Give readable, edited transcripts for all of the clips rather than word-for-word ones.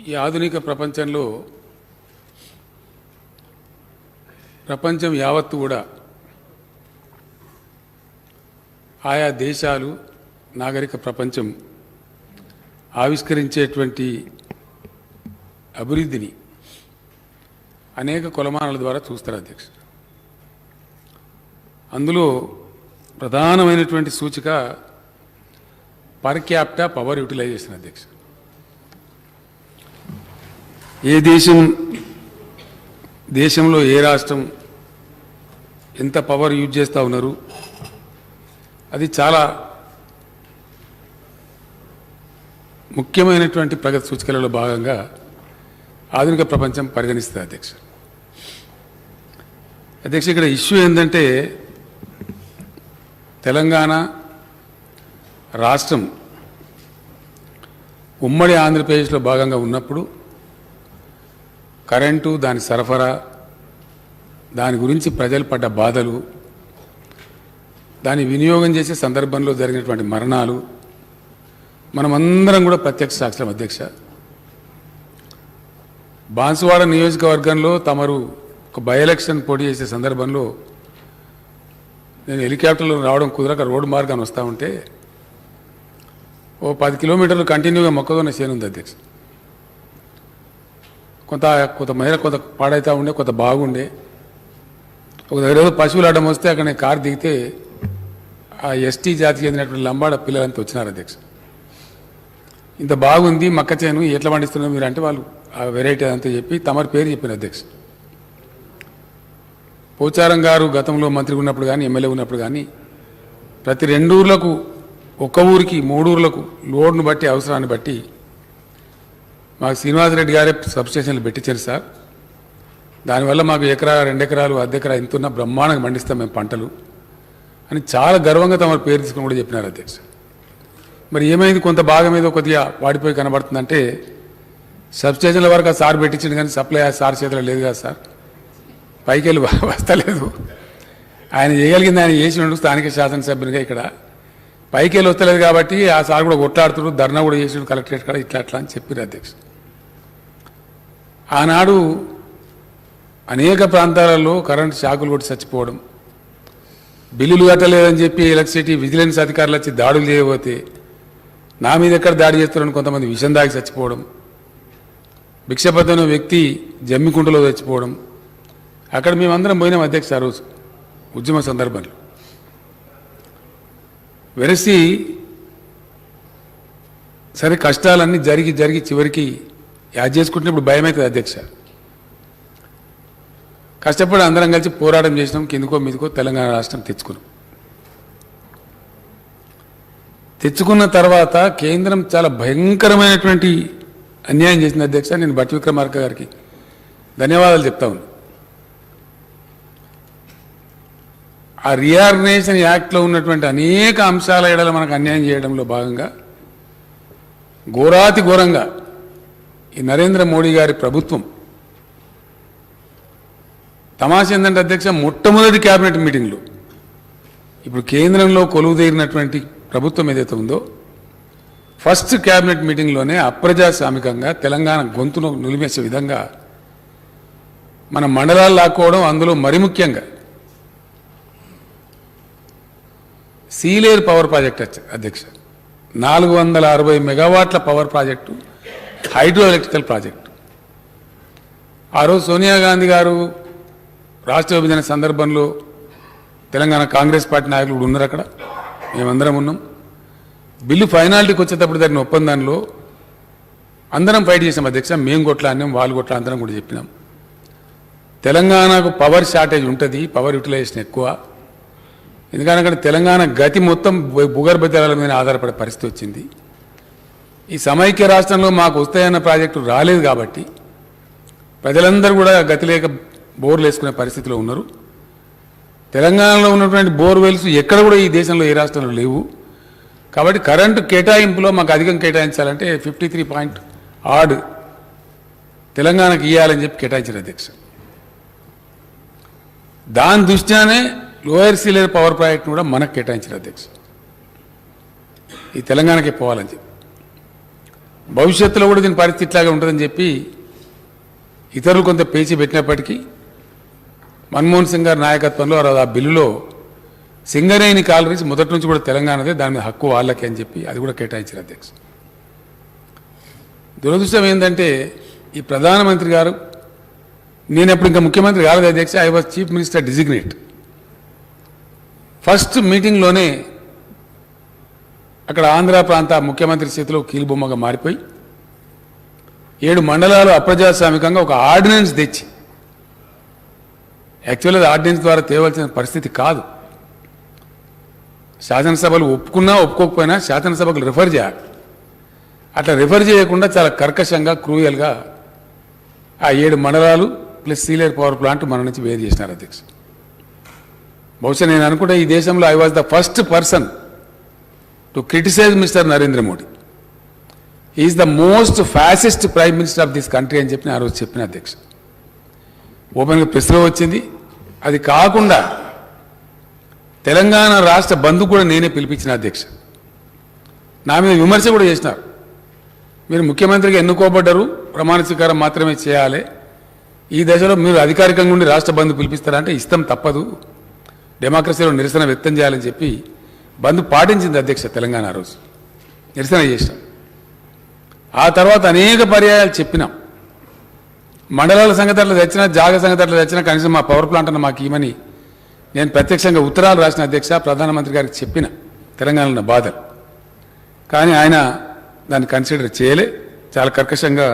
ఈ ఆధునిక ప్రపంచంలో ప్రపంచం యావత్తు కూడా ఆయా దేశాలు నాగరిక ప్రపంచం ఆవిష్కరించేటువంటి అభివృద్ధిని అనేక కొలమానాల ద్వారా చూస్తారు అధ్యక్ష. అందులో ప్రధానమైనటువంటి సూచిక పర్ క్యాపిటా పవర్ యూటిలైజేషన్ అధ్యక్ష. ఏ దేశంలో ఏ రాష్ట్రం ఎంత పవర్ యూజ్ చేస్తూ ఉన్నారు, అది చాలా ముఖ్యమైనటువంటి ప్రగతి సూచికలలో భాగంగా ఆధునిక ప్రపంచం పరిగణిస్తుంది అధ్యక్ష. ఇక్కడ ఇష్యూ ఏంటంటే తెలంగాణ రాష్ట్రం ఉమ్మడి ఆంధ్రప్రదేశ్లో భాగంగా ఉన్నప్పుడు కరెంటు, దాని సరఫరా, దాని గురించి ప్రజలు పడ్డ బాధలు, దాని వినియోగం చేసే సందర్భంలో జరిగినటువంటి మరణాలు మనమందరం కూడా ప్రత్యక్ష సాక్షులం అధ్యక్ష. బాన్సువాడ నియోజకవర్గంలో తమరు ఒక బై ఎలక్షన్ పోటీ చేసే సందర్భంలో నేను హెలికాప్టర్లో రావడం కుదరక రోడ్డు మార్గాన్ని వస్తూ ఉంటే ఓ 10 కిలోమీటర్లు కంటిన్యూగా మొక్కజొన్న చేను ఉంది అధ్యక్ష. కొంత మేర కొంత పాడైతే ఉండే, కొంత బాగుండే. ఒక దగ్గర ఏదో పశువులు అడ్డం వస్తే అక్కడ నేను కారు దిగితే ఆ ఎస్టీ జాతికి చెందినటువంటి లంబాడ పిల్లలంతా వచ్చినారు అధ్యక్ష. ఇంత బాగుంది మక్క చేను, ఎట్లా పండిస్తున్నారు మీరు అంటే వాళ్ళు ఆ వెరైటీ అంతా చెప్పి తమరి పేరు చెప్పిన అధ్యక్ష. పోచారం గారు గతంలో మంత్రి ఉన్నప్పుడు కానీ ఎమ్మెల్యే ఉన్నప్పుడు కానీ ప్రతి 2 ఊర్లకు, ఒక్క ఊరికి 3 ఊర్లకు లోడ్ను బట్టి అవసరాన్ని బట్టి మాకు శ్రీనివాసరెడ్డి గారే సబ్స్టేషన్లు పెట్టించారు సార్. దానివల్ల మాకు ఎకరా 2 ఎకరాలు అర్ధ ఎకరా ఇంతున్న బ్రహ్మాండంగా పండిస్తాం మేము పంటలు అని చాలా గర్వంగా తమ పేరు తీసుకుని కూడా చెప్పినారు అధ్యక్ష. మరి ఏమైంది, కొంత భాగం ఏదో కొద్దిగా వాడిపోయి కనబడుతుందంటే సబ్స్టేషన్ల వరకు ఆ సార్ పెట్టించింది కానీ సప్లై ఆ సార్ చేతిలో లేదు కదా సార్, పైకి వెళ్ళి వస్తలేదు. ఆయన చేయగలిగింది ఆయన చేసినట్టు స్థానిక శాసనసభ్యునిగా ఇక్కడ పైకి వెళ్ళి వస్తలేదు కాబట్టి ఆ సార్ కూడా కొట్లాడుతున్నారు, ధర్నా కూడా చేసినాడు కలెక్టరేట్ కాడ, ఇట్లా అని చెప్పారు అధ్యక్ష. ఆనాడు అనేక ప్రాంతాలలో కరెంటు షాకులు కొట్టి చచ్చిపోవడం, బిల్లులు కట్టలేదని చెప్పి ఎలక్ట్రిసిటీ విజిలెన్స్ అధికారులు వచ్చి దాడులు చేయబోతే నా మీద ఎక్కడ దాడి చేస్తున్నారని కొంతమంది విషం దాగి చచ్చిపోవడం, భిక్షపతన వ్యక్తి జమ్మికుంటలో చచ్చిపోవడం, అక్కడ మేమందరం పోయినాం అధ్యక్ష. ఆ రోజు ఉద్యమ సందర్భంలో వెరసి సరే కష్టాలన్నీ జరిగి చివరికి యాద్ చేసుకుంటే ఇప్పుడు భయం అవుతుంది అధ్యక్ష. కష్టపడి అందరం కలిసి పోరాటం చేసినాం, కిందకో మీదకో తెలంగాణ రాష్ట్రం తెచ్చుకున్న తర్వాత కేంద్రం చాలా భయంకరమైనటువంటి అన్యాయం చేసింది అధ్యక్ష. నేను భట్టి విక్రమార్క గారికి ధన్యవాదాలు చెప్తా ఉన్నాను. ఆ రీఆర్గనైజేషన్ యాక్ట్లో ఉన్నటువంటి అనేక అంశాల ఎడల మనకు అన్యాయం చేయడంలో భాగంగా ఘోరాతి ఘోరంగా ఈ నరేంద్ర మోడీ గారి ప్రభుత్వం తమాష ఏంటంటే అధ్యక్ష, మొట్టమొదటి క్యాబినెట్ మీటింగ్లో ఇప్పుడు కేంద్రంలో కొలువుదీరినటువంటి ప్రభుత్వం ఏదైతే ఉందో ఫస్ట్ క్యాబినెట్ మీటింగ్లోనే అప్రజాస్వామికంగా తెలంగాణ గొంతును నిలిపేసే విధంగా మన మండలాలు లాక్కోవడం, అందులో మరి ముఖ్యంగా సీలేరు పవర్ ప్రాజెక్ట్ అధ్యక్ష 460 మెగావాట్ల power project, hydro electrical project. ఆ రోజు సోనియా గాంధీ గారు రాష్ట్ర విభజన సందర్భంలో తెలంగాణ కాంగ్రెస్ పార్టీ నాయకులు ఉన్నారు అక్కడ, మేమందరం ఉన్నాం. బిల్లు ఫైనాలిటీకి వచ్చేటప్పుడు జరిగిన ఒప్పందంలో అందరం ఫైట్ చేసాం అధ్యక్ష. మేము కొట్లాడినాం, వాళ్ళు కొట్లా అందరం కూడా చెప్పినాం. తెలంగాణకు పవర్ షార్టేజ్ ఉంటుంది, పవర్ యూటిలైజేషన్ ఎక్కువ. ఎందుకంటే అక్కడ తెలంగాణ గతి మొత్తం భూగర్భ జలాల మీద ఆధారపడే పరిస్థితి వచ్చింది. ఈ సమైక్య రాష్ట్రంలో మాకు వస్తాయన్న ప్రాజెక్టు రాలేదు కాబట్టి ప్రజలందరూ కూడా గతి లేక బోర్లు వేసుకునే పరిస్థితిలో ఉన్నారు. తెలంగాణలో ఉన్నటువంటి బోర్వెల్స్ ఎక్కడ కూడా ఈ దేశంలో ఏ రాష్ట్రంలో లేవు. కాబట్టి కరెంటు కేటాయింపులో మాకు అధికం కేటాయించాలంటే 53.8 తెలంగాణకు ఇవ్వాలని చెప్పి కేటాయించారు అధ్యక్ష. దాని దృష్ట్యానే లోయర్ సీలేరు పవర్ ప్రాజెక్ట్ను కూడా మనకు కేటాయించారు అధ్యక్ష. ఈ తెలంగాణకే పోవాలని చెప్పి భవిష్యత్తులో కూడా దీని పరిస్థితి ఇట్లాగే ఉంటుందని చెప్పి ఇతరులు కొంత పేచి పెట్టినప్పటికీ మన్మోహన్ సింగ్ గారి నాయకత్వంలో ఆ బిల్లులో సింగరేణి కాలరీస్ మొదటి నుంచి కూడా తెలంగాణదే, దాని మీద హక్కు వాళ్ళకి అని చెప్పి అది కూడా కేటాయించారు అధ్యక్ష. దురదృష్టం ఏంటంటే ఈ ప్రధానమంత్రి గారు, నేను అప్పుడు ఇంకా ముఖ్యమంత్రి కాలేదు అధ్యక్ష, I was chief minister designate. First మీటింగ్లోనే అక్కడ ఆంధ్ర ప్రాంత ముఖ్యమంత్రి చేతిలో కీలుబొమ్మగా మారిపోయి 7 మండలాలు అప్రజాస్వామికంగా ఒక ఆర్డినెన్స్ తెచ్చి, యాక్చువల్గా ఆర్డినెన్స్ ద్వారా తేవలసిన పరిస్థితి కాదు, శాసనసభలు ఒప్పుకున్నా ఒప్పుకోకపోయినా శాసనసభకు రిఫర్ చేయాలి. అట్లా రిఫర్ చేయకుండా చాలా కర్కశంగా క్రూయల్గా ఆ 7 మండలాలు ప్లస్ సీలేరు పవర్ ప్లాంట్ మన నుంచి వేరు చేసినారు అధ్యక్ష. బహుశా నేను అనుకుంటే ఈ దేశంలో I was the first person to criticise Mr Narendra Modi. Is the most fascist prime minister of this country అని చెప్పి ఆ రోజు చెప్పిన అధ్యక్ష. ఓపెన్గా ప్రెస్లో వచ్చింది. అది కాకుండా తెలంగాణ రాష్ట్ర బంధు కూడా నేనే పిలిపించిన అధ్యక్ష. నా మీద విమర్శ కూడా చేసినారు. మీరు ముఖ్యమంత్రిగా ఎన్నుకోబడ్డారు, ప్రమాణ స్వీకారం మాత్రమే చేయాలి, ఈ దశలో మీరు అధికారికంగా ఉండి రాష్ట్ర బంధు పిలిపిస్తారంటే ఇష్టం తప్పదు, డెమోక్రసీలో నిరసన వ్యక్తం చేయాలని చెప్పి బంధు పాటించింది అధ్యక్ష. తెలంగాణ రోజు నిరసన చేసినాం. ఆ తర్వాత అనేక పర్యాయాలు చెప్పినాం, మండలాల సంగతి అట్లా తెచ్చినా, జాగ సంగతి అట్లా తెచ్చినా కనీసం మా పవర్ ప్లాంట్ అన్న మాకు ఇవ్వమని నేను ప్రత్యక్షంగా ఉత్తరాలు రాసిన అధ్యక్ష, ప్రధానమంత్రి గారికి చెప్పిన తెలంగాణలో ఉన్న బాధలు. కానీ ఆయన దాన్ని కన్సిడర్ చేయలే, చాలా కర్కశంగా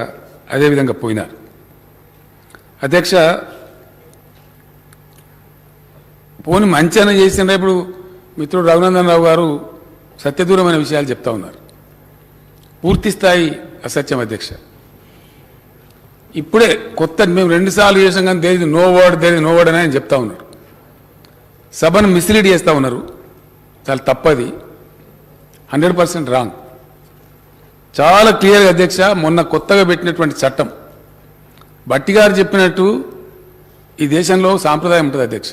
అదేవిధంగా పోయినారు అధ్యక్ష. పోని మంచి చేసిన ఇప్పుడు మిత్రుడు రఘునందన్ రావు గారు సత్యదూరమైన విషయాలు చెప్తా ఉన్నారు. పూర్తి స్థాయి అసత్యం అధ్యక్ష. ఇప్పుడే కొత్త మేము 2 సార్లు చేసాం కానీ దేని నో వర్డ్ అని ఆయన చెప్తా ఉన్నారు. సభను మిస్లీడ్ చేస్తూ ఉన్నారు. చాలా తప్పది, 100% రాంగ్. చాలా క్లియర్గా అధ్యక్ష, మొన్న కొత్తగా పెట్టినటువంటి చట్టం భట్టి గారు చెప్పినట్టు ఈ దేశంలో సాంప్రదాయం ఉంటుంది అధ్యక్ష.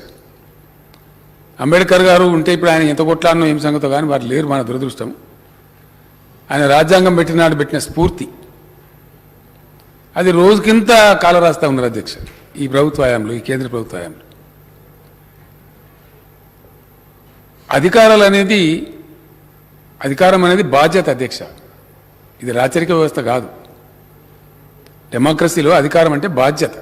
అంబేద్కర్ గారు ఉంటే ఇప్పుడు ఆయన ఎంత కొట్లాడినో ఏం సంగతో కానీ వారు లేరు, మన దురదృష్టం. ఆయన రాజ్యాంగం పెట్టిన స్ఫూర్తి అది రోజుకింత కాల రాస్తా ఉన్నారు అధ్యక్ష. ఈ ప్రభుత్వ హయాంలో, ఈ కేంద్ర ప్రభుత్వ హయాంలో అధికారం అనేది బాధ్యత అధ్యక్ష. ఇది రాచరిక వ్యవస్థ కాదు. డెమోక్రసీలో అధికారం అంటే బాధ్యత.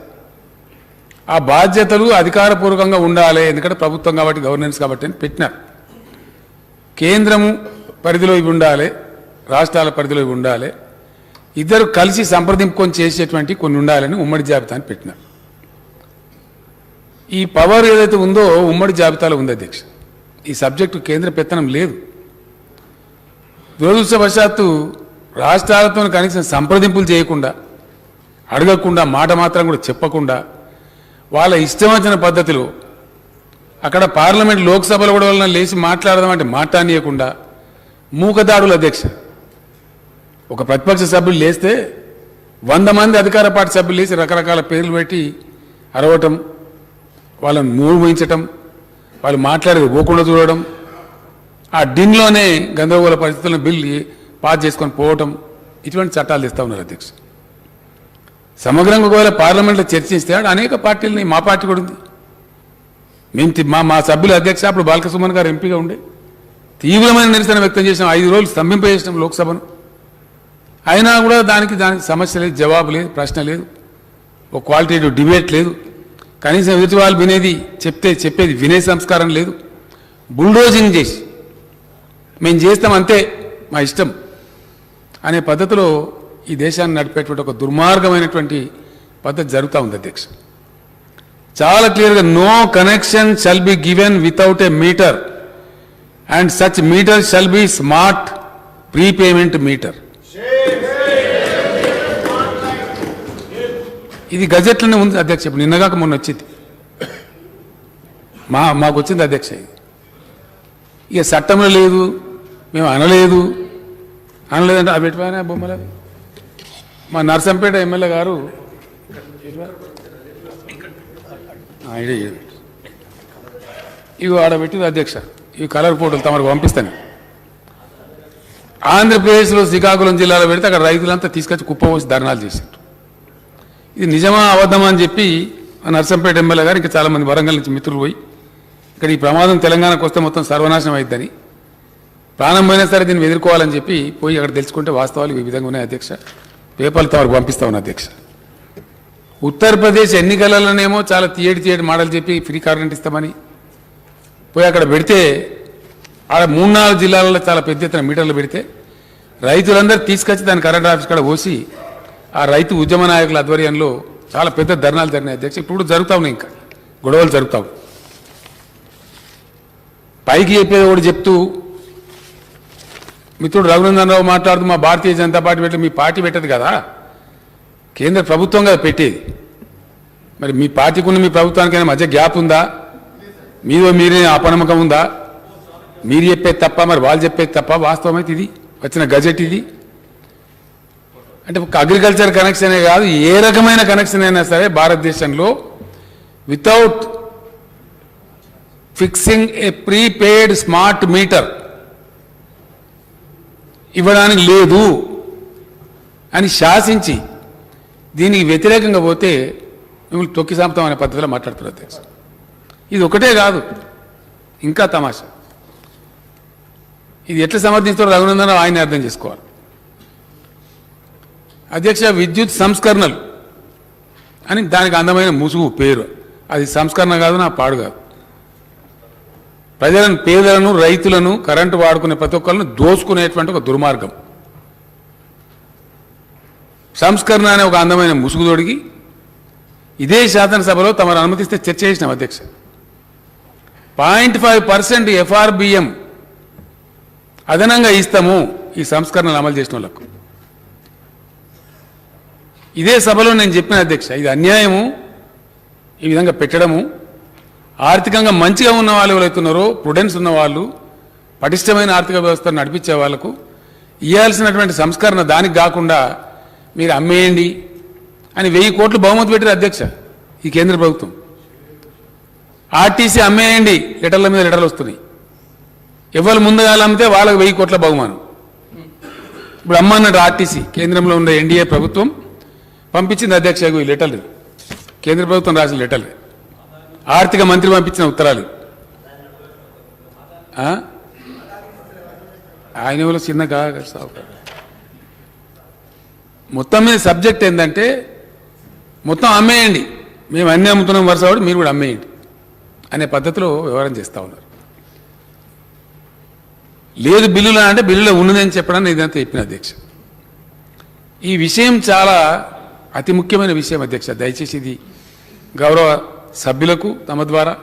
ఆ బాధ్యతలు అధికారపూర్వకంగా ఉండాలి, ఎందుకంటే ప్రభుత్వం కాబట్టి, గవర్నెన్స్ కాబట్టి అని పెట్టినారు. కేంద్రము పరిధిలో ఇవి ఉండాలి, రాష్ట్రాల పరిధిలో ఇవి ఉండాలి, ఇద్దరు కలిసి సంప్రదింపుకొని చేసేటువంటి కొన్ని ఉండాలని ఉమ్మడి జాబితాని పెట్టినారు. ఈ పవర్ ఏదైతే ఉందో ఉమ్మడి జాబితాలో ఉంది అధ్యక్ష. ఈ సబ్జెక్టు కేంద్ర పెత్తనం లేదు. దురదృష్టవశాత్తు రాష్ట్రాలతో కనీసం సంప్రదింపులు చేయకుండా, అడగకుండా, మాట మాత్రం కూడా చెప్పకుండా, వాళ్ళ ఇష్టం వచ్చిన పద్ధతిలో అక్కడ పార్లమెంట్ లోక్సభలో కూడా వాళ్ళని లేచి మాట్లాడదామంటే మాట్లాడనీయకుండా మూకదాడులు అధ్యక్ష. ఒక ప్రతిపక్ష సభ్యులు లేస్తే 100 మంది అధికార పార్టీ సభ్యులు లేచి రకరకాల పేర్లు పెట్టి అరవటం, వాళ్ళని మూయించటం, వాళ్ళు మాట్లాడేది పోకుండా చూడడం, ఆ డిన్లోనే గందరగోళ పరిస్థితులను బిల్లు పాస్ చేసుకొని పోవటం, ఇటువంటి చట్టాలు తెస్తా ఉన్నారు అధ్యక్ష. సమగ్రంగా ఒకవేళ పార్లమెంట్లో చర్చిస్తే అనేక పార్టీలని, మా పార్టీ కూడా ఉంది, మేము మా సభ్యుల అధ్యక్ష అప్పుడు బాలకృష్ణ గారు ఎంపీగా ఉండే తీవ్రమైన నిరసన వ్యక్తం చేసినాం. 5 రోజులు స్తంభింపజేసినాం లోక్సభను. అయినా కూడా దానికి సమస్య లేదు, జవాబు లేదు, ప్రశ్న లేదు, ఒక క్వాలిటేటివ్ డిబేట్ లేదు, కనీసం ఎదుటి వాళ్ళు చెప్పేది వినే సంస్కారం లేదు. బుల్డోజింగ్ చేసి మేము చేస్తాం అంతే, మా ఇష్టం అనే పద్ధతిలో ఈ దేశాన్ని నడిపేటువంటి ఒక దుర్మార్గమైనటువంటి పద్ధతి జరుగుతూ ఉంది అధ్యక్ష. చాలా క్లియర్గా no connection shall be given without a meter and such meter shall be smart prepayment meter. ఇది గజెట్లోనే ఉంది అధ్యక్ష. ఇప్పుడు నిన్నగాక మొన్న వచ్చింది, మాకు వచ్చింది అధ్యక్ష. ఇక చట్టంలో లేదు, మేము అనలేదంటే అవి ఎటువైనా బొమ్మలు. మా నర్సంపేట ఎమ్మెల్యే గారు ఇవి ఆడ పెట్టింది అధ్యక్ష. ఇవి కలర్ ఫోటోలు తమకు పంపిస్తాను. ఆంధ్రప్రదేశ్లో శ్రీకాకుళం జిల్లాలో పెడితే అక్కడ రైతులంతా తీసుకొచ్చి కుప్పపోసి ధర్నాలు చేశారు. ఇది నిజమా అబద్ధమా అని చెప్పి నర్సంపేట ఎమ్మెల్యే గారు ఇంకా చాలామంది వరంగల్ నుంచి మిత్రులు పోయి ఇక్కడ ఈ ప్రమాదం తెలంగాణకు వస్తే మొత్తం సర్వనాశనం అవుతుందని, ప్రాణం పోయినా సరే దీన్ని ఎదుర్కోవాలని చెప్పి పోయి అక్కడ తెలుసుకుంటే వాస్తవాలు ఈ విధంగా ఉన్నాయి అధ్యక్ష. పేపర్లతో వరకు పంపిస్తా ఉన్నా అధ్యక్ష. ఉత్తరప్రదేశ్ ఎన్నికలలోనేమో చాలా తీయటి మాటలు చెప్పి ఫ్రీ కరెంట్ ఇస్తామని పోయి అక్కడ పెడితే ఆడ 3-4 జిల్లాలలో చాలా పెద్ద ఎత్తున మీటర్లు పెడితే రైతులందరూ తీసుకొచ్చి దాని కరెంట్ ఆఫీస్ కాడ పోసి ఆ రైతు ఉద్యమ నాయకుల ఆధ్వర్యంలో చాలా పెద్ద ధర్నాలు జరిగినాయి అధ్యక్ష. ఇప్పుడు జరుగుతా ఉన్నాయి, ఇంకా గొడవలు జరుగుతావు. పైకి చెప్పేది ఒకటి చెప్తూ మిత్రుడు రఘునందన్ రావు మాట్లాడుతూ మా భారతీయ జనతా పార్టీ పెట్టలేదు. మీ పార్టీ పెట్టదు కదా, కేంద్ర ప్రభుత్వం కదా పెట్టేది. మరి మీ పార్టీకి ఉన్న మీ ప్రభుత్వానికైనా మధ్య గ్యాప్ ఉందా? మీరే అపనమ్మకం ఉందా? మీరు చెప్పేది తప్ప మరి వాళ్ళు చెప్పేది తప్ప? వాస్తవం అయితే ఇది వచ్చిన గజెట్ ఇది. అంటే ఒక అగ్రికల్చర్ కనెక్షనే కాదు, ఏ రకమైన కనెక్షన్ అయినా సరే భారతదేశంలో వితౌట్ ఫిక్సింగ్ ఏ ప్రీపెయిడ్ స్మార్ట్ మీటర్ ఇవ్వడానికి లేదు అని శాసించి దీనికి వ్యతిరేకంగా పోతే మిమ్మల్ని తొక్కి సాపుతాం అనే పద్ధతిలో మాట్లాడుతున్నారు అధ్యక్ష. ఇది ఒకటే కాదు, ఇంకా తమాషా. ఇది ఎట్లా సమర్థిస్తారో రఘునందన్ ఆయన అర్థం చేసుకోవాలి అధ్యక్ష. విద్యుత్ సంస్కరణలు అని దానికి అందమైన ముసుగు పేరు, అది సంస్కరణ కాదు, నా పాడు కాదు. ప్రజలను, పేదలను, రైతులను, కరెంటు వాడుకునే ప్రతి ఒక్కరిని దోసుకునేటువంటి ఒక దుర్మార్గం. సంస్కరణ అనే ఒక అందమైన ముసుగు తొడిగి ఇదే శాసనసభలో తమను అనుమతిస్తే చర్చ చేసినాం అధ్యక్ష. 0.5% FRBM అదనంగా ఇస్తాము ఈ సంస్కరణలు అమలు చేసిన వాళ్ళకు. ఇదే సభలో నేను చెప్పిన అధ్యక్ష, ఇది అన్యాయము ఈ విధంగా పెట్టడము. ఆర్థికంగా మంచిగా ఉన్న వాళ్ళు ఎవరైతున్నారో, ప్రుడెన్స్ ఉన్న వాళ్ళు, పటిష్టమైన ఆర్థిక వ్యవస్థను నడిపించే వాళ్లకు ఇవ్వాల్సినటువంటి సంస్కరణ దానికి కాకుండా మీరు అమ్మేయండి అని 1000 కోట్లు బహుమతి పెట్టారు అధ్యక్ష ఈ కేంద్ర ప్రభుత్వం. ఆర్టీసీ అమ్మేయండి, లెటర్ల మీద లెటర్లు వస్తున్నాయి. ఎవరు ముందుగా అమ్మితే వాళ్ళకి 1000 కోట్ల బహుమానం. ఇప్పుడు అమ్మన్నట్టు ఆర్టీసీ కేంద్రంలో ఉండే ఎన్డీఏ ప్రభుత్వం పంపించింది అధ్యక్ష ఈ లెటర్లు, కేంద్ర ప్రభుత్వం రాసిన లెటర్లు, ఆర్థిక మంత్రి పంపించిన ఉత్తరాలు. ఆయన ఎవరో చిన్న కాదు. మొత్తం మీద సబ్జెక్ట్ ఏంటంటే మొత్తం అమ్మేయండి, మేము అన్నీ అమ్ముతున్నాం వరుసవాడు, మీరు కూడా అమ్మేయండి అనే పద్ధతిలో వ్యవహారం చేస్తూ ఉన్నారు. లేదు బిల్లులా అంటే బిల్లులో ఉన్నదని చెప్పడానికి ఇదంతా చెప్పిన అధ్యక్ష. ఈ విషయం చాలా అతి ముఖ్యమైన విషయం అధ్యక్ష. దయచేసి ఇది గౌరవ సభ్యులకు తమ ద్వారా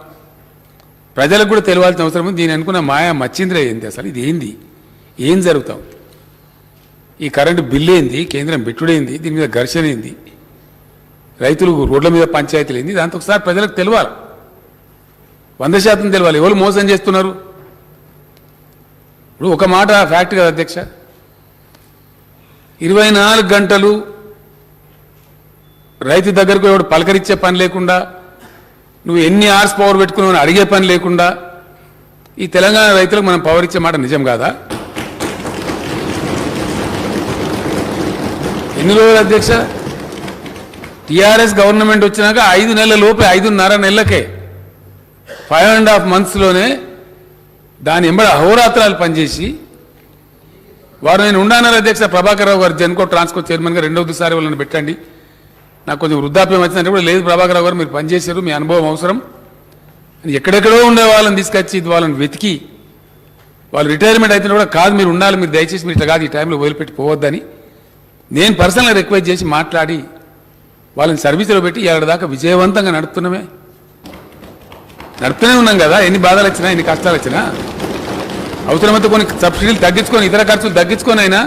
ప్రజలకు కూడా తెలియాల్సిన అవసరం ఉంది. దీని అనుకున్న మాయా మచ్చింద్ర ఏంది, అసలు ఇది ఏంది, ఏం జరుగుతాం, ఈ కరెంటు బిల్లు ఏంది, కేంద్రం పెట్టుడేంది, దీని మీద ఘర్షణ ఏంది, రైతులు రోడ్ల మీద పంచాయతీలు ఏంది, దాంతో ఒకసారి ప్రజలకు తెలియాలి, 100% తెలియాలి ఎవరు మోసం చేస్తున్నారు. ఇప్పుడు ఒక మాట ఫ్యాక్ట్ కదా అధ్యక్ష, 24 గంటలు రైతు దగ్గరకు ఎవడు పలకరించే పని లేకుండా, నువ్వు ఎన్ని అవర్స్ పవర్ పెట్టుకున్నావు అడిగే పని లేకుండా ఈ తెలంగాణ రైతులకు మనం పవర్ ఇచ్చే మాట నిజం కాదా? ఎన్ని రోజులు అధ్యక్ష? టీఆర్ఎస్ గవర్నమెంట్ వచ్చినాక 5 నెలల లోపే, 5.5 నెలలకే, 5.5 monthsలోనే దాని ఎంబడి అహోరాత్రాలు పనిచేసి వారు నేను ఉండానన్నారు అధ్యక్ష. ప్రభాకర్ రావు గారు జెన్కో ట్రాన్స్కో చైర్మన్గా 2వసారి వాళ్ళని పెట్టండి, నాకు కొంచెం వృద్ధాప్యం వచ్చిందంటే కూడా లేదు ప్రభాకర్ రావు గారు మీరు పనిచేశారు, మీ అనుభవం అవసరం అని ఎక్కడెక్కడో ఉండే వాళ్ళని తీసుకొచ్చి వాళ్ళని వెతికి వాళ్ళు రిటైర్మెంట్ అయితే కూడా కాదు మీరు ఉండాలి, మీరు దయచేసి మీరు ఇట్లా కాదు ఈ టైంలో వదిలిపెట్టి పోవద్దని నేను పర్సనల్గా రిక్వెస్ట్ చేసి మాట్లాడి వాళ్ళని సర్వీసులో పెట్టి ఏడాది దాకా విజయవంతంగా నడుపుతూనే ఉన్నాం కదా. ఎన్ని బాధలు వచ్చినా, ఎన్ని కష్టాలు వచ్చినా అవసరమైతే కొన్ని సబ్సిడీలు తగ్గించుకొని, ఇతర ఖర్చులు తగ్గించుకొని అయినా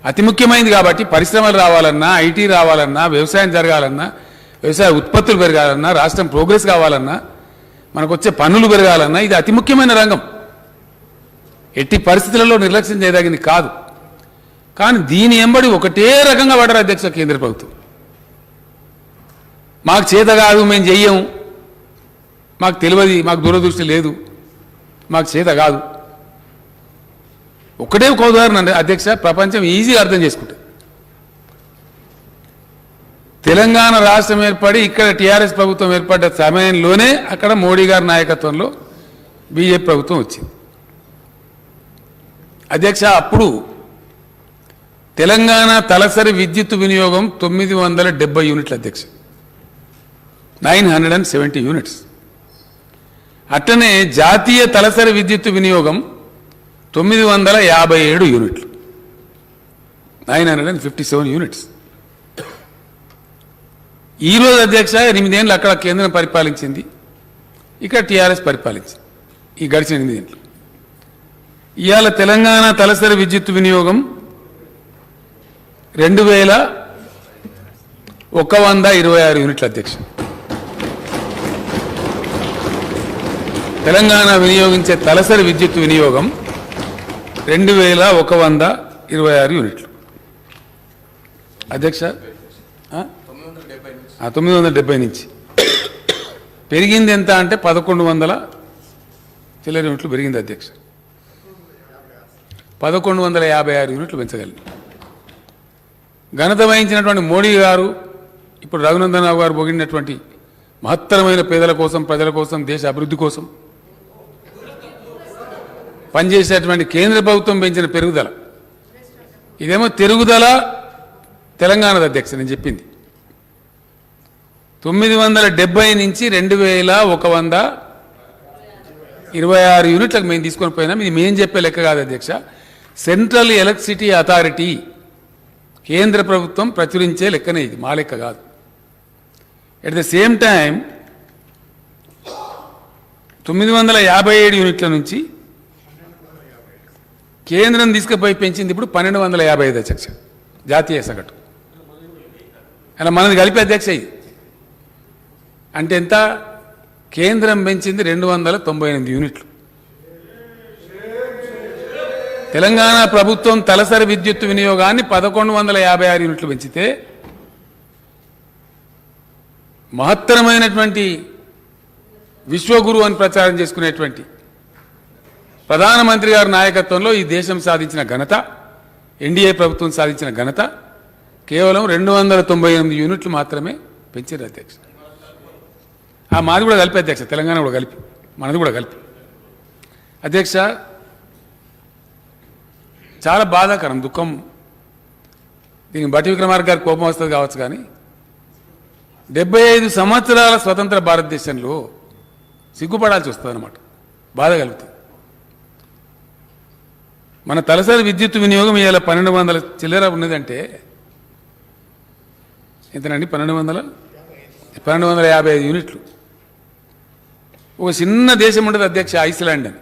అతి ముఖ్యమైనది కాబట్టి పరిశ్రమలు రావాలన్నా, ఐటీ రావాలన్నా, వ్యవసాయం జరగాలన్నా, వ్యవసాయ ఉత్పత్తులు పెరగాలన్నా, రాష్ట్రం ప్రోగ్రెస్ కావాలన్నా, మనకు వచ్చే పన్నులు పెరగాలన్నా ఇది అతి ముఖ్యమైన రంగం. ఎట్టి పరిస్థితులలో నిర్లక్ష్యం చేయదగింది కాదు. కానీ దీని ఎంబడి ఒకటే రకంగా పడరు అధ్యక్ష కేంద్ర ప్రభుత్వం. మాకు చేత కాదు, మేము చెయ్యం, మాకు తెలియదు, మాకు దూరదృష్టి లేదు, మాకు చేత కాదు. ఒకటే ఒక ఉదాహరణ అండి అధ్యక్ష, ప్రపంచం ఈజీగా అర్థం చేసుకుంటుంది. తెలంగాణ రాష్ట్రం ఏర్పడి ఇక్కడ టీఆర్ఎస్ ప్రభుత్వం ఏర్పడ్డ సమయంలోనే అక్కడ మోడీ గారి నాయకత్వంలో బీజేపీ ప్రభుత్వం వచ్చింది. అధ్యక్ష, అప్పుడు తెలంగాణ తలసరి విద్యుత్ వినియోగం 970 యూనిట్లు అధ్యక్ష, 970 యూనిట్స్. అట్లనే జాతీయ తలసరి విద్యుత్ వినియోగం 957 యూనిట్లు, 957 యూనిట్స్. ఈరోజు అధ్యక్ష 8 ఏళ్ళు అక్కడ కేంద్రం పరిపాలించింది, ఇక్కడ టీఆర్ఎస్ పరిపాలించింది ఈ గడిచిన 8 ఏళ్ళు. ఇవాళ తెలంగాణ తలసరి విద్యుత్ వినియోగం 2126 యూనిట్ల అధ్యక్ష. తెలంగాణ వినియోగించే తలసరి విద్యుత్ వినియోగం 2126 యూనిట్లు అధ్యక్ష. 970 నుంచి పెరిగింది ఎంత అంటే 1100 చిల్లర యూనిట్లు పెరిగింది అధ్యక్ష. 1156 యూనిట్లు పెంచగలిగింది. ఘనత వహించినటువంటి మోడీ గారు, ఇప్పుడు రఘునందన్ రావు గారు పొగిడినటువంటి మహత్తరమైన పేదల కోసం, ప్రజల కోసం, దేశ అభివృద్ధి కోసం పనిచేసేటువంటి కేంద్ర ప్రభుత్వం పెంచిన పెరుగుదల, ఇదేమో తిరుగుదల తెలంగాణది అధ్యక్ష. నేను చెప్పింది 970 నుంచి 2126 యూనిట్లకు మేము తీసుకొని పోయినాం. ఇది మేము చెప్పే లెక్క కాదు అధ్యక్ష, సెంట్రల్ ఎలక్ట్రిసిటీ అథారిటీ కేంద్ర ప్రభుత్వం ప్రచురించే లెక్కనే, ఇది మా లెక్క కాదు. ఎట్ ద సేమ్ టైం 957 యూనిట్ల నుంచి కేంద్రం తీసుకుపోయి పెంచింది ఇప్పుడు 1255 అధ్యక్ష జాతీయ సగటు. అలా మనది కలిపి అధ్యక్ష ఇది అంటే ఎంత? కేంద్రం పెంచింది 298 యూనిట్లు. తెలంగాణ ప్రభుత్వం తలసరి విద్యుత్ వినియోగాన్ని 1156 యూనిట్లు పెంచితే, మహత్తరమైనటువంటి విశ్వగురు అని ప్రచారం చేసుకునేటువంటి ప్రధానమంత్రి గారి నాయకత్వంలో ఈ దేశం సాధించిన ఘనత, ఎన్డీఏ ప్రభుత్వం సాధించిన ఘనత కేవలం 298 యూనిట్లు మాత్రమే పెంచారు అధ్యక్ష. మాది కూడా కలిపి అధ్యక్ష, తెలంగాణ కూడా కలిపి, మనది కూడా కలిపి అధ్యక్ష. చాలా బాధాకరం, దుఃఖం. దీనికి బట్టి విక్రమార్క గారి కోపం వస్తుంది కావచ్చు, కానీ 75 సంవత్సరాల స్వతంత్ర భారతదేశంలో సిగ్గుపడాల్సి వస్తుంది అన్నమాట, బాధ కలుగుతుంది. మన తలసరి విద్యుత్ వినియోగం ఇవాళ 1200 చిల్లర ఉన్నదంటే ఎంతనండి? 1255 యూనిట్లు. ఒక చిన్న దేశం ఉండదు అధ్యక్ష, ఐస్లాండ్ అని.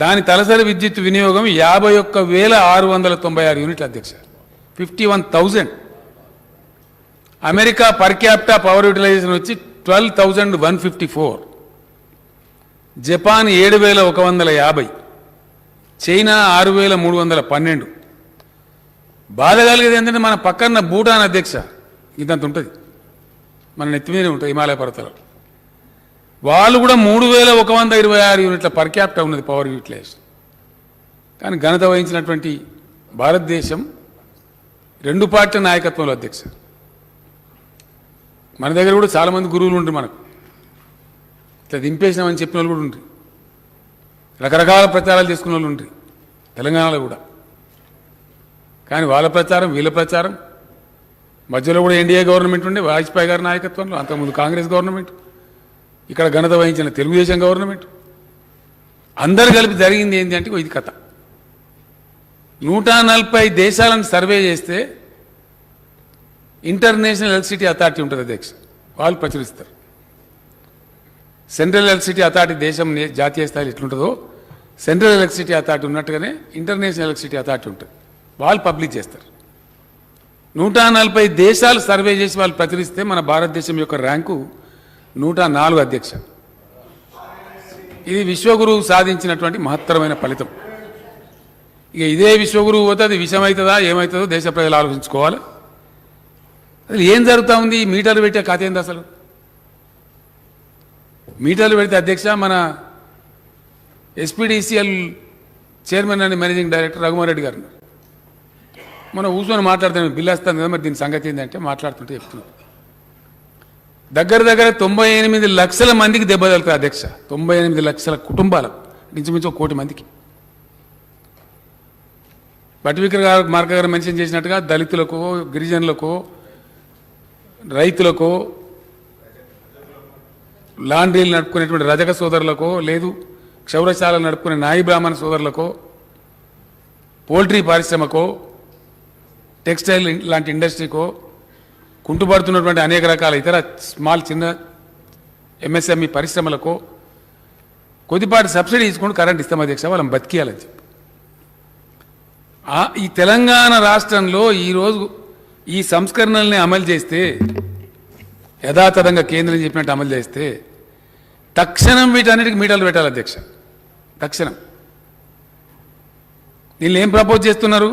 దాని తలసరి విద్యుత్ వినియోగం 51,696 యూనిట్లు అధ్యక్ష, 51,000. America per capita power utilisation వచ్చి 12,154, జపాన్ 7,150, చైనా 6,312. బాధ కలిగేది ఏంటంటే మన పక్కన భూటాన్ అధ్యక్ష ఇదంత ఉంటుంది, మన నెత్తి మీద ఉంటుంది హిమాలయ పర్వతాలు. వాళ్ళు కూడా 3,126 యూనిట్ల పర్ క్యాపిటా ఉన్నది పవర్ యూటిలైజేషన్. కానీ ఘనత వహించినటువంటి భారతదేశం 2 పార్టీల నాయకత్వంలో అధ్యక్ష. మన దగ్గర కూడా చాలామంది గురువులు ఉంటారు, మనకు ఇట్లా దింపేసినామని చెప్పిన వాళ్ళు కూడా ఉంటారు, రకరకాల ప్రచారాలు చేసుకున్న వాళ్ళు ఉంటారు తెలంగాణలో కూడా. కానీ వాళ్ళ ప్రచారం వీళ్ళ ప్రచారం మధ్యలో కూడా ఎన్డీఏ గవర్నమెంట్ ఉండే వాజ్పేయి గారి నాయకత్వంలో, అంతకుముందు కాంగ్రెస్ గవర్నమెంట్, ఇక్కడ ఘనత వహించిన తెలుగుదేశం గవర్నమెంట్, అందరు కలిపి జరిగింది ఏంటి అంటే ఇది కథ. 140 దేశాలను సర్వే చేస్తే ఇంటర్నేషనల్ ఎలక్ట్రిసిటీ అథారిటీ ఉంటుంది అధ్యక్ష, వాళ్ళు ప్రచురిస్తారు. సెంట్రల్ ఎలక్ట్రిసిటీ అథారిటీ దేశం జాతీయ స్థాయిలో ఎట్లుంటుందో సెంట్రల్ ఎలక్ట్రిసిటీ అథారిటీ ఉన్నట్టుగానే ఇంటర్నేషనల్ ఎలక్ట్రిసిటీ అథారిటీ ఉంటుంది, వాళ్ళు పబ్లిష్ చేస్తారు. 140 దేశాలు సర్వే చేసి వాళ్ళు ప్రచురిస్తే మన భారతదేశం యొక్క ర్యాంకు 104 అధ్యక్ష. ఇది విశ్వగురువు సాధించినటువంటి మహత్తరమైన ఫలితం. ఇక ఇదే విశ్వగురువు పోతే అది విషమవుతుందా ఏమవుతుందో దేశ ప్రజలు ఆలోచించుకోవాలి. అసలు ఏం జరుగుతూ ఉంది? ఈ మీటర్లు పెట్టే కథ ఏంది? అసలు మీటర్లు పెడితే అధ్యక్ష మన SPDCL chairman and managing director Raghuma Reddy గారు మనం కూర్చొని మాట్లాడుతాను బిల్లు వస్తాను కదా, మరి దీని సంగతి ఏంటంటే మాట్లాడుతుంటే చెప్తున్నాం. దగ్గర 98 లక్షల మందికి దెబ్బ తగులుతుంది అధ్యక్ష. 98 లక్షల కుటుంబాలకు, ఇంచుమించు 1 కోటి మందికి. బట్వికర్ గారు మార్క గారు మెన్షన్ చేసినట్టుగా దళితులకు, గిరిజనులకు, రైతులకు, లాండ్రీలు నడుపుకునేటువంటి రజక సోదరులకు, లేదు క్షౌరశాలలు నడుపుకునే నాయి బ్రాహ్మణ సోదరులకు, పోల్ట్రీ పరిశ్రమకు, టెక్స్టైల్ లాంటి ఇండస్ట్రీకో, కుంటుపడుతున్నటువంటి అనేక రకాల ఇతర చిన్న ఎంఎస్ఎంఈ పరిశ్రమలకు కొద్దిపాటి సబ్సిడీ తీసుకుంటూ కరెంట్ ఇస్తాం అధ్యక్ష, వాళ్ళని బతికియాలని చెప్పి. ఈ తెలంగాణ రాష్ట్రంలో ఈరోజు ఈ సంస్కరణల్ని అమలు చేస్తే, యథాతథంగా కేంద్రం చెప్పినట్టు అమలు చేస్తే తక్షణం వీటన్నిటికీ మీటర్లు పెట్టాలి అధ్యక్ష. తక్షణం వీళ్ళు ఏం ప్రపోజ్ చేస్తున్నారు?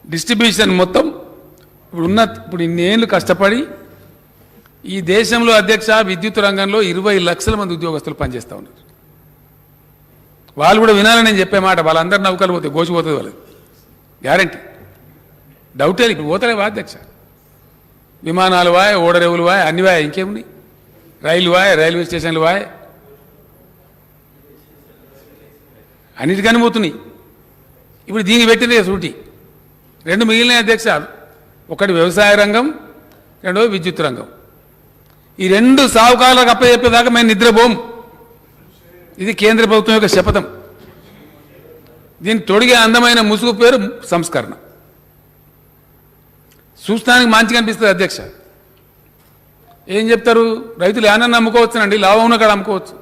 డిస్ట్రిబ్యూషన్ మొత్తం ఇప్పుడు ఇన్నేళ్ళు కష్టపడి ఈ దేశంలో అధ్యక్ష విద్యుత్ రంగంలో 20 లక్షల మంది ఉద్యోగస్తులు పనిచేస్తూ ఉన్నారు. వాళ్ళు కూడా వినాలని నేను చెప్పే మాట, వాళ్ళందరూ నౌకలు పోతే గోచిపోతుంది వాళ్ళది గ్యారంటీ. డౌటే ఇప్పుడు పోతలేవా అధ్యక్ష? విమానాలు వాయ్, ఓడరేవులు వాయ్, అన్ని వాయ్, ఇంకేమున్నాయి, రైలు వాయ్, రైల్వే స్టేషన్లు వాయ్, అన్నిటికని పోతున్నాయి. ఇప్పుడు దీన్ని పెట్టిందే సూటి. 2 మిగిలిన అధ్యక్ష, ఒకటి వ్యవసాయ రంగం, రెండోది విద్యుత్ రంగం. ఈ 2 సావుకారులకు అప్పచెప్పేదాకా మేము నిద్రపోం. ఇది కేంద్ర ప్రభుత్వం యొక్క శపథం. దీన్ని తొడిగే అందమైన ముసుగు పేరు సంస్కరణ. చూస్తానికి మంచిగా అనిపిస్తుంది అధ్యక్ష. ఏం చెప్తారు? రైతులు ఏమన్నా అమ్ముకోవచ్చునండి, లాభం ఉన్న కాడ అమ్ముకోవచ్చు.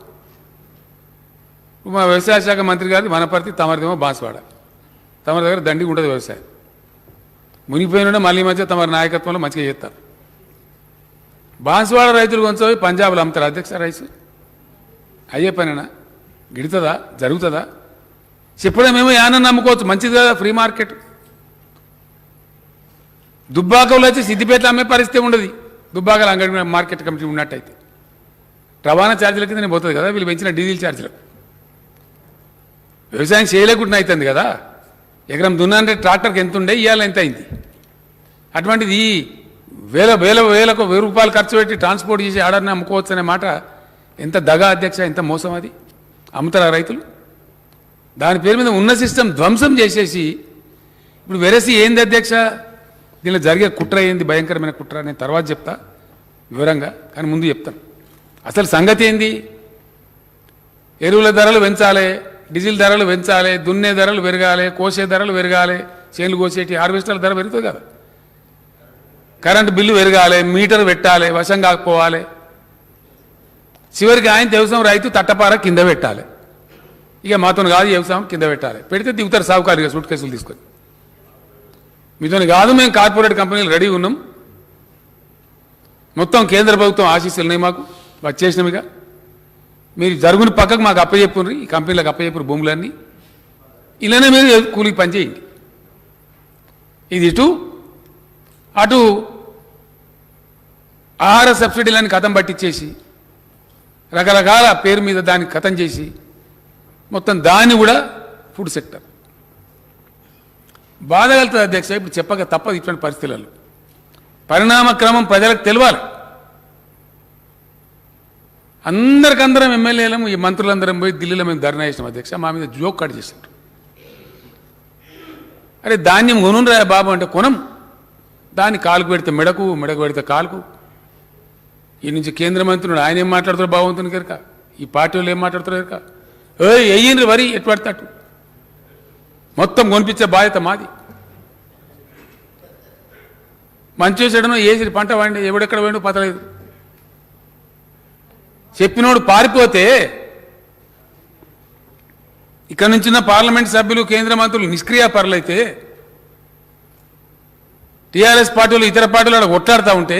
మా వ్యవసాయ శాఖ మంత్రి గారిది వనపర్తి, తమరిదేమో బాన్స్వాడ. తమరి దగ్గర దండిగా ఉంటుంది వ్యవసాయం. మునిగిపోయిన మళ్ళీ మధ్య తమ నాయకత్వంలో మంచిగా చేస్తారు. బాన్స్వాడ రైతులు కొంచెం పంజాబ్లో అమ్ముతారు అధ్యక్ష రైసు. అయ్యే పనేనా? గిడుతుందా? జరుగుతుందా? చెప్పడమేమో యానని అమ్ముకోవచ్చు, మంచిది కదా, ఫ్రీ మార్కెట్. దుబ్బాకలో వచ్చి సిద్దిపేటలో అమ్మే పరిస్థితి ఉండదు. దుబ్బాకల అంగడి మార్కెట్ కమిటీ ఉన్నట్టయితే రవాణా ఛార్జీల కిందనే పోతుంది కదా, వీళ్ళు పెంచిన డీజిల్ ఛార్జీలకు. వ్యవసాయం చేయలేకుండా అవుతుంది కదా. ఎకరం దున్నంటే ట్రాక్టర్కి ఎంత ఉండే, ఇవాళ ఎంత అయింది. అటువంటిది వేలకు 1000 రూపాయలు ఖర్చు పెట్టి ట్రాన్స్పోర్ట్ చేసి ఆర్డర్ని అమ్ముకోవచ్చు అనే మాట ఎంత దగా అధ్యక్ష, ఎంత మోసం. అది అమ్ముతారా రైతులు? దాని పేరు మీద ఉన్న సిస్టమ్ ధ్వంసం చేసేసి ఇప్పుడు వెరసి ఏంది అధ్యక్ష? దీనిలో జరిగే కుట్ర ఏంది, భయంకరమైన కుట్ర, నేను తర్వాత చెప్తా వివరంగా. కానీ ముందు చెప్తాను అసలు సంగతి ఏంది. ఎరువుల ధరలు పెంచాలి, డీజిల్ ధరలు పెంచాలి, దున్నే ధరలు పెరగాలి, కోసే ధరలు పెరగాలి, చేనులు కోసేటి హార్వెస్టర్ల ధర పెరుగుతుంది కదా, కరెంటు బిల్లు పెరగాలి, మీటర్ పెట్టాలి, వశం కాకపోవాలి. చివరికి ఆయన వ్యవసాయం రైతు తట్టపార కింద పెట్టాలి. ఇక మాతో కాదు వ్యవసాయం కింద పెట్టాలి. పెడితే దిగుతారు సావుకారుగా సూట్ కేసులు తీసుకొని. మీతో కాదు, మేము కార్పొరేట్ కంపెనీలు రెడీ ఉన్నాం, మొత్తం కేంద్ర ప్రభుత్వం ఆశీస్సులు ఉన్నాయి మాకు, వచ్చేసినామిగా, మీరు జరుగుని పక్కకు మాకు అప్పచెప్పుండ్రి, ఈ కంపెనీలకు అప్పచెప్పురు భూములన్నీ, ఇలానే మీరు కూలికి పనిచేయండి. ఇది ఇటు అటు ఆహార సబ్సిడీలని కథం పట్టించేసి రకరకాల పేరు మీద దాన్ని కథం చేసి మొత్తం దాన్ని కూడా ఫుడ్ సెక్టర్ బాధ కలుగుతుంది అధ్యక్ష. ఇప్పుడు చెప్పక తప్పదు ఇటువంటి పరిస్థితులలో. పరిణామ క్రమం ప్రజలకు తెలియాలి. అందరికందరం ఎమ్మెల్యేలం, ఈ మంత్రులందరం పోయి ఢిల్లీలో మేము ధర్నా చేసినాం అధ్యక్ష. మా మీద జోక్ కట్ చేసినారు. అరే ధాన్యం కొనురా బాబు అంటే కొనం, దాన్ని కాలుకు పెడితే మెడకు, మెడకు పెడితే కాలుకు. ఈ నుంచి కేంద్ర మంత్రులు ఆయన ఏం మాట్లాడుతారో బాగుంటుంది కనుక, ఈ పార్టీ వాళ్ళు ఏం మాట్లాడుతారో కనుక, వెయ్యిండ్రి వరి ఎటు పడతాడు, మొత్తం కొనిపించే బాధ్యత మాది. మంచి చెడునో ఏసి పంట వాడి ఎవడెక్కడ పోయిండో పతలేదు. చెప్పినోడు పారిపోతే ఇక్కడ నుంచిన పార్లమెంట్ సభ్యులు, కేంద్ర మంత్రులు నిష్క్రియాపరులైతే, టీఆర్ఎస్ పార్టీలు ఇతర పార్టీలు అక్కడ కొట్లాడుతూ ఉంటే,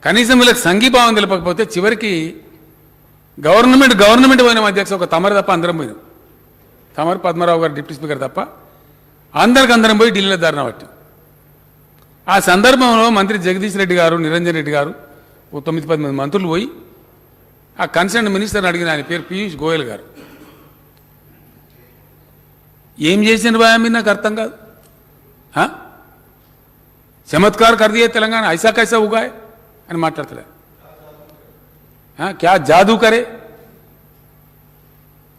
కనీసం వీళ్ళకి సంఘీభావం తెలపకపోతే చివరికి గవర్నమెంట్ పోయినాం అధ్యక్ష. ఒక తమరు తప్ప అందరం పోయినాం. తమరు పద్మరావు గారు డిప్యూటీ స్పీకర్ తప్ప అందరం పోయి ఢిల్లీలో ధర్నా పట్టాం. ఆ సందర్భంలో మంత్రి జగదీష్ రెడ్డి గారు, నిరంజన్ రెడ్డి గారు, 9-10 మంది మంత్రులు పోయి ఆ కన్సర్న్ మినిస్టర్ని అడిగిన, ఆయన పేరు పీయూష్ గోయల్ గారు, ఏం చేసిన బాయ్ మీరు నాకు అర్థం కాదు. చమత్కార్ కర్ దియే తెలంగాణ ఐసా కైసా ఉగాయ్ అని మాట్లాడతాడు. క్యా జాదూ కరే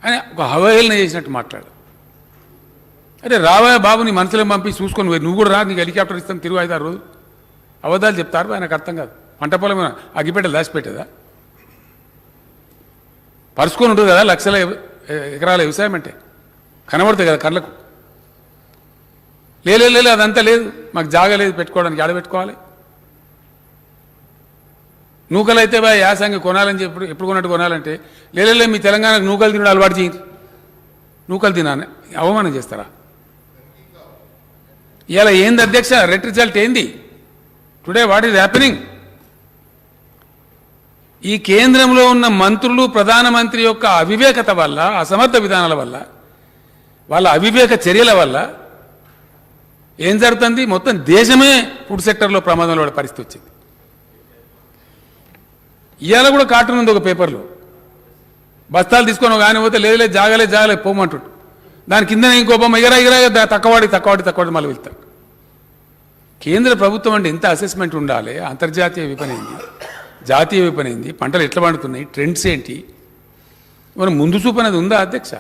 అని ఒక హవేళన చేసినట్టు మాట్లాడు. అరే రావా బాబు, నీ మనసులో పంపి చూసుకొని నువ్వు కూడా రా, నీకు హెలికాప్టర్ ఇస్తాను తిరుగు 5-6 రోజులు. అబద్ధాలు చెప్తారు బాయ్, నాకు అర్థం కాదు. పంట పొలం అగ్గిపెట్టెలు దాచిపెట్టేదా? పరుచుకొని ఉంటుంది కదా లక్షల ఎకరాల వ్యవసాయం అంటే, కనబడుతుంది కదా కళ్ళకు. లేదు అదంతా లేదు, మాకు జాగా లేదు పెట్టుకోవడానికి, ఆడ పెట్టుకోవాలి. నూకలు అయితే బాయ్ యాసంగి కొనాలని చెప్పి ఎప్పుడు కొన్నట్టు కొనాలంటే లేదు మీ తెలంగాణకు నూకలు తినడం అలవాటు చేయండి. నూకలు తినాలని అవమానం చేస్తారా? ఇలా ఏంది అధ్యక్ష రెట్ రిజల్ట్ ఏంది టుడే? What is happening? ఈ కేంద్రంలో ఉన్న మంత్రులు ప్రధానమంత్రి యొక్క అవివేకత వల్ల, అసమర్థ విధానాల వల్ల, వాళ్ళ అవివేక చర్యల వల్ల ఏం జరుగుతుంది? మొత్తం దేశమే ఫుడ్ సెక్టర్లో ప్రమాదంలో పడే పరిస్థితి వచ్చింది. ఇవాళ కూడా కార్టూన్ ఉంది ఒక పేపర్లో, బస్తాలు తీసుకొని ఒక ఆయన పోతే లేదు జాగలే పోమంటుంటు, దాని కింద ఇంకో బొమ్మ ఎగరా తక్కువడి మళ్ళీ వెళ్తారు. కేంద్ర ప్రభుత్వం అంటే ఎంత అసెస్మెంట్ ఉండాలి? అంతర్జాతీయ విపణింది, జాతీయ విపణింది, పంటలు ఎట్లా పండుతున్నాయి, ట్రెండ్స్ ఏంటి, మనం ముందు చూపు అనేది ఉందా అధ్యక్ష?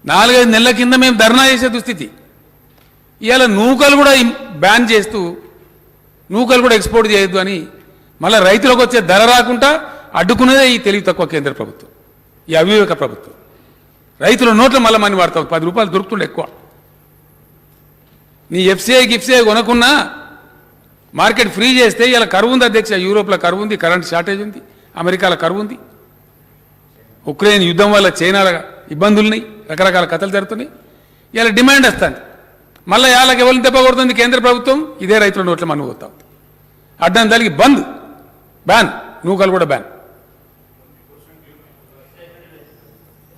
4-5 నెలల కింద మేము ధర్నా చేసే దుస్థితి. ఇవాళ నూకలు కూడా బ్యాన్ చేస్తూ నూకలు కూడా ఎక్స్పోర్ట్ చేయొద్దు అని మళ్ళీ రైతులకు వచ్చే ధర రాకుండా అడ్డుకునేదే ఈ తెలివి తక్కువ కేంద్ర ప్రభుత్వం, ఈ అవివేక ప్రభుత్వం. రైతుల నోట్లో మళ్ళీ మనీ వాడతాం, 10 రూపాయలు దొరుకుతుండే ఎక్కువ. నీ ఎఫ్సిఐ కొనకున్నా మార్కెట్ ఫ్రీ చేస్తే ఇలా కరువు ఉంది అధ్యక్ష. యూరోప్లో కరువు ఉంది, కరెంట్ షార్టేజ్ ఉంది, అమెరికాలో కరువు ఉంది, ఉక్రెయిన్ యుద్ధం వల్ల చైనాల ఇబ్బందులున్నాయి, రకరకాల కథలు జరుగుతున్నాయి. ఇలా డిమాండ్ వస్తుంది, మళ్ళీ వాళ్ళకి ఎవరిని దెబ్బ కొడుతుంది కేంద్ర ప్రభుత్వం? ఇదే రైతుల నోట్లో మనం పోతాం. అడ్డం దానికి బంద్, బ్యాన్, నూకలు కూడా బ్యాన్.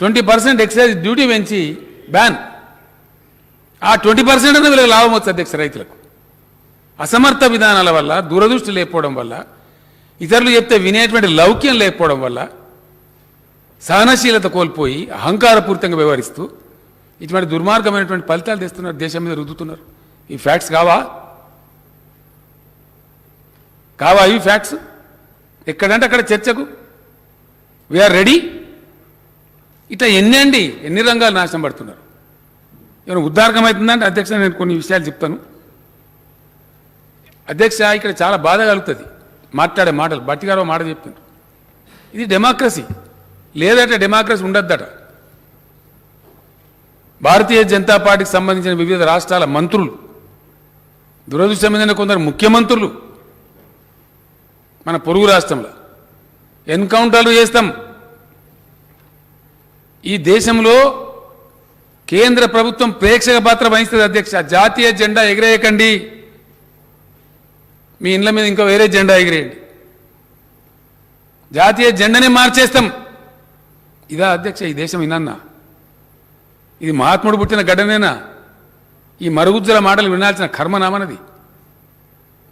20% ఎక్సైజ్ డ్యూటీ పెంచి బ్యాన్. ఆ 20% అనేది వీళ్ళకి లాభం వస్తుంది అధ్యక్ష రైతులకు. అసమర్థ విధానాల వల్ల, దూరదృష్టి లేకపోవడం వల్ల, ఇతరులు చెప్తే వినేటువంటి లౌక్యం లేకపోవడం వల్ల, సహనశీలత కోల్పోయి అహంకారపూరితంగా వ్యవహరిస్తూ ఇటువంటి దుర్మార్గమైనటువంటి ఫలితాలు తెస్తున్నారు, దేశం మీద రుద్దుతున్నారు. ఈ ఫ్యాక్ట్స్ కావా ఇవి ఫ్యాక్ట్స్? ఎక్కడంటే అక్కడ చర్చకు వీఆర్ రెడీ. ఇట్లా ఎన్ని రంగాలు నాశనం పడుతున్నారు. ఏమైనా ఉద్దారకం అవుతుందంటే అధ్యక్ష నేను కొన్ని విషయాలు చెప్తాను అధ్యక్ష. ఇక్కడ చాలా బాధ కలుగుతుంది మాట్లాడే మాటలు. భట్టి గారు మాట చెప్తున్నారు, ఇది డెమోక్రసీ లేదట, డెమోక్రసీ ఉండద్దట. భారతీయ జనతా పార్టీకి సంబంధించిన వివిధ రాష్ట్రాల మంత్రులు, దురదృష్టమైన కొందరు ముఖ్యమంత్రులు మన పొరుగు రాష్ట్రంలో ఎన్కౌంటర్లు చేస్తాం. ఈ దేశంలో కేంద్ర ప్రభుత్వం ప్రేక్షక పాత్ర వహిస్తుంది అధ్యక్ష. జాతీయ జెండా ఎగిరేయకండి, మీ ఇండ్ల మీద ఇంకా వేరే జెండా ఎగిరేయండి, జాతీయ జెండానే మార్చేస్తాం. ఇదా అధ్యక్ష ఈ దేశం? ఇనన్నా ఇది మహాత్ముడు పుట్టిన గడ్డనేనా? ఈ మరుగుజ్జుల మాటలు వినాల్సిన కర్మనామనది.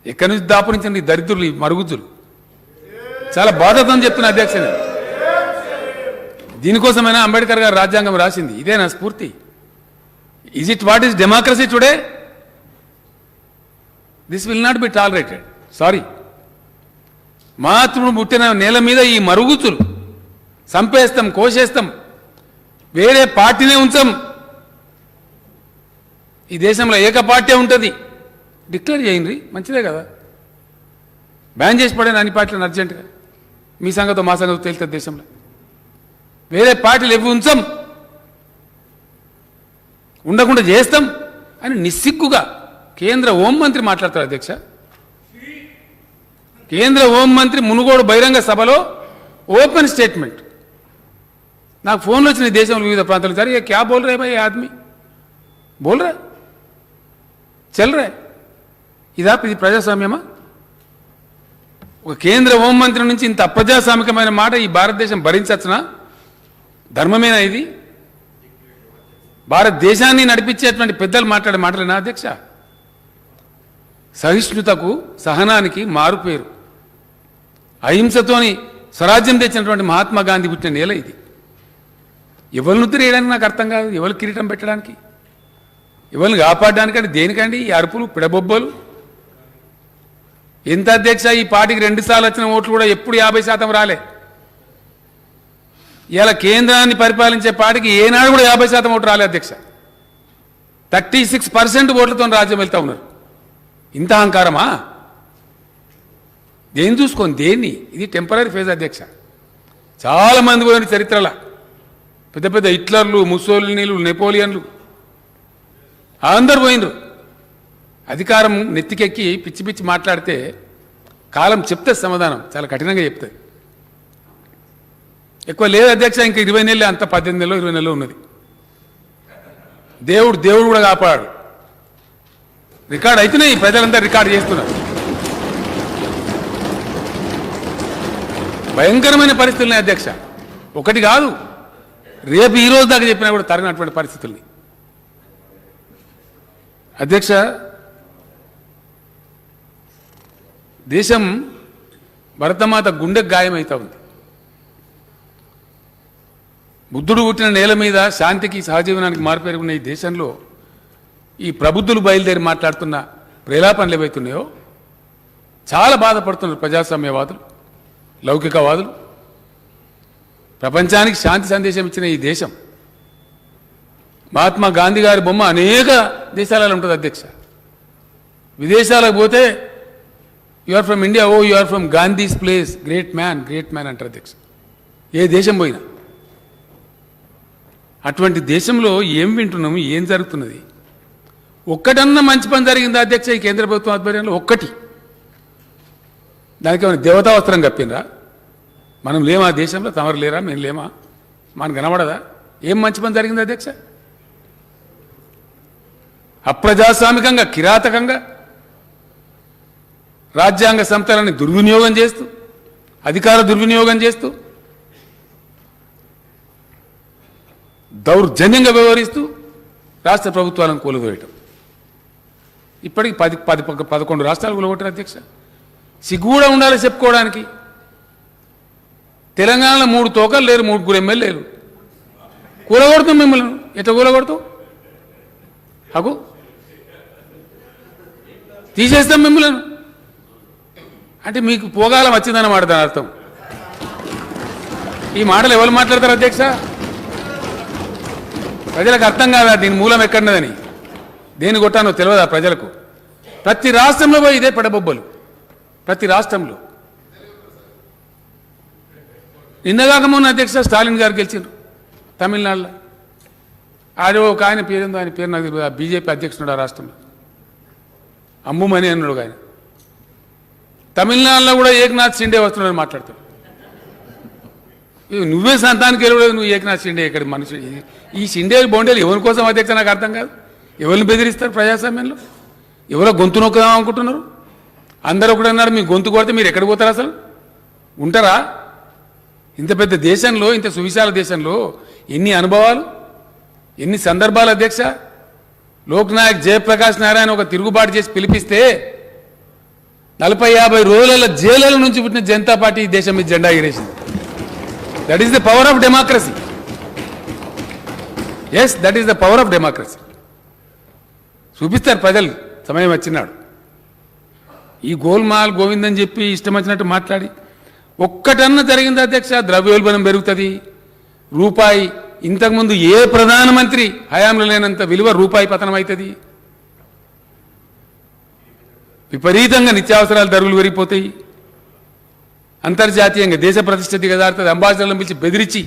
ఎక్కడి నుంచి దాపురించండి దరిద్రులు ఈ మరుగుజ్జులు? చాలా బాధతో చెప్తున్నా అధ్యక్ష. దీనికోసమైనా అంబేద్కర్ గారు రాజ్యాంగం రాసింది, ఇదే నా స్ఫూర్తి. Is it what is democracy today? This will not be tolerated. Sorry, మహాత్ముడు పుట్టిన నేల మీద ఈ మరుగుజ్జులు చంపేస్తాం, కోసేస్తాం, వేరే పార్టీనే ఉంచాం. ఈ దేశంలో ఏక పార్టీ ఉంటుంది, డిక్లేర్ చేయండి, మంచిదే కదా. బ్యాన్ చేసి పడాను అన్ని పార్టీలను అర్జెంటుగా. మీ సంగతో మా సంగతో తేలుతుంది దేశంలో. వేరే పార్టీలు ఎవి ఉంచాం, ఉండకుండా చేస్తాం అని నిస్సిగ్గుగా కేంద్ర హోంమంత్రి మాట్లాడతారు అధ్యక్ష. కేంద్ర హోంమంత్రి మునుగోడు బహిరంగ సభలో ఓపెన్ స్టేట్మెంట్. నాకు ఫోన్లు వచ్చినాయి దేశంలో వివిధ ప్రాంతాలు, సరే ఏ క్యా బోల్ రే భాయ్ ఆద్మీ, బోల్ రే చల్ రే. ఇది ప్రజాస్వామ్యమా? ఒక కేంద్ర హోంమంత్రి నుంచి ఇంత అప్రజాస్వామికమైన మాట ఈ భారతదేశం భరించచ్చునా? ధర్మమేనా ఇది? భారతదేశాన్ని నడిపించేటువంటి పెద్దలు మాట్లాడే మాటలేనా అధ్యక్ష? సహిష్ణుతకు, సహనానికి మారుపేరు. అహింసతోని స్వరాజ్యం తెచ్చినటువంటి మహాత్మా గాంధీ పుట్టిన నేల ఇది. ఎవరిని ఉత్తరేయడానికి నాకు అర్థం కాదు, ఎవరు కిరీటం పెట్టడానికి? ఎవరిని కాపాడడానికంటే దేనికండి ఈ అరుపులు పిడబొబ్బలు? ఎంత అధ్యక్ష, ఈ పార్టీకి 2 సార్లు వచ్చిన ఓట్లు కూడా ఎప్పుడు 50% రాలే. ఇలా కేంద్రాన్ని పరిపాలించే పార్టీకి ఏనాడు కూడా 50% ఓట్లు రాలే అధ్యక్ష. 36% ఓట్లతో రాజ్యం వెళ్తా ఉన్నారు. ఇంత అహంకారమా? దేన్ని చూసుకొని దేన్ని? ఇది టెంపరీ ఫేజ్ అధ్యక్ష. చాలా మంది పోయిన చరిత్రలో పెద్ద పెద్ద హిట్లర్లు, ముస్సోలినీలు, నెపోలియన్లు అందరు పోయినరు. అధికారం నెత్తికెక్కి పిచ్చి పిచ్చి మాట్లాడితే కాలం చెప్తే సమాధానం చాలా కఠినంగా చెప్తుంది. ఎక్కువ లేదు అధ్యక్ష, ఇంకా 20 నెలలు, అంత 18 నెలలో 20 నెలలో ఉన్నది. దేవుడు కూడా కాపాడు. రికార్డ్ అవుతున్నాయి, ప్రజలంతా రికార్డు చేస్తున్నారు. భయంకరమైన పరిస్థితులని అధ్యక్ష, ఒకటి కాదు, రేపు ఈ రోజు దాకా చెప్పినా కూడా తరగనటువంటి పరిస్థితుల్ని. అధ్యక్ష, దేశం భరతమాత గుండెకు గాయమవుతా ఉంది. బుద్ధుడు పుట్టిన నేల మీద శాంతికి, సహజీవనానికి మారుపేరుగున్న ఈ దేశంలో ఈ ప్రబుద్ధులు బయలుదేరి మాట్లాడుతున్న ప్రేలాపనలు ఏవైతున్నాయో చాలా బాధపడుతున్నారు ప్రజాస్వామ్యవాదులు, లౌకికవాదులు. ప్రపంచానికి శాంతి సందేశం ఇచ్చిన ఈ దేశం, మహాత్మా గాంధీ గారి బొమ్మ అనేక దేశాలలో ఉంటుంది అధ్యక్ష. విదేశాలకు పోతే you are from India, oh you are from Gandhi's place, great man అంటారు అధ్యక్ష. ఏ దేశం పోయినా అటువంటి దేశంలో ఏం వింటున్నాము, ఏం జరుగుతున్నది? ఒక్కటన్నా మంచి పని జరిగిందా అధ్యక్ష ఈ కేంద్ర ప్రభుత్వం ఆధ్వర్యంలో? ఒక్కటి. దానికి ఏమైనా దేవతా వస్త్రం కప్పినరా? మనం లేమా దేశంలో? తమరు లేరా? మేము లేమా? మనకు కనబడదా? ఏం మంచి పని జరిగింది అధ్యక్ష? అప్రజాస్వామికంగా, కిరాతకంగా రాజ్యాంగ సంస్థలని దుర్వినియోగం చేస్తూ, అధికార దుర్వినియోగం చేస్తూ, దౌర్జన్యంగా వ్యవహరిస్తూ రాష్ట్ర ప్రభుత్వాలను కూలదోయటం. ఇప్పటికి 11 రాష్ట్రాలు కూలగొట్టారు అధ్యక్ష. సిగ్గు కూడా ఉండాలి చెప్పుకోవడానికి. తెలంగాణలో 3 తోకలు లేరు, 3 ఎమ్మెల్యేలు. కూలగొడుతాం మిమ్మల్ని. ఎట్లా కూలగొడతాం? అగు తీసేస్తాం మిమ్మల్ని అంటే మీకు పోగాలం వచ్చిందన్నమాట దాని అర్థం. ఈ మాటలు ఎవరు మాట్లాడతారు అధ్యక్ష? ప్రజలకు అర్థం కాదా దీని మూలం ఎక్కడున్నదని? దేని కొట్టానో తెలియదా ప్రజలకు? ప్రతి రాష్ట్రంలో పోయి ఇదే పడబొబ్బలు. ప్రతి రాష్ట్రంలో. నిన్నగాక మొన్న అధ్యక్ష స్టాలిన్ గారు గెలిచారు తమిళనాడులో. ఆడో ఒక ఆయన పేరుందో, ఆయన పేరు నాకు తెలియదు, బీజేపీ అధ్యక్షుడు ఆ రాష్ట్రంలో, అమ్ముమని అన్నాడు ఆయన. తమిళనాడులో కూడా ఏకనాథ్ షిండే వస్తున్నాడని మాట్లాడతాడు. నువ్వే సంతానికి వెళ్ళలేదు, నువ్వు ఏకనాథ్ షిండే ఇక్కడ మనిషి. ఈ షిండేలు బొండేలు ఎవరి కోసం అధ్యక్ష నాకు అర్థం కాదు. ఎవరిని బెదిరిస్తారు ప్రజాస్వామ్యంలో? ఎవరో గొంతు నొక్కుదాం అనుకుంటున్నారు. అందరూ కూడా అన్నారు మీ గొంతు కొడితే మీరు ఎక్కడికి పోతారు? అసలు ఉంటారా? ఇంత పెద్ద దేశంలో, ఇంత సువిశాల దేశంలో ఎన్ని అనుభవాలు, ఎన్ని సందర్భాలు అధ్యక్ష. లోక్నాయక్ జయప్రకాష్ నారాయణ ఒక తిరుగుబాటు చేసి పిలిపిస్తే 40-50 రోజుల జైలుల నుంచి పుట్టిన జనతా పార్టీ ఈ దేశం మీద జెండా ఎగిరేసింది. That is the power of democracy. Yes, that is the power of democracy. చూపిస్తారు ప్రజలు సమయం వచ్చినాడు. ఈ గోల్మాల్ గోవిందని చెప్పి ఇష్టం వచ్చినట్టు మాట్లాడి ఒక్కటన్నా జరిగింది అధ్యక్ష? ద్రవ్యోల్బణం పెరుగుతుంది, రూపాయి ఇంతకుముందు ఏ ప్రధానమంత్రి హయాంలో లేనంత విలువ రూపాయి పతనం అవుతుంది, విపరీతంగా నిత్యావసరాల ధరలు పెరిగిపోతాయి, అంతర్జాతీయంగా దేశ ప్రతిష్ట దిగజారుతుంది. అంబాసిడర్లను పిలిచి బెదిరించి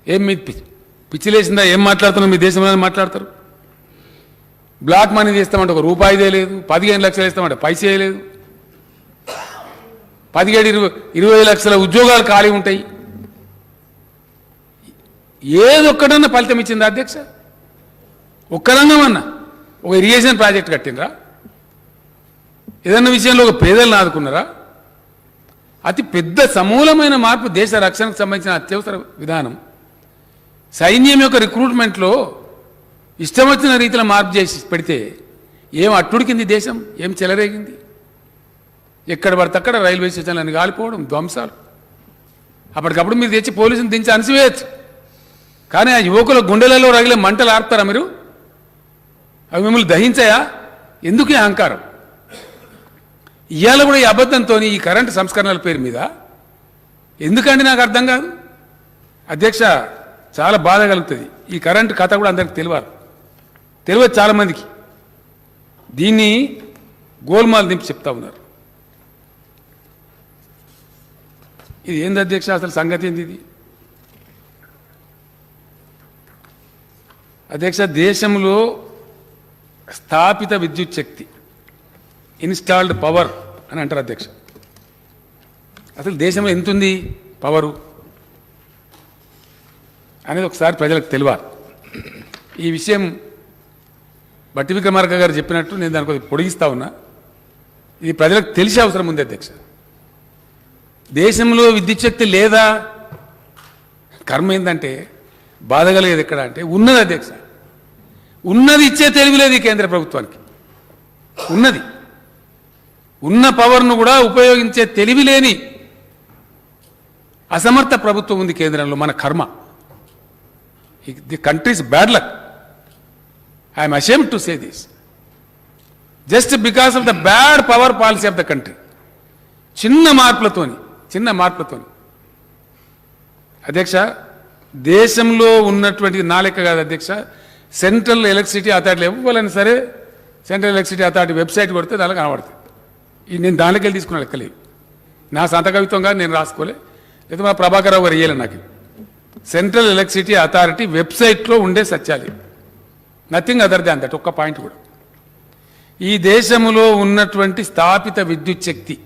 ఏం మీ పిచ్చిలేసిందా, ఏం మాట్లాడుతున్నారు మీ దేశంలో మాట్లాడతారు. బ్లాక్ మనీ చేస్తామంటే ఒక రూపాయిదే లేదు, 15 లక్షలు ఇస్తామంటే పైసే లేదు, 17-20 లక్షల ఉద్యోగాలు ఖాళీ ఉంటాయి. ఏదొక్కడన్నా ఫలితం ఇచ్చిందా అధ్యక్ష? ఒక్క రంగమన్నా ఒక ఇరిగేషన్ ప్రాజెక్ట్ కట్టినరా? ఏదన్నా విషయంలో ఒక పేదలను ఆదుకున్నారా? అతి పెద్ద సమూలమైన మార్పు దేశ రక్షణకు సంబంధించిన అత్యవసర విధానం. సైన్యం యొక్క రిక్రూట్మెంట్లో ఇష్టం వచ్చిన రీతిలో మార్పు చేసి పెడితే ఏం అట్టుడికింది దేశం, ఏం చెలరేగింది? ఎక్కడ పడితే అక్కడ రైల్వే స్టేషన్లను కాలిపోవడం, ధ్వంసాలు. అప్పటికప్పుడు మీరు తెచ్చి పోలీసుని దించి అణిసివేయచ్చు. కానీ ఆ యువకుల గుండెలలో రగిలే మంటలు ఆర్పుతారా మీరు? అవి మిమ్మల్ని దహించాయా? ఎందుకు ఈ అహంకారం? ఇవాళ కూడా ఈ అబద్ధంతో ఈ కరెంటు సంస్కరణల పేరు మీద ఎందుకండి నాకు అర్థం కాదు. అధ్యక్ష, చాలా బాధ కలుగుతుంది. ఈ కరెంటు కథ కూడా అందరికి తెలియదు చాలామందికి. దీన్ని గోల్మాల్ దింపి చెప్తా ఉన్నారు. ఇది ఏంది అధ్యక్ష, అసలు సంగతి ఏంది ఇది? అధ్యక్ష, దేశంలో స్థాపిత విద్యుత్ శక్తి, ఇన్స్టాల్డ్ పవర్ అని అంటారు అధ్యక్ష. అసలు దేశంలో ఎంత ఉంది పవరు అనేది ఒకసారి ప్రజలకు తెలియాలి. ఈ విషయం బట్టి విక్రమార్క గారు చెప్పినట్టు నేను దాని కొద్దిగా పొడిగిస్తా ఉన్నా. ఇది ప్రజలకు తెలిసే అవసరం ఉంది అధ్యక్ష. దేశంలో విద్యుత్ శక్తి లేదా? కర్మ ఏంటంటే బాధ కలిగేది ఎక్కడ అంటే ఉన్నది అధ్యక్ష. ఉన్నది ఇచ్చే తెలివి లేదు ఈ కేంద్ర ప్రభుత్వానికి. ఉన్నది ఉన్న పవర్ను కూడా ఉపయోగించే తెలివి లేని అసమర్థ ప్రభుత్వం ఉంది కేంద్రంలో. మన కర్మ. The countries bad luck. I'm ashamed to say this just because of the bad power policy of the country. చిన్న మార్పులతోని అధ్యక్ష, దేశంలో ఉన్నటువంటి నా లెక్క కాదు అధ్యక్ష, సెంట్రల్ ఎలక్ట్రిసిటీ అథారిటీ ఇవ్వాలని సరే సెంట్రల్ ఎలక్ట్రిసిటీ అథారిటీ వెబ్సైట్ కొడితే దానిలో కనబడుతుంది. నేను దానిలోకి వెళ్ళి తీసుకున్న లెక్కలేదు. నా సొంత కవిత్వంగా నేను రాసుకోలే, లేదా మా ప్రభాకర్ రావు గారు ఇయ్యాలి నాకు. సెంట్రల్ ఎలక్ట్రిసిటీ అథారిటీ వెబ్సైట్లో ఉండే సత్యాలు, నథింగ్ అదర్ దాన్ దట్. ఒక్క పాయింట్ కూడా. ఈ దేశంలో ఉన్నటువంటి స్థాపిత విద్యుత్ శక్తి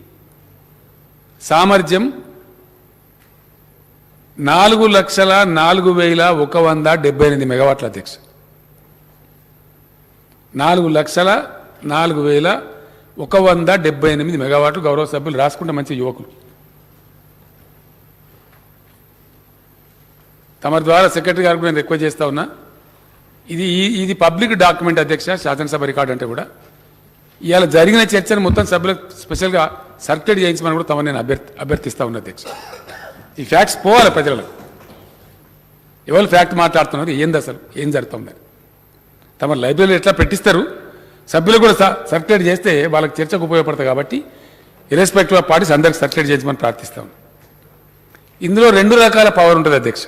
సామర్థ్యం 4,04,178 మెగావాట్ల అధ్యక్ష. 4,04,178 మెగావాట్లు. గౌరవ సభ్యులు రాసుకుంటే మంచి యువకులు. తమ ద్వారా సెక్రటరీ గారికి నేను రిక్వెస్ట్ చేస్తా ఉన్నా. ఇది పబ్లిక్ డాక్యుమెంట్ అధ్యక్ష, శాసనసభ రికార్డు అంటే కూడా. ఇవాళ జరిగిన చర్చను మొత్తం సభ్యులకు స్పెషల్గా సర్క్యులేట్ చేయించమని కూడా తమను నేను అభ్యర్థిస్తా ఉన్నా అధ్యక్ష. ఈ ఫ్యాక్ట్స్ పోవాలి ప్రజలకు. ఎవరు ఫ్యాక్ట్ మాట్లాడుతున్నారు, ఏంది అసలు ఏం జరుగుతుందని తమ లైబ్రరీలో ఎట్లా పెట్టిస్తారు, సభ్యులు కూడా సర్క్యులేట్ చేస్తే వాళ్ళకి చర్చకు ఉపయోగపడతాయి. కాబట్టి ఇర్రెస్పెక్టివ్ ఆఫ్ పార్టీస్ అందరికి సర్క్యులేట్ చేయించమని ప్రార్థిస్తాం. ఇందులో 2 రకాల పవర్ ఉంటుంది అధ్యక్ష.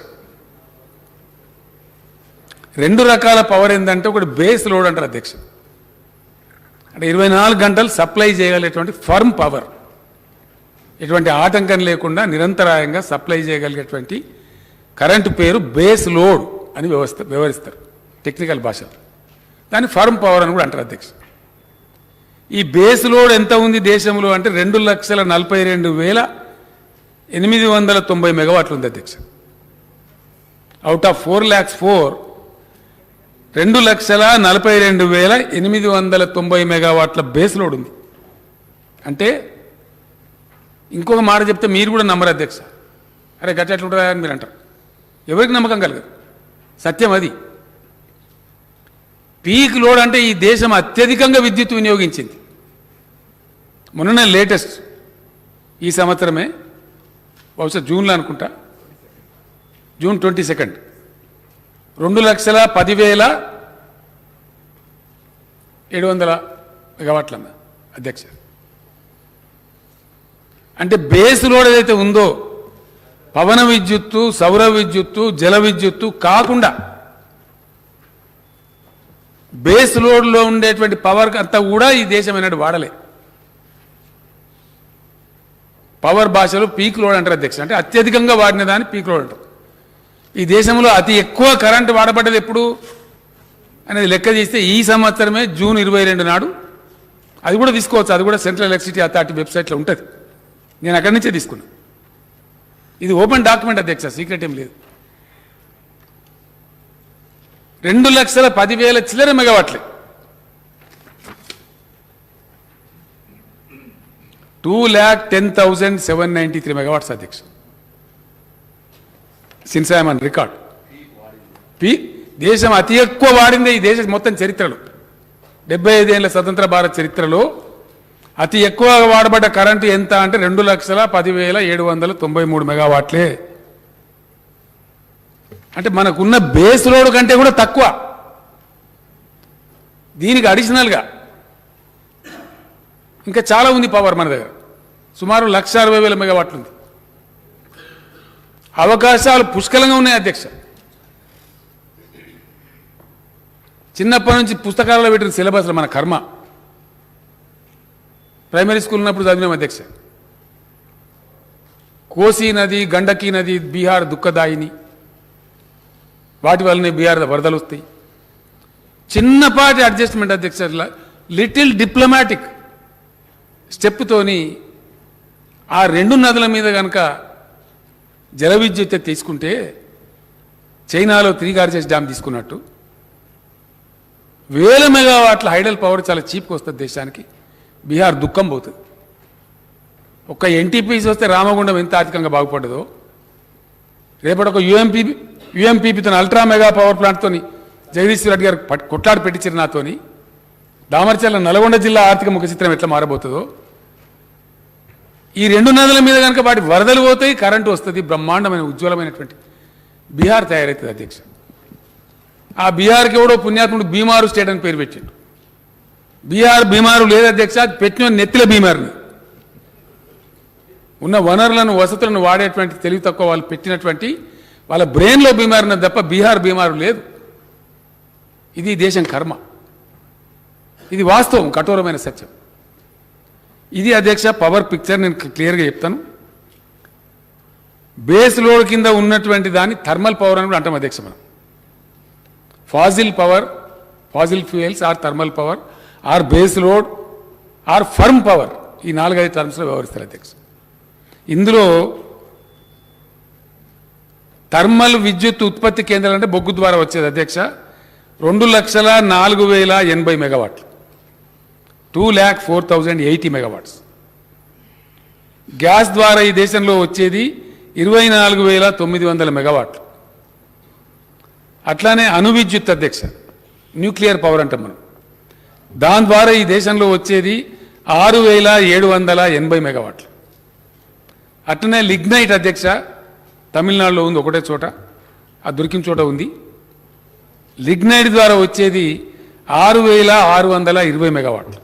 2 రకాల పవర్ ఏంటంటే, ఒకటి బేస్ లోడ్ అంటారు అధ్యక్ష. అంటే 24 గంటలు సప్లై చేయగలిగేటువంటి ఫర్మ్ పవర్, ఎటువంటి ఆటంకం లేకుండా నిరంతరాయంగా సప్లై చేయగలిగేటువంటి కరెంటు పేరు బేస్ లోడ్ అని వ్యవహరిస్తారు టెక్నికల్ భాషలో. దాన్ని ఫర్మ్ పవర్ అని కూడా అంటారు అధ్యక్ష. ఈ బేస్ లోడ్ ఎంత ఉంది దేశంలో అంటే 2,42,890 మెగావాట్లు ఉంది అధ్యక్ష. అవుట్ ఆఫ్ 4,04,000 2,42,890 మెగావాట్ల బేస్ లోడ్ ఉంది. అంటే ఇంకొక మాట చెప్తే మీరు కూడా నమ్మరు అధ్యక్ష. అరే గట్ట ఎట్లుంటుందా అని మీరు అంటారు. ఎవరికి నమ్మకం కలగదు, సత్యం అది. పీక్ లోడ్ అంటే ఈ దేశం అత్యధికంగా విద్యుత్ వినియోగించింది. మొన్ననే లేటెస్ట్ ఈ సంవత్సరమే, బహుశా జూన్లో అనుకుంటా, జూన్ 22 2,10,700 మెగావాట్ల అధ్యక్ష. అంటే బేస్ లోడ్ ఏదైతే ఉందో, పవన విద్యుత్తు, సౌర విద్యుత్తు, జల విద్యుత్తు కాకుండా బేస్ లోడ్లో ఉండేటువంటి పవర్ అంతా కూడా ఈ దేశం అనేది వాడలే. పవర్ భాషలో పీక్ లోడ్ అంటారు అధ్యక్ష. అంటే అత్యధికంగా వాడిన దాన్ని పీక్ లోడ్ అంటారు. ఈ దేశంలో అతి ఎక్కువ కరెంటు వాడబడ్డది ఎప్పుడు అనేది లెక్క చేస్తే ఈ సంవత్సరమే జూన్ 22 నాడు. అది కూడా తీసుకోవచ్చు, అది కూడా సెంట్రల్ ఎలక్ట్రిసిటీ అథారిటీ వెబ్సైట్లో ఉంటుంది. నేను అక్కడి నుంచే తీసుకున్నా. ఇది ఓపెన్ డాక్యుమెంట్ అధ్యక్ష, సీక్రెట్ ఏం లేదు. 2,10,000 చిల్లర మెగావాట్లే. 2,10,793 megawatts అధ్యక్ష. Since I'm on record. దేశం అతి ఎక్కువ వాడిందే ఈ దేశం మొత్తం చరిత్రలో, 75 ఏళ్ల స్వతంత్ర భారత్ చరిత్రలో అతి ఎక్కువ వాడబడ్డ కరెంటు ఎంత అంటే 2,10,793 మెగావాట్లే. అంటే మనకున్న బేస్ లోడ్ కంటే కూడా తక్కువ. దీనికి అడిషనల్గా ఇంకా చాలా ఉంది పవర్ మన దగ్గర, సుమారు 1,60,000 మెగావాట్లు ఉంది. అవకాశాలు పుష్కలంగా ఉన్నాయి అధ్యక్ష. చిన్నప్పటి నుంచి పుస్తకాలలో పెట్టిన సిలబస్లో మన కర్మ. ప్రైమరీ స్కూల్ ఉన్నప్పుడు చదివినాం అధ్యక్ష. కోసీ నది, గండకీ నది బీహార్ దుఃఖదాయిని, వాటి వల్లనే బీహార్ వరదలు వస్తాయి. చిన్నపాటి అడ్జస్ట్మెంట్ అధ్యక్ష, లిటిల్ డిప్లొమాటిక్ స్టెప్తోని ఆ 2 నదుల మీద కనుక జల విద్యుత్ తీసుకుంటే చైనాలో 3 గార్జెస్ డ్యామ్ తీసుకున్నట్టు 1000 మెగావాట్ల హైడల్ పవర్ చాలా చీప్గా వస్తుంది దేశానికి. బీహార్ దుఃఖం పోతుంది. ఒక్క ఎన్టీపీసీ వస్తే రామగుండం ఎంత ఆర్థికంగా బాగుపడ్డదో, రేపటి ఒక యుఎంపీపీతో అల్ట్రా మెగా పవర్ ప్లాంట్తో జగదీశ్వర్ రెడ్డి గారు కొట్లాడి పెట్టించారు నాతోని. దామర్చల్ల నల్గొండ జిల్లా ఆర్థిక ముఖ చిత్రం ఎట్లా మారబోతుందో, ఈ 2 నదుల మీద కనుక వాటి వరదలు పోతాయి, కరెంటు వస్తుంది, బ్రహ్మాండమైన ఉజ్వలమైనటువంటి బీహార్ తయారవుతుంది అధ్యక్ష. ఆ బీహార్కి ఎవడో పుణ్యాత్ముడు బీమారు స్టేట్ అని పేరు పెట్టాడు. బీహార్ బీమారు లేదు అధ్యక్ష, అది పెట్టిన నెత్తిల బీమారిని. ఉన్న వనరులను వసతులను వాడేటువంటి తెలివి తక్కువ వాళ్ళు పెట్టినటువంటి వాళ్ళ బ్రెయిన్లో బీమారిన తప్ప బీహార్ బీమారు లేదు. ఇది దేశం కర్మ. ఇది వాస్తవం, కఠోరమైన సత్యం. ఇది అధ్యక్ష పవర్ పిక్చర్. నేను క్లియర్గా చెప్తాను. బేస్ లోడ్ కింద ఉన్నటువంటి దాన్ని థర్మల్ పవర్ అని కూడా అంటాం అధ్యక్ష. మనం fossil power, fossil fuels or thermal power or base load or firm power, ఈ 4-5 టర్మ్స్లో వ్యవహరిస్తారు అధ్యక్ష. ఇందులో థర్మల్ విద్యుత్ ఉత్పత్తి కేంద్రాలు అంటే బొగ్గు ద్వారా వచ్చేది అధ్యక్ష 2,04,080 మెగావాట్లు, 2,04,080 మెగావాట్స్. గ్యాస్ ద్వారా ఈ దేశంలో వచ్చేది 24,900 మెగావాట్లు. అట్లానే అణు విద్యుత్ అధ్యక్ష, న్యూక్లియర్ పవర్ అంటాం మనం, దాని ద్వారా ఈ దేశంలో వచ్చేది 6,780 మెగావాట్లు. అట్లనే లిగ్నైట్ అధ్యక్ష, తమిళనాడులో ఉంది ఒకటే చోట, ఆ దొరికిన చోట ఉంది. లిగ్నైట్ ద్వారా వచ్చేది 6,620 మెగావాట్లు.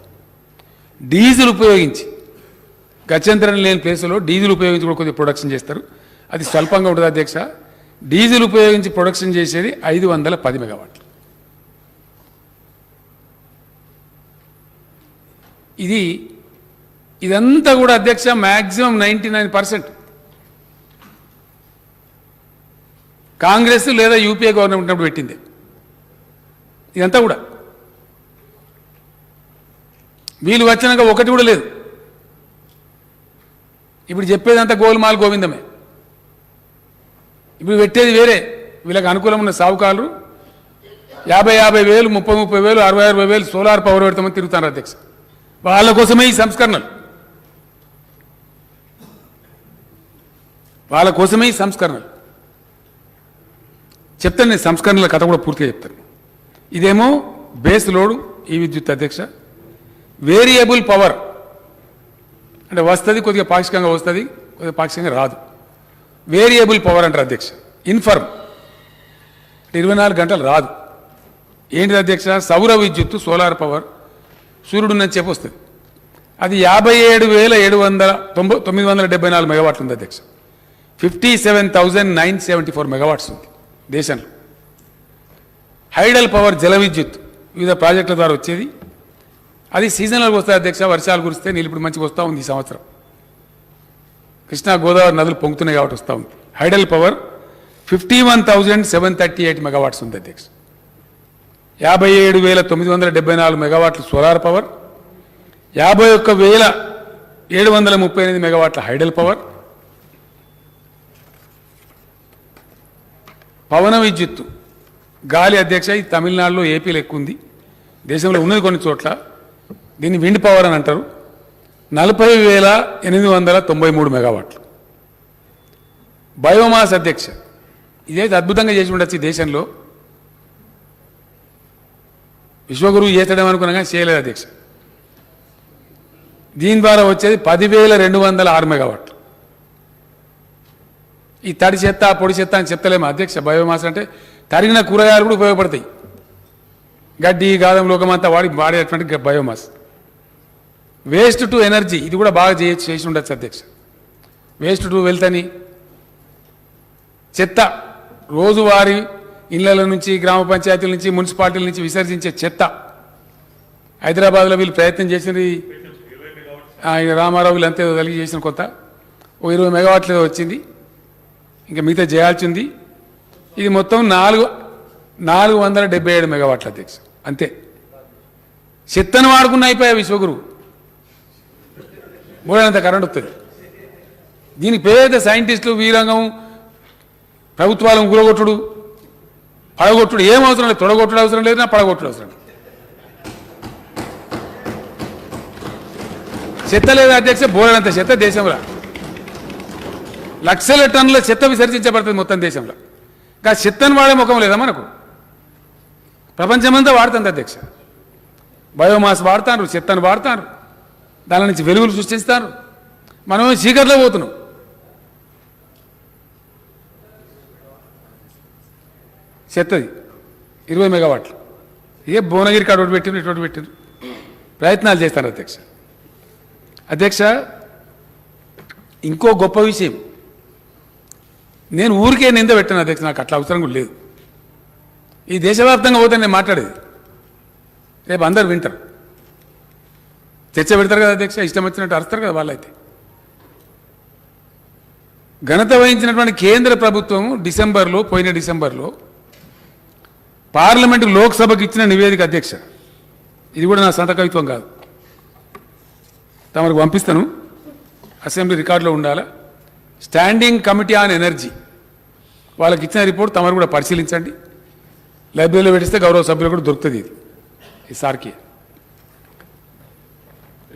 డీజిల్ ఉపయోగించి గత్యంతరం లేని ప్లేసులో డీజిల్ ఉపయోగించి కూడా కొద్దిగా ప్రొడక్షన్ చేస్తారు. అది స్వల్పంగా ఉంటుంది అధ్యక్ష. డీజిల్ ఉపయోగించి ప్రొడక్షన్ చేసేది 510 మెగావాట్లు. ఇదంతా కూడా అధ్యక్ష మ్యాక్సిమం 99% కాంగ్రెస్ లేదా యూపీఏ గవర్నమెంట్ ఉన్నప్పుడు పెట్టింది. ఇదంతా కూడా వీళ్ళు వచ్చినాక ఒకటి కూడా లేదు. ఇప్పుడు చెప్పేదంతా గోల్మాల్ గోవిందమే. ఇప్పుడు పెట్టేది వేరే. వీళ్ళకి అనుకూలం ఉన్న సావుకారులు 50,000, 30,000, 60,000 సోలార్ పవర్ పెడతామని తిరుగుతారు అధ్యక్ష. వాళ్ళ కోసమే ఈ సంస్కరణలు, వాళ్ళ కోసమే ఈ సంస్కరణలు. చెప్తాను నేను సంస్కరణల కథ కూడా పూర్తిగా చెప్తాను. ఇదేమో బేస్ లోడ్ ఈ విద్యుత్ అధ్యక్ష. వేరియబుల్ పవర్ అంటే వస్తుంది, కొద్దిగా పాక్షికంగా వస్తుంది, కొద్దిగా పాక్షికంగా రాదు. వేరియబుల్ పవర్ అంటారు అధ్యక్ష. ఇన్ఫర్మ్ 24 గంటలు రాదు. ఏంటిది అధ్యక్ష? సౌర విద్యుత్తు, సోలార్ పవర్, సూర్యుడు నుంచి చెప్పి వస్తుంది. అది 57,974 మెగావాట్లు ఉంది అధ్యక్ష. 57,974 మెగావాట్స్ ఉంది దేశంలో. హైడల్ పవర్ జల విద్యుత్ వివిధ ప్రాజెక్టుల ద్వారా వచ్చేది. అది సీజనల్గా వస్తుంది అధ్యక్ష. వర్షాలు కురిస్తే నీళ్ళు ఇప్పుడు మంచిగా వస్తూ ఉంది. ఈ సంవత్సరం కృష్ణా గోదావరి నదులు పొంగుతున్నాయి కాబట్టి వస్తూ ఉంది. హైడల్ పవర్ 51,738 మెగావాట్స్ ఉంది అధ్యక్ష. 57,974 మెగావాట్లు సోలార్ పవర్, 51,738 మెగావాట్ల హైడల్ పవర్. పవన విద్యుత్తు గాలి అధ్యక్ష, ఇది తమిళనాడులో, ఏపీలో ఎక్కువ ఉంది. దేశంలో ఉన్నది కొన్ని చోట్ల. దీన్ని విండ్ పవర్ అని అంటారు. 40,893 మెగావాట్లు. బయోమాస్ అధ్యక్ష, ఇదైతే అద్భుతంగా చేసి ఉండొచ్చు ఈ దేశంలో. విశ్వగురువు చేస్తాడేమనుకున్నా కానీ చేయలేదు అధ్యక్ష. దీని ద్వారా వచ్చేది 10,206 మెగావాట్లు. ఈ తడి చెత్త పొడి చెత్త అని చెప్తలేము అధ్యక్ష. బయోమాస్ అంటే తరిగిన కూరగాయలు కూడా ఉపయోగపడతాయి. గడ్డి గాదం లోకమంతా వాడేటువంటి బయోమాస్. వేస్ట్ టు ఎనర్జీ ఇది కూడా బాగా చేసి ఉండొచ్చు అధ్యక్ష. వేస్ట్ టు వెల్త్ అని చెత్త రోజువారీ ఇళ్ల నుంచి గ్రామ పంచాయతీల నుంచి మున్సిపాలిటీల నుంచి విసర్జించే చెత్త హైదరాబాద్లో వీళ్ళు ప్రయత్నం చేసింది. రామారావు వీళ్ళంతా కలిగి చేసిన కొత్త 20 మెగావాట్లు వచ్చింది, ఇంకా మిగతా చేయాల్సి ఉంది. ఇది మొత్తం 477 మెగావాట్ల అధ్యక్ష. అంతే చెత్తను వాడుకున్న అయిపోయా విశ్వగురు మూడనంత కరెంట్ వస్తుంది. దీనికి పేద సైంటిస్టులు వీరంగం ప్రభుత్వాలను గురగొట్టుడు పడగొట్టుడు ఏం అవసరం లేదు. తొడగొట్టుడు అవసరం లేదు, నా పడగొట్టుడు అవసరం లేదు. చెత్త లేదా అధ్యక్ష బోలనంత చెత్త దేశంలో లక్షల టన్నుల చెత్త విసర్జించబడుతుంది మొత్తం దేశంలో. ఇంకా చెత్తను వాడే ముఖం లేదా మనకు? ప్రపంచమంతా వాడుతుంది అధ్యక్ష. బయోమాస్ వాడతారు, చెత్తను వాడతారు, దాని నుంచి వెలుగులు సృష్టిస్తారు. మనం చీకట్లో పోతున్నాం. చెత్తది 20 మెగావాట్లు. ఏ భువనగిరి కాడ ఒకటి పెట్టిండ్రు, ఇటువంటి పెట్టిండ్రు, ప్రయత్నాలు చేస్తారు అధ్యక్ష. అధ్యక్ష ఇంకో గొప్ప విషయం, నేను ఊరికే నింద పెట్టాను అధ్యక్ష, నాకు అట్లా అవసరం కూడా లేదు. ఈ దేశవ్యాప్తంగా పోతే నేను మాట్లాడేది రేపు అందరు వింటారు, చర్చ పెడతారు కదా అధ్యక్ష, ఇష్టం వచ్చినట్టు అరుస్తారు కదా వాళ్ళైతే. ఘనత వహించినటువంటి కేంద్ర ప్రభుత్వం పోయిన డిసెంబర్లో పార్లమెంటు లోక్సభకు ఇచ్చిన నివేదిక అధ్యక్ష, ఇది కూడా నా సొంత కవిత్వం కాదు, తమకు పంపిస్తాను, అసెంబ్లీ రికార్డులో ఉండాలా. స్టాండింగ్ కమిటీ ఆన్ ఎనర్జీ వాళ్ళకి ఇచ్చిన రిపోర్ట్ తమరు కూడా పరిశీలించండి. లైబ్రరీలో పెట్టిస్తే గౌరవ సభ్యులు కూడా దొరుకుతుంది. ఇది ఈసారికి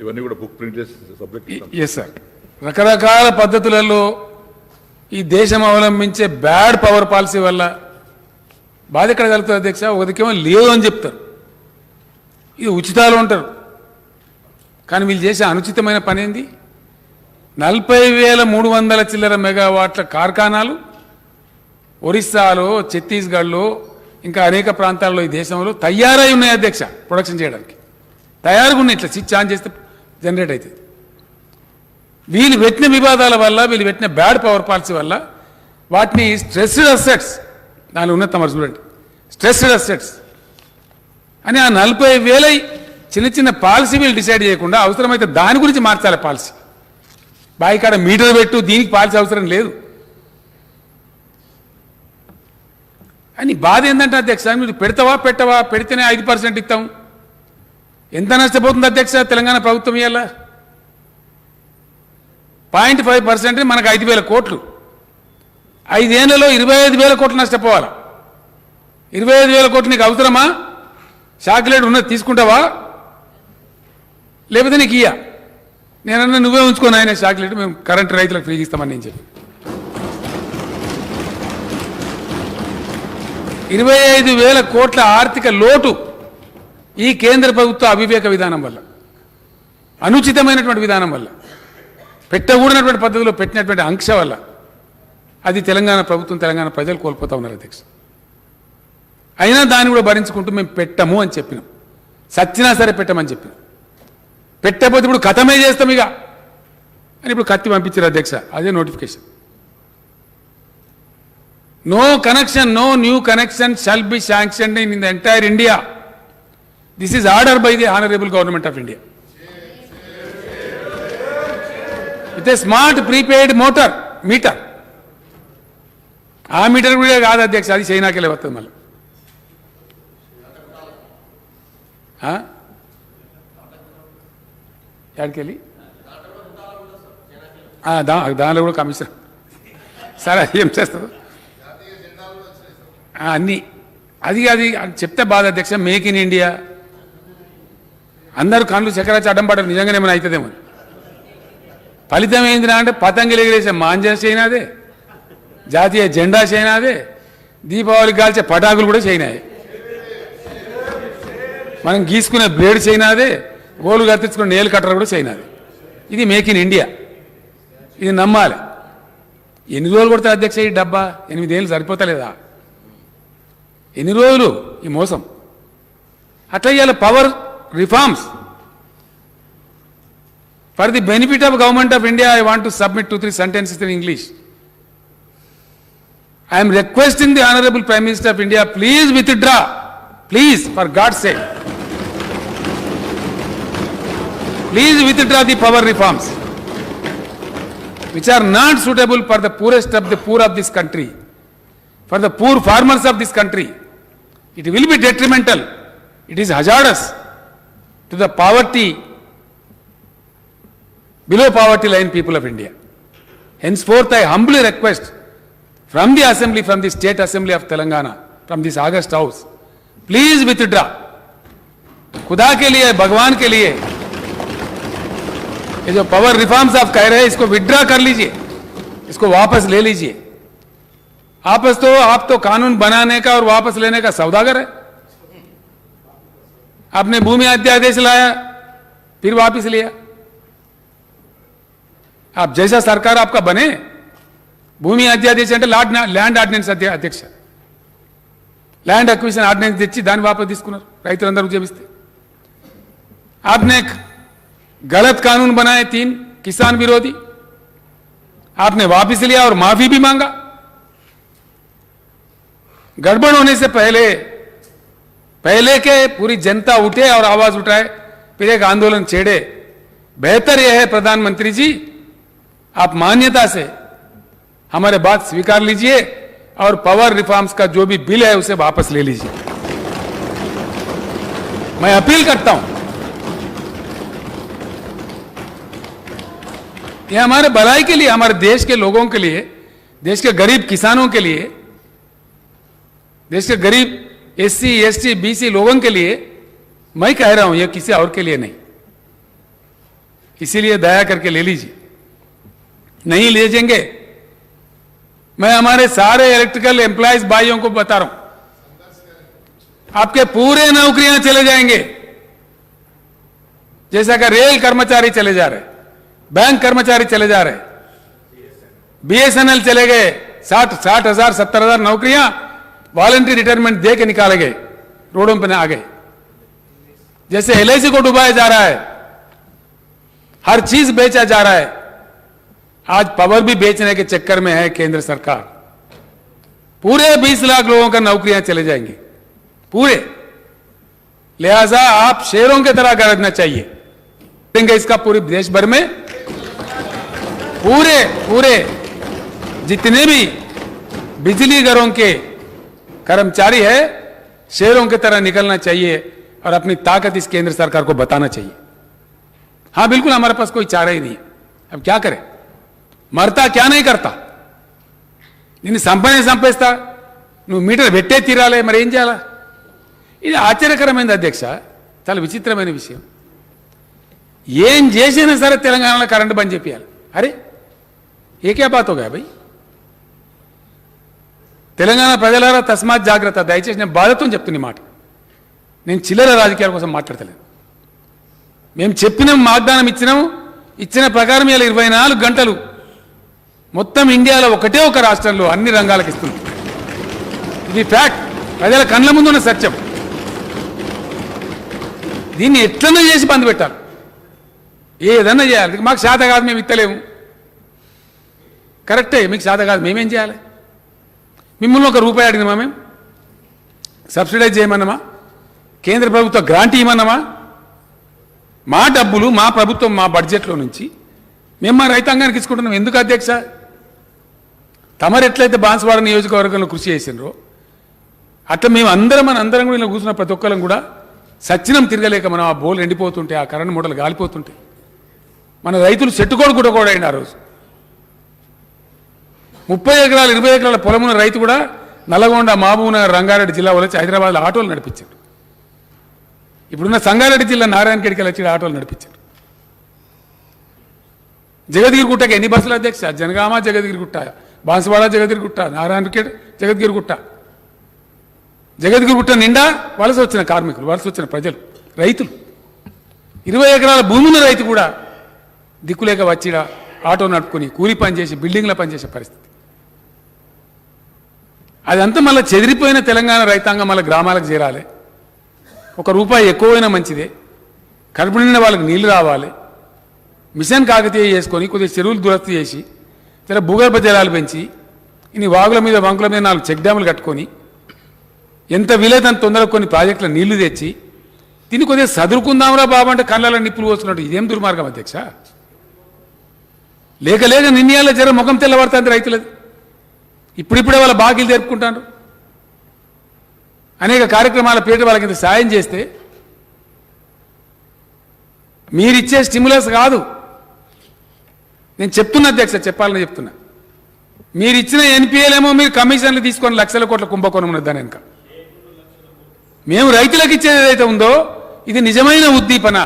ఇవన్నీ కూడా బుక్ ప్రింట్ చేసి సబ్జెక్ట్. Yes sir. రకరకాల పద్ధతులలో ఈ దేశం అవలంబించే బ్యాడ్ పవర్ పాలసీ వల్ల బాధ ఎక్కడ కలుగుతుంది అధ్యక్ష? ఒకదికేమో లేదు అని చెప్తారు, ఇది ఉచితాలు ఉంటారు, కానీ వీళ్ళు చేసే అనుచితమైన పని ఏంది? 40,300 చిల్లర మెగావాట్ల కార్ఖానాలు ఒరిస్సాలో, ఛత్తీస్గఢ్లో, ఇంకా అనేక ప్రాంతాల్లో ఈ దేశంలో తయారై ఉన్నాయి అధ్యక్ష. ప్రొడక్షన్ చేయడానికి తయారుగా ఉన్నాయి. ఇట్లా స్విచ్ ఆన్ చేస్తే జనరేట్ అవుతుంది. వీళ్ళు పెట్టిన వివాదాల వల్ల, వీళ్ళు పెట్టిన బ్యాడ్ పవర్ పాలసీ వల్ల వాటిని స్ట్రెస్డ్ అసెట్స్, దానిలో ఉన్న తమరు చూడండి, స్ట్రెస్డ్ అసెట్స్ అని ఆ 40,000 చిన్న చిన్న పాలసీ వీళ్ళు డిసైడ్ చేయకుండా అవసరమైతే దాని గురించి మార్చాలి పాలసీ. బాయికాడ మీటర్ పెట్టు, దీనికి పాలసీ అవసరం లేదు అని బాధ ఏంటంటే అధ్యక్ష, మీరు పెడతావా పెట్టవా, పెడితేనే 5% ఇస్తాం. ఎంత నష్టపోతుంది అధ్యక్ష తెలంగాణ ప్రభుత్వం? ఇవాళ 0.5% మనకు 5,000 కోట్లు, 5 ఏళ్లలో 25,000 కోట్లు నష్టపోవాలి. 25,000 కోట్లు నీకు అవసరమా? చాక్లెట్ ఉన్నది తీసుకుంటావా, లేకపోతే నీకు ఇయ్యా? నేనన్నా నువ్వే ఉంచుకొని ఆయన చాక్లెట్, మేము కరెంట్ రైతులకు ఫ్రీగా ఇస్తామని నేను చెప్పి 25,000 కోట్ల ఆర్థిక లోటు ఈ కేంద్ర ప్రభుత్వ అవివేక విధానం వల్ల, అనుచితమైనటువంటి విధానం వల్ల, పెట్టకూడనటువంటి పద్ధతిలో పెట్టినటువంటి ఆంక్ష వల్ల అది తెలంగాణ ప్రభుత్వం, తెలంగాణ ప్రజలు కోల్పోతా ఉన్నారు అధ్యక్ష. అయినా దాన్ని కూడా భరించుకుంటూ మేము పెట్టము అని చెప్పినాం, సచ్చినా సరే పెట్టమని చెప్పినాం. పెట్టకపోతే ఇప్పుడు కథమే చేస్తాం ఇక అని ఇప్పుడు కత్తి పంపించారు అధ్యక్ష. అదే notification. No connection, no new connection shall be sanctioned in the entire India. This is order by the honourable government of India with a smart prepaid meter. ఆ మీటర్ కూడా కాదు అధ్యక్ష, అది చైనాకెళ్ళి వస్తుంది మళ్ళీ. ఎక్కడికెళ్ళి దానిలో కూడా కమిషన్ సరే, అది ఏం చేస్తుంది అన్నీ అది చెప్తే బాధ అధ్యక్ష. మేక్ ఇన్ ఇండియా అందరూ కళ్ళు చక్రాచి అడ్డం పడరు, నిజంగానే ఏమైనా అవుతుందేమో. ఫలితం ఏందిరా అంటే పతంగులు ఎగిరేసే మాంజా చైనాదే, జాతీయ జెండా చైనాదే, దీపావళికి కాల్చే పటాకులు కూడా చైనాయే, మనం గీసుకునే బ్లేడ్ చైనాదే, గోలు కత్తించుకునే నేలు కట్టరు కూడా చైనాదే. ఇది మేక్ ఇన్ ఇండియా, ఇది నమ్మాలి. ఎన్ని రోజులు కొడతారు అధ్యక్ష ఈ డబ్బా? 8 ఏళ్ళు సరిపోతలేదా? ఎన్ని రోజులు ఈ మోసం? అట్లా ఇవాళ power reforms for the benefit of government of India I want to submit 2-3 sentences in English. I am requesting the Honorable Prime Minister of India, please withdraw, please, for God's sake. Please withdraw the power reforms which are not suitable for the poorest of the poor of this country, for the poor farmers of this country. It will be detrimental. It is hazardous to the poverty, below poverty line people of India. Henceforth, I humbly request from the assembly, from the state assembly of Telangana, from this August house, please withdraw. खुदा के लिए, भगवान के लिए, ये जो power reforms आप कह रहे हैं इसको विड्रॉ कर लीजिए, इसको वापस ले लीजिए. आप तो कानून बनाने का और वापस लेने का सौदागर है. आपने भूमि अध्यादेश लाया, फिर वापस लिया. आप जैसा सरकार आपका बने, భూమి అధ్యాదేశం అంటే ల్యాండ్ ఆర్డినెన్స్ అధ్యక్ష, ల్యాండ్ అక్విజిషన్ ఆర్డినెన్స్ తెచ్చి దాన్ని వాపసు తీసుకున్నారు రైతులందరూ చేపిస్తే. आपने गलत कानून बनाए 3 किसान विरोधी, आपने वापस लिया और माफी भी मांगा. गड़बड़ होने से पहले के पूरी जनता उठे और आवाज उठाए, फिर एक आंदोलन छेड़े. बेहतर यह है प्रधानमंत्री जी, आप मान्यता से हमारे बात स्वीकार लीजिए और पावर रिफॉर्म्स का जो भी बिल है उसे वापस ले लीजिए. मैं अपील करता हूं, यह हमारे भलाई के लिए, हमारे देश के लोगों के लिए, देश के गरीब किसानों के लिए, देश के गरीब SC, ST, BC लोगों के लिए मैं कह रहा हूं, यह किसी और के लिए नहीं. इसीलिए दया करके ले लीजिए. नहीं ले जाएंगे, मैं हमारे सारे इलेक्ट्रिकल एम्प्लॉयज भाइयों को बता रहा हूं, आपके पूरे नौकरियां चले जाएंगे. जैसा कि रेल कर्मचारी चले जा रहे, बैंक कर्मचारी चले जा रहे, BSNL चले गए. 60,000 70,000 नौकरियां वॉलंटरी रिटायरमेंट दे के निकाले गए, रोडों पर आ गए. जैसे LIC को डुबाया जा रहा है, हर चीज बेचा जा रहा है. आज पावर भी बेचने के चक्कर में है केंद्र सरकार. पूरे 20 लाख लोगों का नौकरियां चले जाएंगी पूरे. लिहाजा आप शेरों की तरह गरजना चाहिए. इसका पूरे देश भर में पूरे जितने भी बिजली घरों के कर्मचारी है, शेरों की तरह निकलना चाहिए और अपनी ताकत इस केंद्र सरकार को बताना चाहिए. हां बिल्कुल, हमारे पास कोई चारा ही नहीं. अब क्या करें? మరతా క్యా నహీ కర్తా, నిన్ను సంపేస్తా, నువ్వు మీటర్ పెట్టే తీరాలే, మరి ఏం చేయాలా? ఇది ఆశ్చర్యకరమైనది అధ్యక్ష, చాలా విచిత్రమైన విషయం. ఏం చేసినా సరే తెలంగాణలో కరెంటు బంద్ చేపియాలి. అరే ఏ క్యా బాత్ హో గయా భయ్? తెలంగాణ ప్రజలారా తస్మాత్ జాగ్రత్త. దయచేసి నేను బాధతో చెప్తున్న మాట, నేను చిల్లర రాజకీయాల కోసం మాట్లాడతలేను. మేము చెప్పినాం, వాగ్దానం ఇచ్చిన ప్రకారం ఇలా 24 గంటలు మొత్తం ఇండియాలో ఒకటే ఒక రాష్ట్రంలో అన్ని రంగాలకు ఇస్తుంది. ఇది ఫ్యాక్ట్, ప్రజల కళ్ళ ముందు ఉన్న సత్యం. దీన్ని ఎట్లన్నా చేసి బంద్ పెట్టాలి, ఏదన్నా చేయాలి. మాకు శాత కాదు, మేము ఇత్తలేము. కరెక్టే, మీకు శాత కాదు, మేమేం చేయాలి? మిమ్మల్ని ఒక రూపాయి అడిగినామా? మేము సబ్సిడైజ్ చేయమన్నామా? కేంద్ర ప్రభుత్వ గ్రాంట్ ఇవ్వమన్నామా? మా డబ్బులు, మా ప్రభుత్వం, మా బడ్జెట్లో నుంచి మేము మా రైతాంగానికి ఇచ్చుకుంటున్నాం. ఎందుకు అధ్యక్ష? తమరు ఎట్లయితే బాన్స్వాడ నియోజకవర్గంలో కృషి చేసినారో అట్లా మేము అందరం కూడా ఇలా కూర్చున్న ప్రతి ఒక్కరం కూడా సచ్చినం తిరగలేక మనం ఆ బోల్ ఎండిపోతుంటే, ఆ కరెంట్ మూటలు గాలిపోతుంటే మన రైతులు చెట్టుకోడు గుట్టకోడైంది. ఆ రోజు 30 ఎకరాలు 20 ఎకరాల పొలమున్న రైతు కూడా నల్గొండ, మహబూబ్నగర్, రంగారెడ్డి జిల్లా వచ్చి హైదరాబాద్లో ఆటోలు నడిపించారు. ఇప్పుడున్న సంగారెడ్డి జిల్లా నారాయణఖేడ్కి వచ్చి ఆటోలు నడిపించారు. జగద్గిరిగుట్టకి ఎన్ని బస్సులు అధ్యక్ష? జనగామ, జగద్గిరిగుట్ట, బాన్సువాడ, జగద్గిరిగుట్ట, నారాయణఖేడ్, జగద్గిరిగుట్ట. జగద్గిరిగుట్ట నిండా వలస వచ్చిన కార్మికులు, వలస వచ్చిన ప్రజలు, రైతులు. 20 ఎకరాల భూమి ఉన్న రైతు కూడా దిక్కులేక వచ్చి ఆటో నడుపుకొని కూలి పని చేసి బిల్డింగ్ల పనిచేసే పరిస్థితి. అదంతా మళ్ళీ చెదిరిపోయిన తెలంగాణ రైతాంగం మళ్ళీ గ్రామాలకు చేరాలి. రూపాయి ఎక్కువైనా మంచిదే. కడుపు నిండిన వాళ్ళకి నీళ్లు రావాలి. మిషన్ కాకతీయ చేసుకొని కొద్దిగా చెరువులు దురస్తి చేసి ఇలా భూగర్భ జలాలు పెంచి ఇన్ని వాగుల మీద వంకుల మీద 4 చెక్ డ్యాములు కట్టుకొని ఎంత వీలైతే అంత తొందరగా కొన్ని ప్రాజెక్టుల నీళ్లు తెచ్చి దీన్ని కొద్దిగా చదువుకుందాంరా బాబు అంటే కళ్ళలో నిప్పులు పోసుకున్నట్టు ఇదేం దుర్మార్గం అధ్యక్ష? లేక లేక నిన్నయాల జర ముఖం తెల్లబడుతుంది రైతులది. ఇప్పుడిప్పుడే వాళ్ళ బాకీలు జరుపుకుంటారు. అనేక కార్యక్రమాల పేట వాళ్ళకి ఇంత సాయం చేస్తే మీరిచ్చే స్టిమ్యులస్ కాదు. నేను చెప్తున్నా అధ్యక్ష, చెప్పాలని చెప్తున్నా. మీరు ఇచ్చిన ఎన్పిఎలేమో మీరు కమిషన్లు తీసుకొని లక్షల కోట్ల కుంభకోణం ఉన్నది దాని వెనుక. మేము రైతులకు ఇచ్చేది ఏదైతే ఉందో ఇది నిజమైన ఉద్దీపన.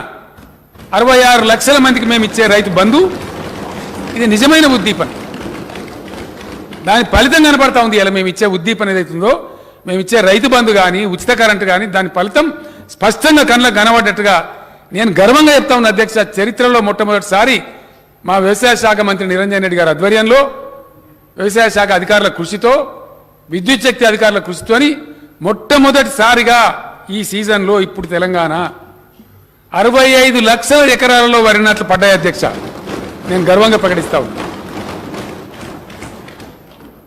66 లక్షల మందికి మేము ఇచ్చే రైతు బంధు ఇది నిజమైన ఉద్దీపన. దాని ఫలితం కనపడతా ఉంది. ఇలా మేము ఇచ్చే ఉద్దీపన ఏదైతే ఉందో, మేము ఇచ్చే రైతు బంధు కానీ ఉచిత కరెంటు కానీ దాని ఫలితం స్పష్టంగా కళ్ళకు కనబడ్డట్టుగా నేను గర్వంగా చెప్తా ఉన్నా అధ్యక్ష. చరిత్రలో మొట్టమొదటిసారి మా వ్యవసాయ శాఖ మంత్రి నిరంజన్ రెడ్డి గారి ఆధ్వర్యంలో వ్యవసాయ శాఖ అధికారుల కృషితో విద్యుత్ శక్తి అధికారుల కృషితోని మొట్టమొదటిసారిగా ఈ సీజన్లో ఇప్పుడు తెలంగాణ 65 లక్షల ఎకరాలలో వరి నాట్లు పడ్డాయి అధ్యక్ష. నేను గర్వంగా ప్రకటిస్తా ఉన్నా.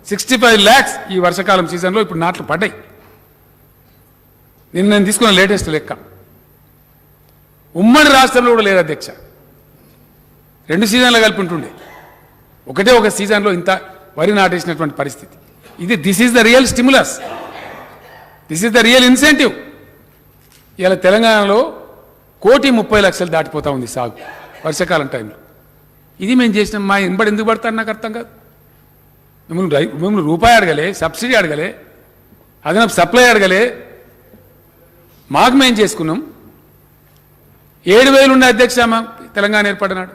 65 lakhs ఈ వర్షాకాలం సీజన్లో ఇప్పుడు నాట్లు పడ్డాయి. నేను తీసుకున్న లేటెస్ట్ లెక్క. ఉమ్మడి రాష్ట్రంలో కూడా లేదు అధ్యక్ష. 2 సీజన్లు కలిపి ఉంటుండే, ఒక సీజన్లో ఇంత వరి నాటేసినటువంటి పరిస్థితి. This is the real stimulus, this is the real incentive. ఇలా తెలంగాణలో 1,30,00,000 దాటిపోతా ఉంది సాగు వర్షాకాలం టైంలో. ఇది మేము చేసిన మా ఇన్బడి ఎందుకు పడతారు నాకు అర్థం కాదు. మిమ్మల్ని రూపాయి అడగలే, సబ్సిడీ అడగలే, అదనపు సప్లై అడగలే. మాకు మేము చేసుకున్నాం. 7,000 ఉండే అధ్యక్ష మా తెలంగాణ ఏర్పడినాడు.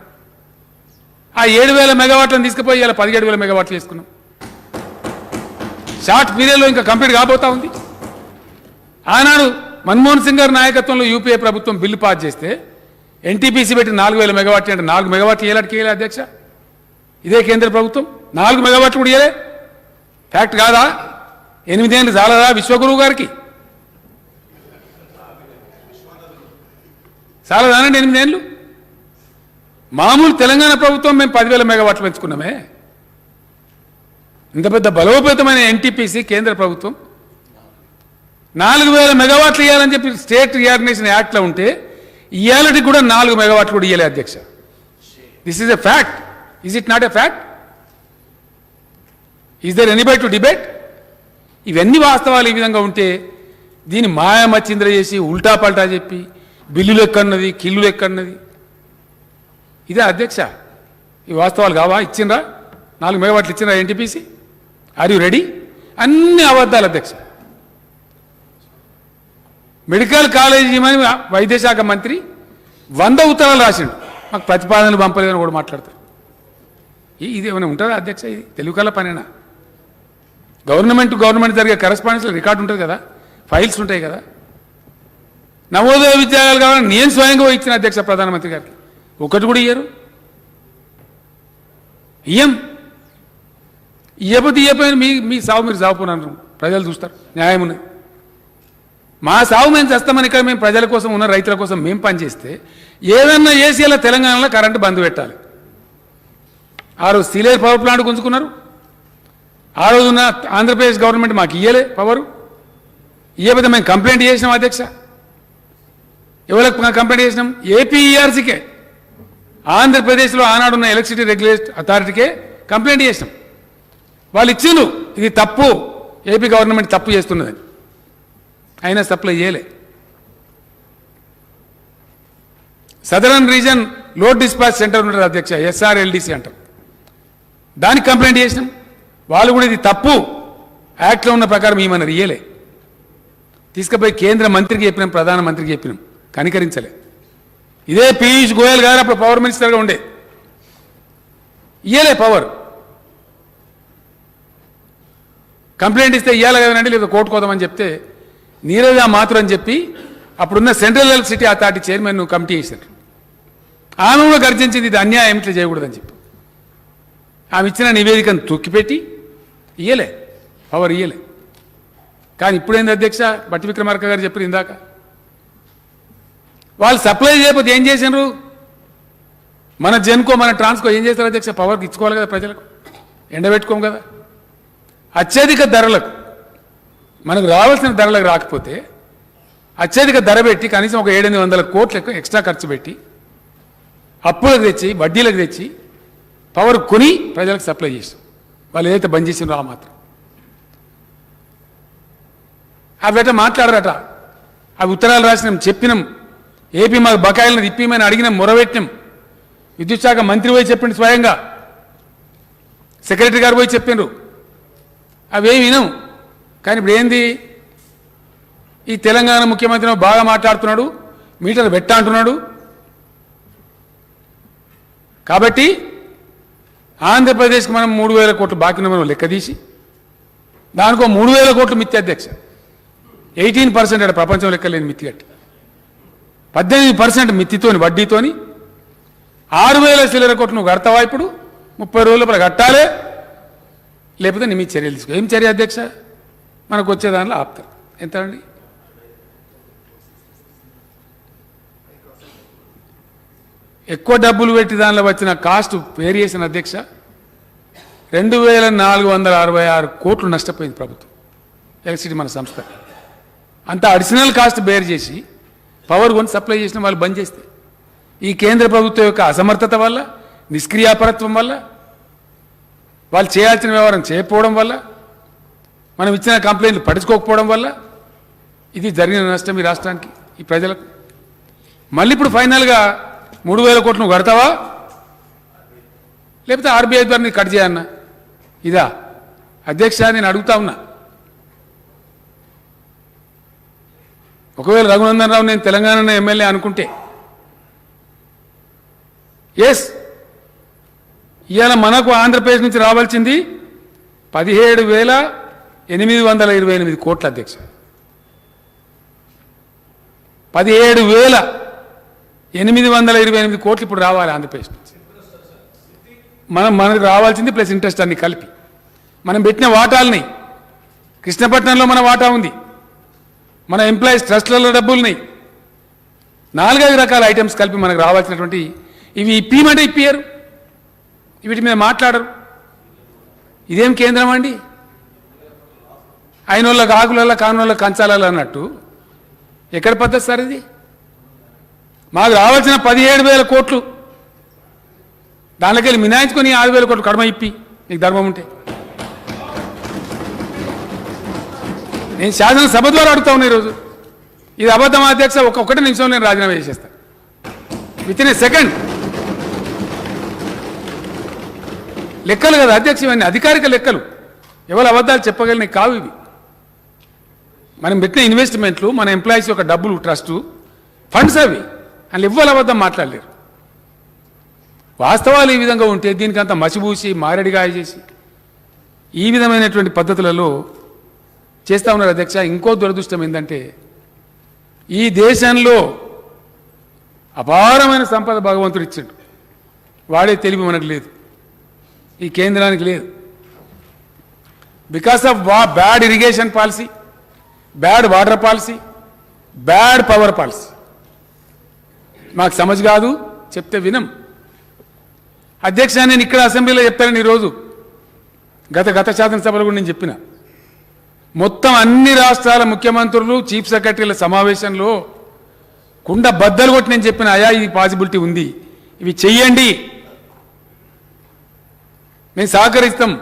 ఆ 7,000 మెగావాట్లను తీసుకుపోయి ఇలా 17,000 మెగావాట్లు చేసుకున్నాం. షార్ట్ పీరియడ్లో ఇంకా కంప్లీట్ కాబోతా ఉంది. ఆనాడు మన్మోహన్ సింగ్ గారి నాయకత్వంలో యూపీఏ ప్రభుత్వం బిల్లు పాస్ చేస్తే ఎన్టీపీసీ పెట్టి 4,000 మెగావాట్లు అంటే 4 మెగావాట్లు ఏలాంటికి వేయాలి అధ్యక్ష? ఇదే కేంద్ర ప్రభుత్వం 4 మెగావాట్లు కూడా ఇయ్యలే. ఫ్యాక్ట్ కాదా? 8 ఏళ్ళు చాలదా విశ్వగురువు గారికి? చాలదానండి 8 ఏళ్ళు? మామూలు తెలంగాణ ప్రభుత్వం మేము 10,000 మెగావాట్లు పెంచుకున్నామే. ఇంత పెద్ద బలోపేతమైన ఎన్టీపీసీ కేంద్ర ప్రభుత్వం 4,000 మెగావాట్లు ఇవ్వాలని చెప్పి స్టేట్ రీఆర్గనైజేషన్ యాక్ట్లో ఉంటే ఇవాళకి కూడా 4 మెగావాట్లు కూడా ఇవ్వలే అధ్యక్ష. This is a fact. Is it not a fact? Is there anybody to debate? ఇవన్నీ వాస్తవాలు ఈ విధంగా ఉంటే దీన్ని మాయామచ్చింద్ర చేసి ఉల్టా పల్టా చెప్పి బిల్లులు ఎక్కడున్నది, కిల్లులు ఎక్కడున్నది, ఇదే అధ్యక్ష. ఈ వాస్తవాలు కావా? ఇచ్చిండ్రా 4 మెగావాట్లు ఇచ్చిండ్రా ఎన్టీపీసీ? Are you ready? అన్ని అబద్ధాలు అధ్యక్ష. మెడికల్ కాలేజీ అని వైద్య శాఖ మంత్రి 100 ఉత్తరాలు రాసిండు, మాకు ప్రతిపాదనలు పంపలేదని కూడా మాట్లాడతారు. ఇది ఏమైనా ఉంటుందా అధ్యక్ష? ఇది తెలుగు కల పనేనా? గవర్నమెంట్ జరిగే కరెస్పాండెన్స్లో రికార్డు ఉంటుంది కదా, ఫైల్స్ ఉంటాయి కదా. నవోదయ విద్యాలయాలు కావాలని నేను స్వయంగా ఇచ్చిన అధ్యక్ష ప్రధానమంత్రి గారికి, ఒకటి కూడా ఇయ్యరు. ఇయ్యపోయిన మీ సాగు మీరు సాగుపోయినారు, ప్రజలు చూస్తారు, న్యాయం ఉన్నది. మా సాగు మేము చేస్తామని ఇక్కడ మేము ప్రజల కోసం ఉన్న రైతుల కోసం మేము పనిచేస్తే ఏదన్నా ఏసీలో తెలంగాణలో కరెంటు బంద్ పెట్టాలి. ఆ రోజు సీలేరు పవర్ ప్లాంట్ గుంజుకున్నారు. ఆ రోజున ఆంధ్రప్రదేశ్ గవర్నమెంట్ మాకు ఇయ్యలే పవరు. ఇయ్యకపోతే మేము కంప్లైంట్ చేసినాం అధ్యక్ష. ఎవరికి కంప్లైంట్ చేసినాం? ఏపీఈఆర్సీకే, ఆంధ్రప్రదేశ్లో ఆనాడున్న ఎలక్ట్రిసిటీ రెగ్యులేటరీ అథారిటీకే కంప్లైంట్ చేసినాం. వాళ్ళు ఇచ్చిండ్రు ఇది తప్పు, ఏపీ గవర్నమెంట్ తప్పు చేస్తున్నదని. అయినా సప్లై చేయలే. Southern reason load dispatch centre ఉంటుంది అధ్యక్ష, ఎస్ఆర్ఎల్డిసి అంటారు. దానికి కంప్లైంట్ చేసినాం. వాళ్ళు కూడా ఇది తప్పు, యాక్ట్లో ఉన్న ప్రకారం ఏమన్నారు, ఇయ్యలే. తీసుకుపోయి కేంద్ర మంత్రికి చెప్పినాం, ప్రధానమంత్రికి చెప్పినాం, కనికరించలే. ఇదే పీయూష్ గోయల్ గారు అప్పుడు పవర్ మినిస్టర్గా ఉండే, ఇయ్యలే పవర్. కంప్లైంట్ ఇస్తే ఇయ్యాలి కదనండి, లేదా కోర్టు కోదామని చెప్తే నీరజ మాత్రం అని చెప్పి అప్పుడున్న central electricity authority chairman committee చేశారు. ఆమె కూడా గర్జించింది ఇది అన్యాయం, ఇట్లా చేయకూడదని చెప్పి. ఆమె ఇచ్చిన నివేదికను తొక్కిపెట్టి ఇయ్యలే పవర్, ఇయ్యలే. కానీ ఇప్పుడేంది అధ్యక్ష, బట్టి విక్రమార్క గారు చెప్పారు ఇందాక, వాళ్ళు సప్లై చేయకపోతే ఏం చేసినారు? మన జెన్కో మన ట్రాన్స్కో ఏం చేస్తారు అధ్యక్ష? పవర్కి ఇచ్చుకోవాలి కదా ప్రజలకు, ఎండబెట్టుకోము కదా. అత్యధిక ధరలకు మనకు రావాల్సిన ధరలకు రాకపోతే అత్యధిక ధర పెట్టి కనీసం ఒక 700 కోట్లకు ఎక్స్ట్రా ఖర్చు పెట్టి అప్పులకు తెచ్చి వడ్డీలకు తెచ్చి పవర్ కొని ప్రజలకు సప్లై చేసాం. వాళ్ళు ఏదైతే బంద్ చేసినారో ఆ మాత్రం అవి మాట్లాడరట. అవి ఉత్తరాలు రాసినాం, చెప్పినాం, ఏపీ మాకు బకాయిలను ఇప్పిమని అడిగినాం, మొరబెట్టినాం. విద్యుత్ శాఖ మంత్రి పోయి చెప్పిండు, స్వయంగా సెక్రటరీ గారు పోయి చెప్పిండ్రు. అవేమి వినం. కానీ ఇప్పుడు ఏంది, ఈ తెలంగాణ ముఖ్యమంత్రి బాగా మాట్లాడుతున్నాడు, మీటర్లు పెట్టా అంటున్నాడు. కాబట్టి ఆంధ్రప్రదేశ్కి మనం 3000 కోట్లు బాకీ మనం లెక్క తీసి దానికో 3000 కోట్లు మిత్తి అధ్యక్ష. 18% అక్కడ ప్రపంచం లెక్కలేని మిత్తి కట్టి 18% మిత్తితోని వడ్డీతోని 6000 చిల్లర కోట్లు నువ్వు కడతావా? ఇప్పుడు 30 రోజుల లోపల కట్టాలి, లేకపోతే నీ మీద చర్యలు తీసుకో. ఏం చర్య అధ్యక్ష? మనకు వచ్చే దానిలో ఆపుతారు. ఎంత అండి? ఎక్కువ డబ్బులు పెట్టి దానిలో వచ్చిన కాస్ట్ వేరియేషన్ అధ్యక్ష 2466 కోట్లు నష్టపోయింది ప్రభుత్వం, ఎలక్ట్రిసిటీ మన సంస్థ. అంత అడిషనల్ కాస్ట్ బేర్ చేసి పవర్ కొని సప్లై చేసిన వాళ్ళు బంద్ చేస్తే ఈ కేంద్ర ప్రభుత్వం యొక్క అసమర్థత వల్ల, నిష్క్రియాపరత్వం వల్ల, వాళ్ళు చేయాల్సిన వ్యవహారం చేయకపోవడం వల్ల, మనం ఇచ్చిన కంప్లైంట్లు పట్టించుకోకపోవడం వల్ల ఇది జరిగిన నష్టం ఈ రాష్ట్రానికి, ఈ ప్రజలకు. మళ్ళీ ఇప్పుడు ఫైనల్గా 3000 కోట్లు నువ్వు కడతావా, లేకపోతే ఆర్బీఐ ద్వారా నీకు కట్ చేయన్నా? ఇదా అధ్యక్ష? నేను అడుగుతా ఉన్నా. ఒకవేళ రఘునందన్ రావు నేను తెలంగాణ ఎమ్మెల్యే అనుకుంటే, ఎస్, ఇవాళ మనకు ఆంధ్రప్రదేశ్ నుంచి రావాల్సింది 17,828 కోట్ల అధ్యక్ష. 17,828 కోట్లు ఇప్పుడు రావాలి ఆంధ్రప్రదేశ్ నుంచి. మనకు రావాల్సింది ప్లస్ ఇంట్రెస్ట్ అన్ని కలిపి. మనం పెట్టిన వాటాలని, కృష్ణపట్నంలో మన వాటా ఉంది, మన ఎంప్లాయీస్ ట్రస్ట్లలో డబ్బులున్నాయి, 4-5 రకాల ఐటమ్స్ కలిపి మనకు రావాల్సినటువంటి ఇవి ఇప్పిమంటే ఇప్పియరు, వీటి మీద మాట్లాడరు. ఇదేం కేంద్రం అండి? అయినోళ్ళకి ఆకులలో కానోళ్ళకి కంచాలలో అన్నట్టు ఎక్కడ పద్ధతి సార్ ఇది? మాకు రావాల్సిన 17,000 కోట్లు దానిలోకి వెళ్ళి మినాయించుకొని 6,000 కోట్లు కడమ ఇప్పి నీకు ధర్మం ఉంటే. నేను శాసనసభ ద్వారా అడుగుతా ఉన్నా ఈరోజు. ఇది అబద్ధం అధ్యక్ష. ఒక్కొక్కటి నిమిషంలో నేను రాజీనామా చేసేస్తాను, విత్ ఇన్ ఏ సెకండ్. లెక్కలు కదా అధ్యక్ష, ఇవన్నీ అధికారిక లెక్కలు. ఎవరు అబద్ధాలు చెప్పగలిగినవి కావు ఇవి. మనం పెట్టిన ఇన్వెస్ట్మెంట్లు, మన ఎంప్లాయీస్ యొక్క డబ్బులు, ట్రస్టు ఫండ్స్ అవి, అని ఎవ్వరు అబద్ధం మాట్లాడలేరు. వాస్తవాలు ఈ విధంగా ఉంటే దీనికి అంత మసిబూసి మారేడిగాయ చేసి ఈ విధమైనటువంటి పద్ధతులలో చేస్తూ ఉన్నారు అధ్యక్ష. ఇంకో దురదృష్టం ఏంటంటే ఈ దేశంలో అపారమైన సంపద భగవంతుడు ఇచ్చాడు, వాడే తెలివి మనకు లేదు, ఈ కేంద్రానికి లేదు. Because of bad irrigation policy, bad water policy, bad power policy. మాకు సమజ్ కాదు, చెప్తే వినం అధ్యక్ష. నేను ఇక్కడ అసెంబ్లీలో చెప్పాను ఈరోజు, గత శాసనసభలో కూడా నేను చెప్పిన, మొత్తం అన్ని రాష్ట్రాల ముఖ్యమంత్రులు, చీఫ్ సెక్రటరీల సమావేశంలో కుండ బద్దలు కొట్టి నేను చెప్పిన, అయా ఇది పాసిబిలిటీ ఉంది, ఇవి చెయ్యండి, మేము సహకరిస్తాం.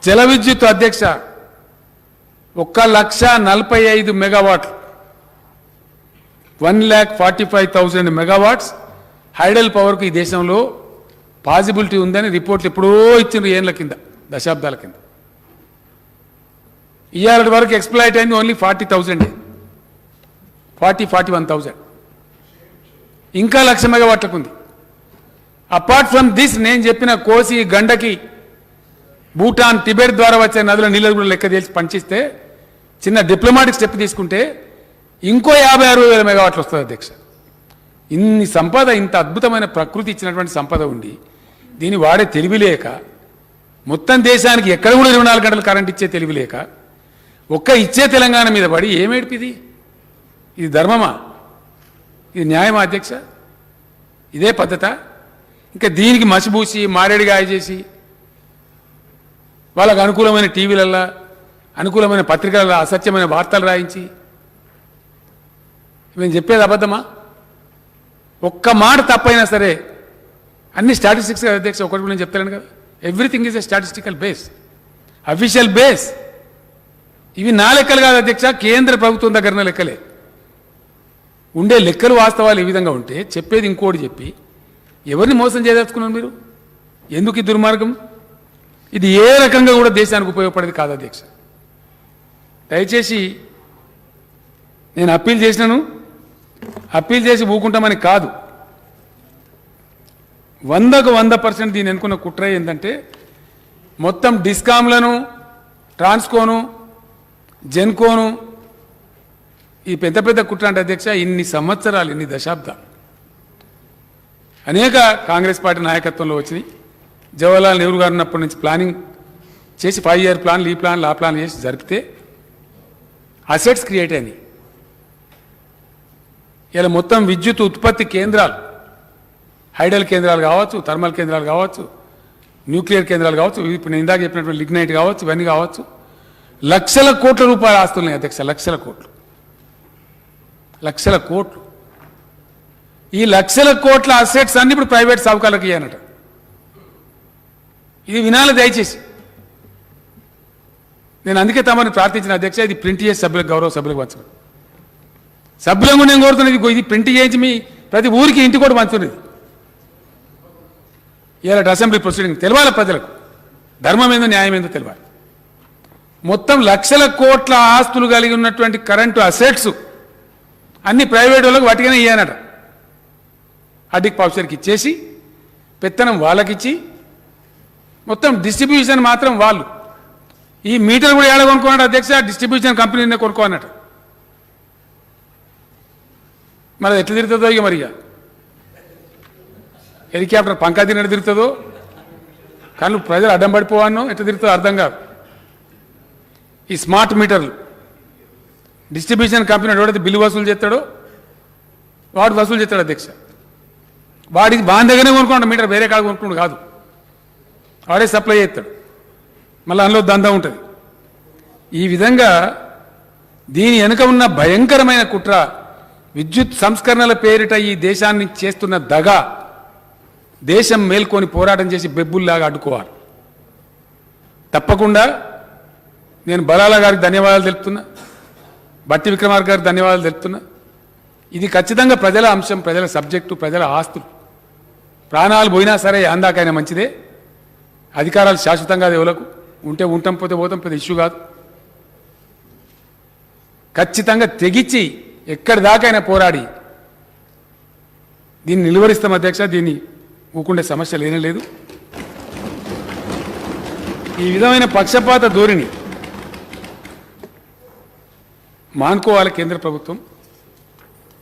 జల విద్యుత్ అధ్యక్ష 1,45,000 మెగావాట్లు, 1,45,000 మెగావాట్స్ హైడల్ పవర్కు ఈ దేశంలో పాసిబిలిటీ ఉందని రిపోర్ట్లు ఎప్పుడో ఇచ్చిండ్రు, ఏళ్ళ కింద, దశాబ్దాల కింద. ఇవాళ వరకు ఎక్స్ప్లాయిట్ అయింది ఓన్లీ 40,000, 41,000. ఇంకా 1,00,000 మెగావాట్లకు ఉంది. అపార్ట్ ఫ్రమ్ దిస్ నేను చెప్పిన కోసి, గండకి, భూటాన్, టిబెట్ ద్వారా వచ్చే నదుల నీళ్ళు కూడా లెక్క తెలిసి పంచిస్తే, చిన్న డిప్లొమాటిక్ స్టెప్ తీసుకుంటే ఇంకో 50-60 మెగావాట్లు వస్తుంది అధ్యక్ష. ఇన్ని సంపద, ఇంత అద్భుతమైన ప్రకృతి ఇచ్చినటువంటి సంపద ఉండి దీన్ని వాడే తెలివి లేక, మొత్తం దేశానికి ఎక్కడ కూడా 24 గంటలు కరెంట్ ఇచ్చే తెలివి లేక, ఒక్క ఇచ్చే తెలంగాణ మీద పడి ఏమేడిపిది? ఇది ధర్మమా? ఇది న్యాయమా అధ్యక్ష? ఇదే పద్ధత? ఇంకా దీనికి మసిబూసి మారేడుగాయ చేసి వాళ్ళకు అనుకూలమైన టీవీలల్లో అనుకూలమైన పత్రికలలో అసత్యమైన వార్తలు రాయించి మేము చెప్పేది అబద్ధమా? ఒక్క మాట తప్పైనా సరే అన్ని స్టాటిస్టిక్స్ అధ్యక్ష, ఒకటి నేను చెప్తాను కదా, everything is a statistical base, official base. ఇవి నా లెక్కలు కాదు అధ్యక్ష, కేంద్ర ప్రభుత్వం దగ్గర లెక్కలే. ఉండే లెక్కలు వాస్తవాలు ఈ విధంగా ఉంటే చెప్పేది ఇంకోటి చెప్పి ఎవరిని మోసం చేయదలుచుకున్నారు మీరు? ఎందుకు ఈ దుర్మార్గం? ఇది ఏ రకంగా కూడా దేశానికి ఉపయోగపడేది కాదు అధ్యక్ష. దయచేసి నేను అప్పీల్ చేసినాను, అప్పీల్ చేసి ఊకుంటామని కాదు, 100కు 100% దీన్ని ఎన్నుకున్న కుట్ర ఏంటంటే మొత్తం డిస్కామ్లను, ట్రాన్స్కోను, జెన్కోను, ఈ పెద్ద పెద్ద కుట్ర అంటే అధ్యక్ష ఇన్ని సంవత్సరాలు, ఇన్ని దశాబ్దాలు అనేక కాంగ్రెస్ పార్టీ నాయకత్వంలో వచ్చినాయి. జవహర్లాల్ నెహ్రూ గారు ఉన్నప్పటి నుంచి ప్లానింగ్ చేసి 5 ఇయర్ ప్లాన్లు, ఈ ప్లాన్లు, ఆ ప్లాన్ చేసి జరిపితే అసెట్స్ క్రియేట్ అయినాయి. ఇలా మొత్తం విద్యుత్ ఉత్పత్తి కేంద్రాలు, హైడల్ కేంద్రాలు కావచ్చు, థర్మల్ కేంద్రాలు కావచ్చు, న్యూక్లియర్ కేంద్రాలు కావచ్చు, ఇప్పుడు నేను ఇందాక చెప్పినటువంటి లిగ్నైట్ కావచ్చు, ఇవన్నీ కావచ్చు, లక్షల కోట్ల రూపాయల ఆస్తులున్నాయి అధ్యక్ష, లక్షల కోట్లు, లక్షల కోట్లు. ఈ లక్షల కోట్ల అసెట్స్ అన్ని ఇప్పుడు ప్రైవేట్ సావుకారులకు ఇయ్యనట. ఇది వినాలి దయచేసి. నేను అందుకే తమని ప్రార్థించిన అధ్యక్ష, ఇది ప్రింట్ చేసి సభ్యులకు, గౌరవ సభ్యులకు పంచండి. సభ్యులను నేను కోరుతున్నది ఇది ప్రింట్ చేయించి మీ ప్రతి ఊరికి ఇంటి కూడా పంచున్నది. ఇలాంటి అసెంబ్లీ ప్రొసీడింగ్ తెలవాలి ప్రజలకు, ధర్మం ఏందో న్యాయం ఏందో తెలవాలి. మొత్తం లక్షల కోట్ల ఆస్తులు కలిగి ఉన్నటువంటి కరెంటు అసెట్స్ అన్ని ప్రైవేట్ వాళ్ళకు వాటిగానే ఇయ్యానట. అడ్డిక్ పాఫ్సర్కి ఇచ్చేసి పెత్తనం వాళ్ళకిచ్చి మొత్తం డిస్ట్రిబ్యూషన్ మాత్రం వాళ్ళు. ఈ మీటర్ కూడా ఏడ కొనుక్కున్నాడు అధ్యక్ష, డిస్ట్రిబ్యూషన్ కంపెనీనే కొనుక్కోన్నట్టు. మరి ఎట్లా తిరుగుతుందో ఇక, మరి హెలికాప్టర్ పంకా తిన్నట్టు తిరుగుతుందో, కానీ ప్రజలు అడ్డం పడిపోవానో ఎట్లా తిరుగుతుందో అర్థం కాదు. ఈ స్మార్ట్ మీటర్లు డిస్ట్రిబ్యూషన్ కంపెనీ ఎవడైతే బిల్లు వసూలు చేస్తాడో వాడు వసూలు చేస్తాడు అధ్యక్ష. వాడికి బాగా దగ్గరనే కొనుక్కోండి మీటర్, వేరే కాడ కొనుక్కోండి కాదు, వాడే సప్లై చేస్తాడు. మళ్ళీ అందులో దందా ఉంటుంది. ఈ విధంగా దీని వెనుక ఉన్న భయంకరమైన కుట్ర, విద్యుత్ సంస్కరణల పేరిట ఈ దేశాన్ని చేస్తున్న దగా, దేశం మేల్కొని పోరాటం చేసి బెబ్బుల్లాగా అడ్డుకోవాలి. తప్పకుండా నేను బలాల గారికి ధన్యవాదాలు తెలుపుతున్నా, బట్టి విక్రమార్క గారికి ధన్యవాదాలు తెలుపుతున్నా. ఇది ఖచ్చితంగా ప్రజల అంశం, ప్రజల సబ్జెక్టు, ప్రజల ఆస్తులు. ప్రాణాలు పోయినా సరే అందాకైనా మంచిదే. అధికారాలు శాశ్వతంగా ఎవలకు ఉంటే ఉంటాం, పోతే పోతాం, పెద్ద ఇష్యూ కాదు. ఖచ్చితంగా తెగించి ఎక్కడి దాకైనా పోరాడి దీన్ని నిలువరిస్తాం అధ్యక్ష. దీన్ని ఊకుండే సమస్య లేనే లేదు. ఈ విధమైన పక్షపాత ధోరణి మానుకోవాలి కేంద్ర ప్రభుత్వం.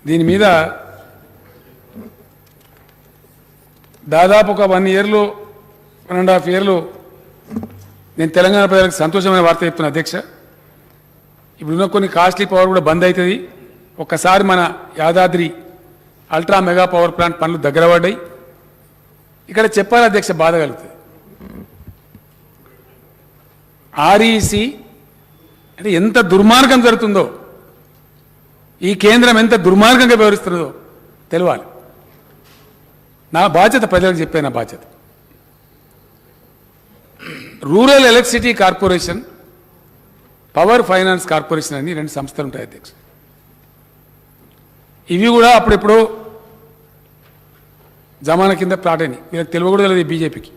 దీని మీద దాదాపు ఒక 1 ఇయర్లో 1.5 ఇయర్లో నేను తెలంగాణ ప్రజలకు సంతోషమైన వార్త చెప్తున్నా అధ్యక్ష. ఇప్పుడున్న కొన్ని కాస్ట్లీ పవర్ కూడా బంద్ అవుతుంది. ఒక్కసారి మన Yadadri ultra mega power plant పనులు దగ్గర పడ్డాయి. ఇక్కడ చెప్పాలి అధ్యక్ష, బాధ కలుగుతుంది. ఆర్ఈసి అంటే ఎంత దుర్మార్గం జరుగుతుందో, ఈ కేంద్రం ఎంత దుర్మార్గంగా వ్యవహరిస్తున్నదో తెలవాలి. నా బాధ్యత ప్రజలకు చెప్పే నా బాధ్యత. Rural electricity corporation, power finance corporation అని 2 సంస్థలు ఉంటాయి అధ్యక్ష. ఇవి కూడా అప్పుడెప్పుడో జమానా కింద ప్లాట్ అయినాయి. వీళ్ళకి తెలియకూడదు లేదు బీజేపీకి.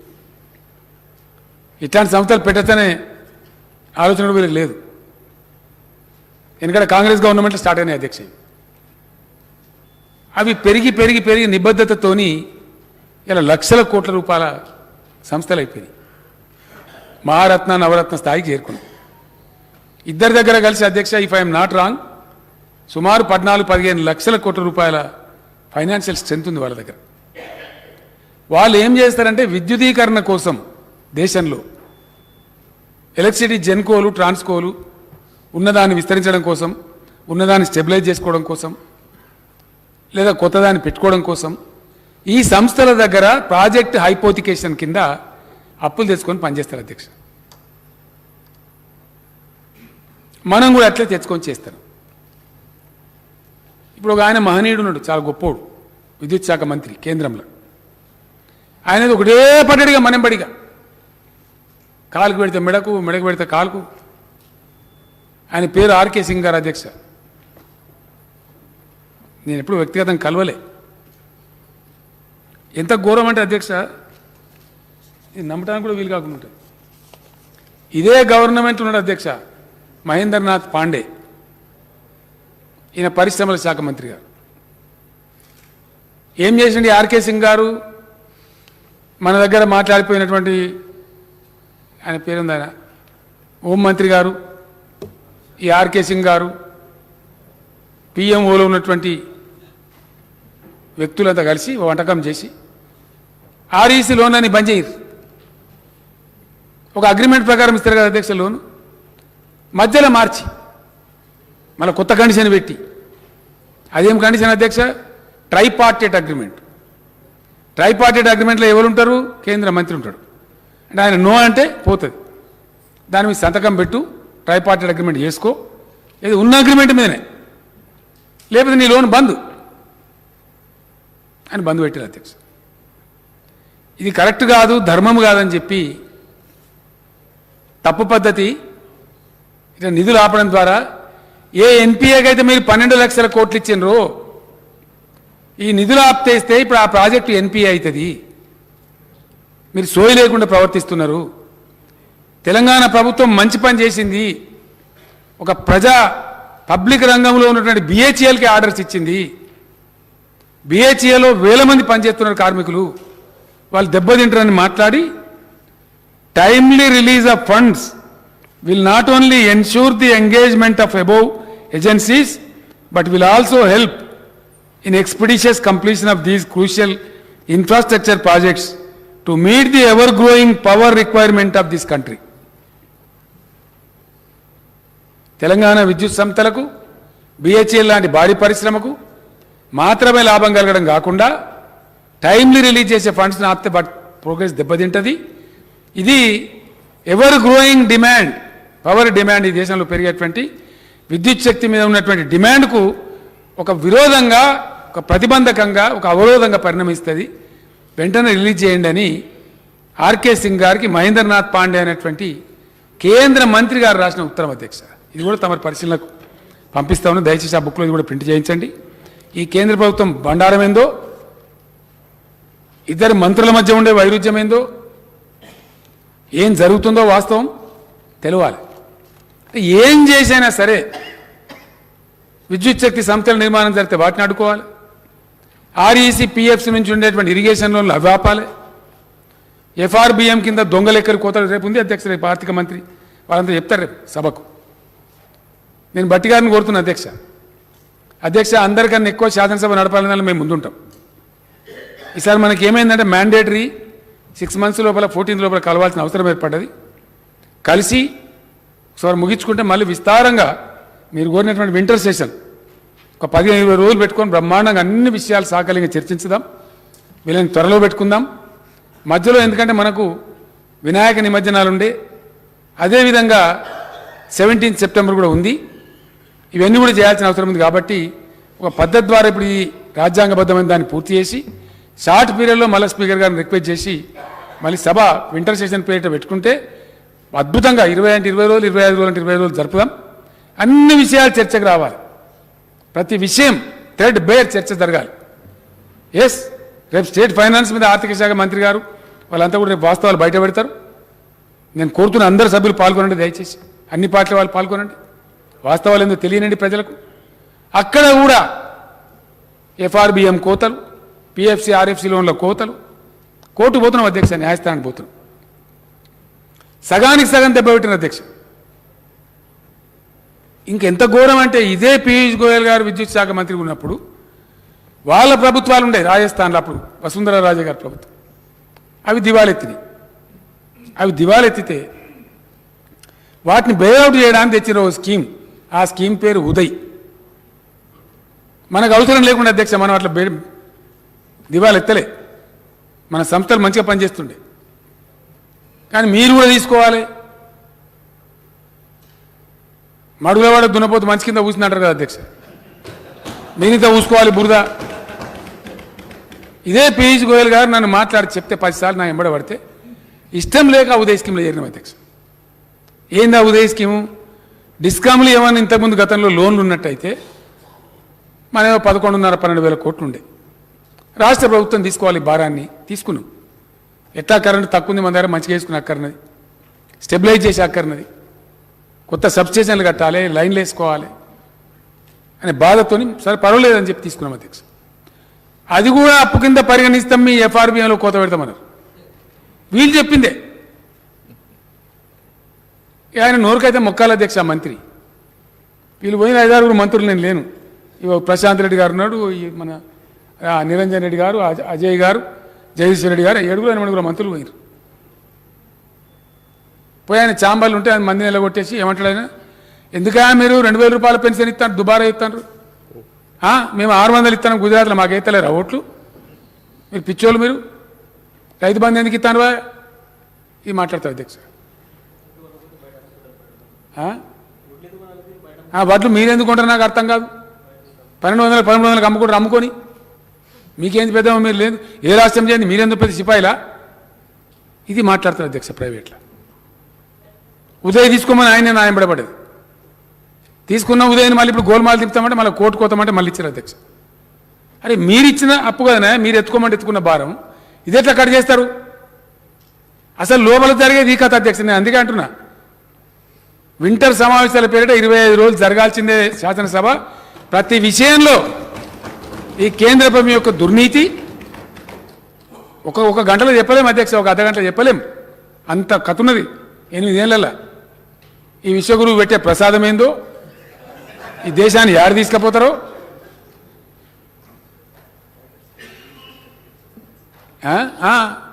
ఇట్లాంటి సంస్థలు పెట్టచ్చనే ఆలోచన కూడా వీళ్ళకి లేదు. ఎందుకంటే కాంగ్రెస్ గవర్నమెంట్లో స్టార్ట్ అయినాయి అధ్యక్ష. అవి పెరిగి పెరిగి పెరిగి నిబద్ధతతోని ఇలా లక్షల కోట్ల రూపాయల సంస్థలు అయిపోయినాయి. మహారత్న, నవరత్న స్థాయికి చేరుకున్నాయి. ఇద్దరి దగ్గర కలిసి అధ్యక్ష, ఇఫ్ ఐఎమ్ నాట్ రాంగ్, సుమారు 14-15 లక్షల కోట్ల రూపాయల ఫైనాన్షియల్ స్ట్రెంత్ ఉంది వాళ్ళ దగ్గర. వాళ్ళు ఏం చేస్తారంటే విద్యుదీకరణ కోసం దేశంలో ఎలక్ట్రిసిటీ జెన్కోలు, ట్రాన్స్కోలు ఉన్నదాన్ని విస్తరించడం కోసం ఉన్నదాన్ని స్టెబిలైజ్ చేసుకోవడం కోసం లేదా కొత్తదాన్ని పెట్టుకోవడం కోసం ఈ సంస్థల దగ్గర ప్రాజెక్ట్ హైపోతికేషన్ కింద అప్పులు తెచ్చుకొని పనిచేస్తారు అధ్యక్ష. మనం కూడా అట్లే తెచ్చుకొని చేస్తాం. ఇప్పుడు ఒక ఆయన మహనీయుడు ఉన్నాడు, చాలా గొప్పోడు, విద్యుత్ శాఖ మంత్రి కేంద్రంలో. ఆయనది ఒకటే పడ్డడిగా మనంబడిగా, కాలుకు పెడితే మెడకు, మెడకు పెడితే కాలుకు. ఆయన పేరు ఆర్కే సింగ్ గారు అధ్యక్ష. నేను ఎప్పుడు వ్యక్తిగతంగా కలవలే. ఎంత ఘోరం అంటే అధ్యక్ష, ఇది నమ్మటానికి కూడా వీలు కాకుండా ఉంటుంది. ఇదే గవర్నమెంట్ ఉన్నాడు అధ్యక్ష మహేంద్రనాథ్ పాండే, ఈయన పరిశ్రమల శాఖ మంత్రి గారు. ఏం చేసిండి ఆర్కే సింగ్ గారు? మన దగ్గర మాట్లాడిపోయినటువంటి ఆయన పేరుంది, ఆయన హోంమంత్రి గారు, ఈ ఆర్కే సింగ్ గారు, పిఎంఓలో ఉన్నటువంటి వ్యక్తులంతా కలిసి వంటకం చేసి ఆర్ఈసీ లోన్ అని బంద్ చేయరు. ఒక అగ్రిమెంట్ ప్రకారం ఇస్తారు కదా అధ్యక్ష లోను, మధ్యలో మార్చి మళ్ళీ కొత్త కండిషన్ పెట్టి, అదేం కండిషన్ అధ్యక్ష? ట్రైపార్టేట్ అగ్రిమెంట్. ట్రైపార్టేట్ అగ్రిమెంట్లో ఎవరు ఉంటారు? కేంద్ర మంత్రి ఉంటాడు. అంటే ఆయన నో అంటే పోతుంది, దాని మీద సంతకం పెట్టు, ట్రైపార్టేట్ అగ్రిమెంట్ చేసుకో, ఇది ఉన్న అగ్రిమెంట్ మీదనే, లేకపోతే నీ లోన్ బంద్ అని బంద్ పెట్టారు అధ్యక్ష. ఇది కరెక్ట్ కాదు, ధర్మం కాదని చెప్పి తప్పు పద్ధతి ఇట్లా నిధులు ఆపడం ద్వారా ఏ ఎన్పిఏకి అయితే మీరు 12 లక్షల కోట్లు ఇచ్చినరో ఈ నిధులు ఆప్తేస్తే ఇప్పుడు ఆ ప్రాజెక్టు ఎన్పిఏ అవుతుంది. మీరు సోయి లేకుండా ప్రవర్తిస్తున్నారు. తెలంగాణ ప్రభుత్వం మంచి పని చేసింది. ఒక పబ్లిక్ రంగంలో ఉన్నటువంటి బిహెచ్ఎల్కి ఆర్డర్స్ ఇచ్చింది. బిహెచ్ఏలో వేల మంది పనిచేస్తున్నారు కార్మికులు, వాళ్ళు దెబ్బతింటారని మాట్లాడి timely release of funds will not only ensure the engagement of above agencies but will also help in expeditious completion of these crucial infrastructure projects to meet the ever growing power requirement of this country. Telangana విద్యుత్ సంస్థలకు BHEL లాంటి భారీ పరిశ్రమకు మాత్రమే లాభం కలగడం కాకుండా timely release చేసే ఫండ్స్ని ఆపితే ప్రోగ్రెస్ దెబ్బతింటుంది. ఇది ever growing demand, power demand, ఈ దేశంలో పెరిగేటువంటి విద్యుత్ శక్తి మీద ఉన్నటువంటి డిమాండ్కు ఒక విరోధంగా, ఒక ప్రతిబంధకంగా, ఒక అవరోధంగా పరిణమిస్తుంది. వెంటనే రిలీజ్ చేయండి అని ఆర్కే సింగ్ గారికి మహేంద్రనాథ్ పాండే అనేటువంటి కేంద్ర మంత్రి గారు రాసిన ఉత్తరం అధ్యక్ష. ఇది కూడా తమ పరిశీలనకు పంపిస్తామని దయచేసి ఆ బుక్లో ఇది కూడా ప్రింట్ చేయించండి. ఈ కేంద్ర ప్రభుత్వం బండారం ఏందో, ఇద్దరు మంత్రుల మధ్య ఉండే వైరుధ్యం ఏందో, ఏం జరుగుతుందో వాస్తవం తెలవాలి. ఏం చేసైనా సరే విద్యుత్ శక్తి సంస్థల నిర్మాణం జరిగితే వాటిని అడ్డుకోవాలి. ఆర్ఈసీ పిఎఫ్సి నుంచి ఉండేటువంటి ఇరిగేషన్ లోన్లు అవి ఆపాలి. ఎఫ్ఆర్బిఎం కింద దొంగలెక్కలు కోతలు రేపు ఉంది అధ్యక్ష, రేపు ఆర్థిక మంత్రి వాళ్ళంతా చెప్తారు రేపు సభకు. నేను బట్టి గారిని కోరుతున్నా అధ్యక్ష అందరికన్నా ఎక్కువ శాసనసభ నడపాలని మేము ముందుంటాం. ఈసారి మనకి ఏమైందంటే మ్యాండేటరీ 6 months లోపల 14 లోపల కలవాల్సిన అవసరం ఏర్పడ్డది. కలిసి ఒకసారి ముగించుకుంటే మళ్ళీ విస్తారంగా మీరు కోరినటువంటి వింటర్ సెషన్ ఒక 15-20 రోజులు పెట్టుకొని బ్రహ్మాండంగా అన్ని విషయాలు సాకలింగా చర్చించుదాం. వీళ్ళని త్వరలో పెట్టుకుందాం. మధ్యలో ఎందుకంటే మనకు వినాయక నిమజ్జనాలు ఉండే, అదేవిధంగా 17 సెప్టెంబర్ కూడా ఉంది. ఇవన్నీ కూడా చేయాల్సిన అవసరం ఉంది. కాబట్టి ఒక పద్ధతి ద్వారా ఇప్పుడు ఈ రాజ్యాంగబద్ధమైన దాన్ని పూర్తి చేసి షార్ట్ పీరియడ్లో మళ్ళీ స్పీకర్ గారిని రిక్వెస్ట్ చేసి మళ్ళీ సభ వింటర్ సెషన్ పీరియడ్ పెట్టుకుంటే అద్భుతంగా 20 అంటే 20 రోజులు, 25 రోజులు అంటే 25 రోజులు జరుపుదాం. అన్ని విషయాలు చర్చకు రావాలి. ప్రతి విషయం థ్రెడ్ బేర్ చర్చ జరగాలి. ఎస్, రేపు స్టేట్ ఫైనాన్స్ మీద ఆర్థిక శాఖ మంత్రి గారు వాళ్ళంతా కూడా రేపు వాస్తవాలు బయట పెడతారు. నేను కోరుతున్న అందరు సభ్యులు పాల్గొనండి, దయచేసి అన్ని పార్టీల వాళ్ళు పాల్గొనండి. వాస్తవాలు ఏందో తెలియనండి ప్రజలకు. అక్కడ కూడా ఎఫ్ఆర్బిఎం కోతలు, పిఎఫ్సి ఆర్ఎఫ్సి లోన్ల కోతలు, కోర్టు పోతున్నాం అధ్యక్ష, న్యాయస్థానానికి పోతున్నాం. సగానికి సగం దెబ్బపెట్టిన అధ్యక్ష. ఇంకెంత ఘోరం అంటే ఇదే పీయూష్ గోయల్ గారు విద్యుత్ శాఖ మంత్రి ఉన్నప్పుడు వాళ్ళ ప్రభుత్వాలు ఉండే రాజస్థాన్లో, అప్పుడు వసుంధర రాజే గారి ప్రభుత్వం, అవి దివాలెత్తినాయి. అవి దివాలెత్తితే వాటిని బెయిల్అవుట్ చేయడానికి తెచ్చిన ఓ స్కీమ్, ఆ స్కీమ్ పేరు ఉదయ్. మనకు అవసరం లేకుండా అధ్యక్ష మనం అట్లా దివాలు ఎత్తలే, మన సంస్థలు మంచిగా పనిచేస్తుండే. కానీ మీరు కూడా తీసుకోవాలి. మడుగులవాడ దున్నపోతు మంచి కింద ఊసినట్టారు కదా అధ్యక్ష, మిగతా ఊసుకోవాలి బురద. ఇదే పీయూష్ గోయల్ గారు నన్ను మాట్లాడి చెప్తే 10 సార్లు నా ఎంబడ పడితే ఇష్టం లేక ఉదయ స్కీమ్లో చేరినాం అధ్యక్ష. ఏందా ఉదయ స్కీము? డిస్కామ్లు ఏమన్నా ఇంతకుముందు గతంలో లోన్లు ఉన్నట్టయితే మనం 11,500-12,000 కోట్లు ఉండే. రాష్ట్ర ప్రభుత్వం తీసుకోవాలి భారాన్ని, తీసుకున్నాం. ఎట్లా కరెంటు తక్కువ ఉంది మన దగ్గర, మంచిగా వేసుకుని అక్కర్నది, స్టెబిలైజ్ చేసి అక్కర్నది, కొత్త సబ్స్టేషన్లు కట్టాలి, లైన్లు వేసుకోవాలి అనే బాధతోని సరే పర్వాలేదని చెప్పి తీసుకున్నాం అధ్యక్ష. అది కూడా అప్పు కింద పరిగణిస్తాం, మీ ఎఫ్ఆర్బిఎంలో కోత పెడతామన్నారు. వీళ్ళు చెప్పిందే. ఆయన నోరుకైతే మొక్కాల అధ్యక్ష మంత్రి. వీళ్ళు పోయిన 5-6 మంత్రులు నేను లేను. ఇవ ప్రశాంత్ రెడ్డి గారు ఉన్నాడు, మన నిరంజన్ రెడ్డి గారు, అజయ్ గారు, జగదీశ్వర్ రెడ్డి గారు, 7-8 మంత్రులు పోయినారు. పోయి ఆయన చాంబాలు ఉంటే ఆయన మందిని నిలగొట్టేసి ఏమంటాడు ఆయన, ఎందుకా మీరు 2,000 రూపాయల పెన్షన్ ఇస్తాను, దుబారా ఇస్తాను, మేము 600 ఇస్తాను గుజరాత్లో, మాకు ఎత్తలేరా ఓట్లు, మీరు పిచ్చోళ్ళు, మీరు రైతు బంధు ఎందుకు ఇస్తాను బా, ఇది మాట్లాడతారు అధ్యక్ష. వడ్లు మీరెందుకు కొంటారు నాకు అర్థం కాదు. 1,200-1,300 అమ్ముకుంటారు, అమ్ముకొని మీకేంది పెద్ద, మీరు లేదు ఏ రాష్ట్రం చేయండి, మీరెందుకు పెద్ద సిపాయిలా, ఇది మాట్లాడతారు అధ్యక్ష. ప్రైవేట్లో ఉదయ్ తీసుకోమని ఆయన నాయంబడబడేది, తీసుకున్న ఉదయం మళ్ళీ ఇప్పుడు గోల్మాలు తిప్పుతామంటే మళ్ళీ కోర్టు కోతామంటే మళ్ళీ ఇచ్చారు అధ్యక్ష. అరే మీరు ఇచ్చిన అప్పు కదనే, మీరు ఎత్తుకోమంటే ఎత్తుకున్న భారం ఇది ఎట్లా కట్ చేస్తారు? అసలు లోపల జరిగేది ఈ కథ అధ్యక్ష. నేను అందుకే అంటున్నా, వింటర్ సమావేశాల పేరిట 25 రోజులు జరగాల్సిందే శాసనసభ. ప్రతి విషయంలో ఈ కేంద్ర ప్రభుత్వం యొక్క దుర్నీతి ఒక గంటలో చెప్పలేం అధ్యక్ష, ఒక అర్ధగంటలో చెప్పలేం, అంత కథ ఉన్నది 8 ఏళ్ళ. ఈ విశ్వగురువు పెట్టే ప్రసాదం ఏందో, ఈ దేశాన్ని యాడ తీసుకుపోతారో.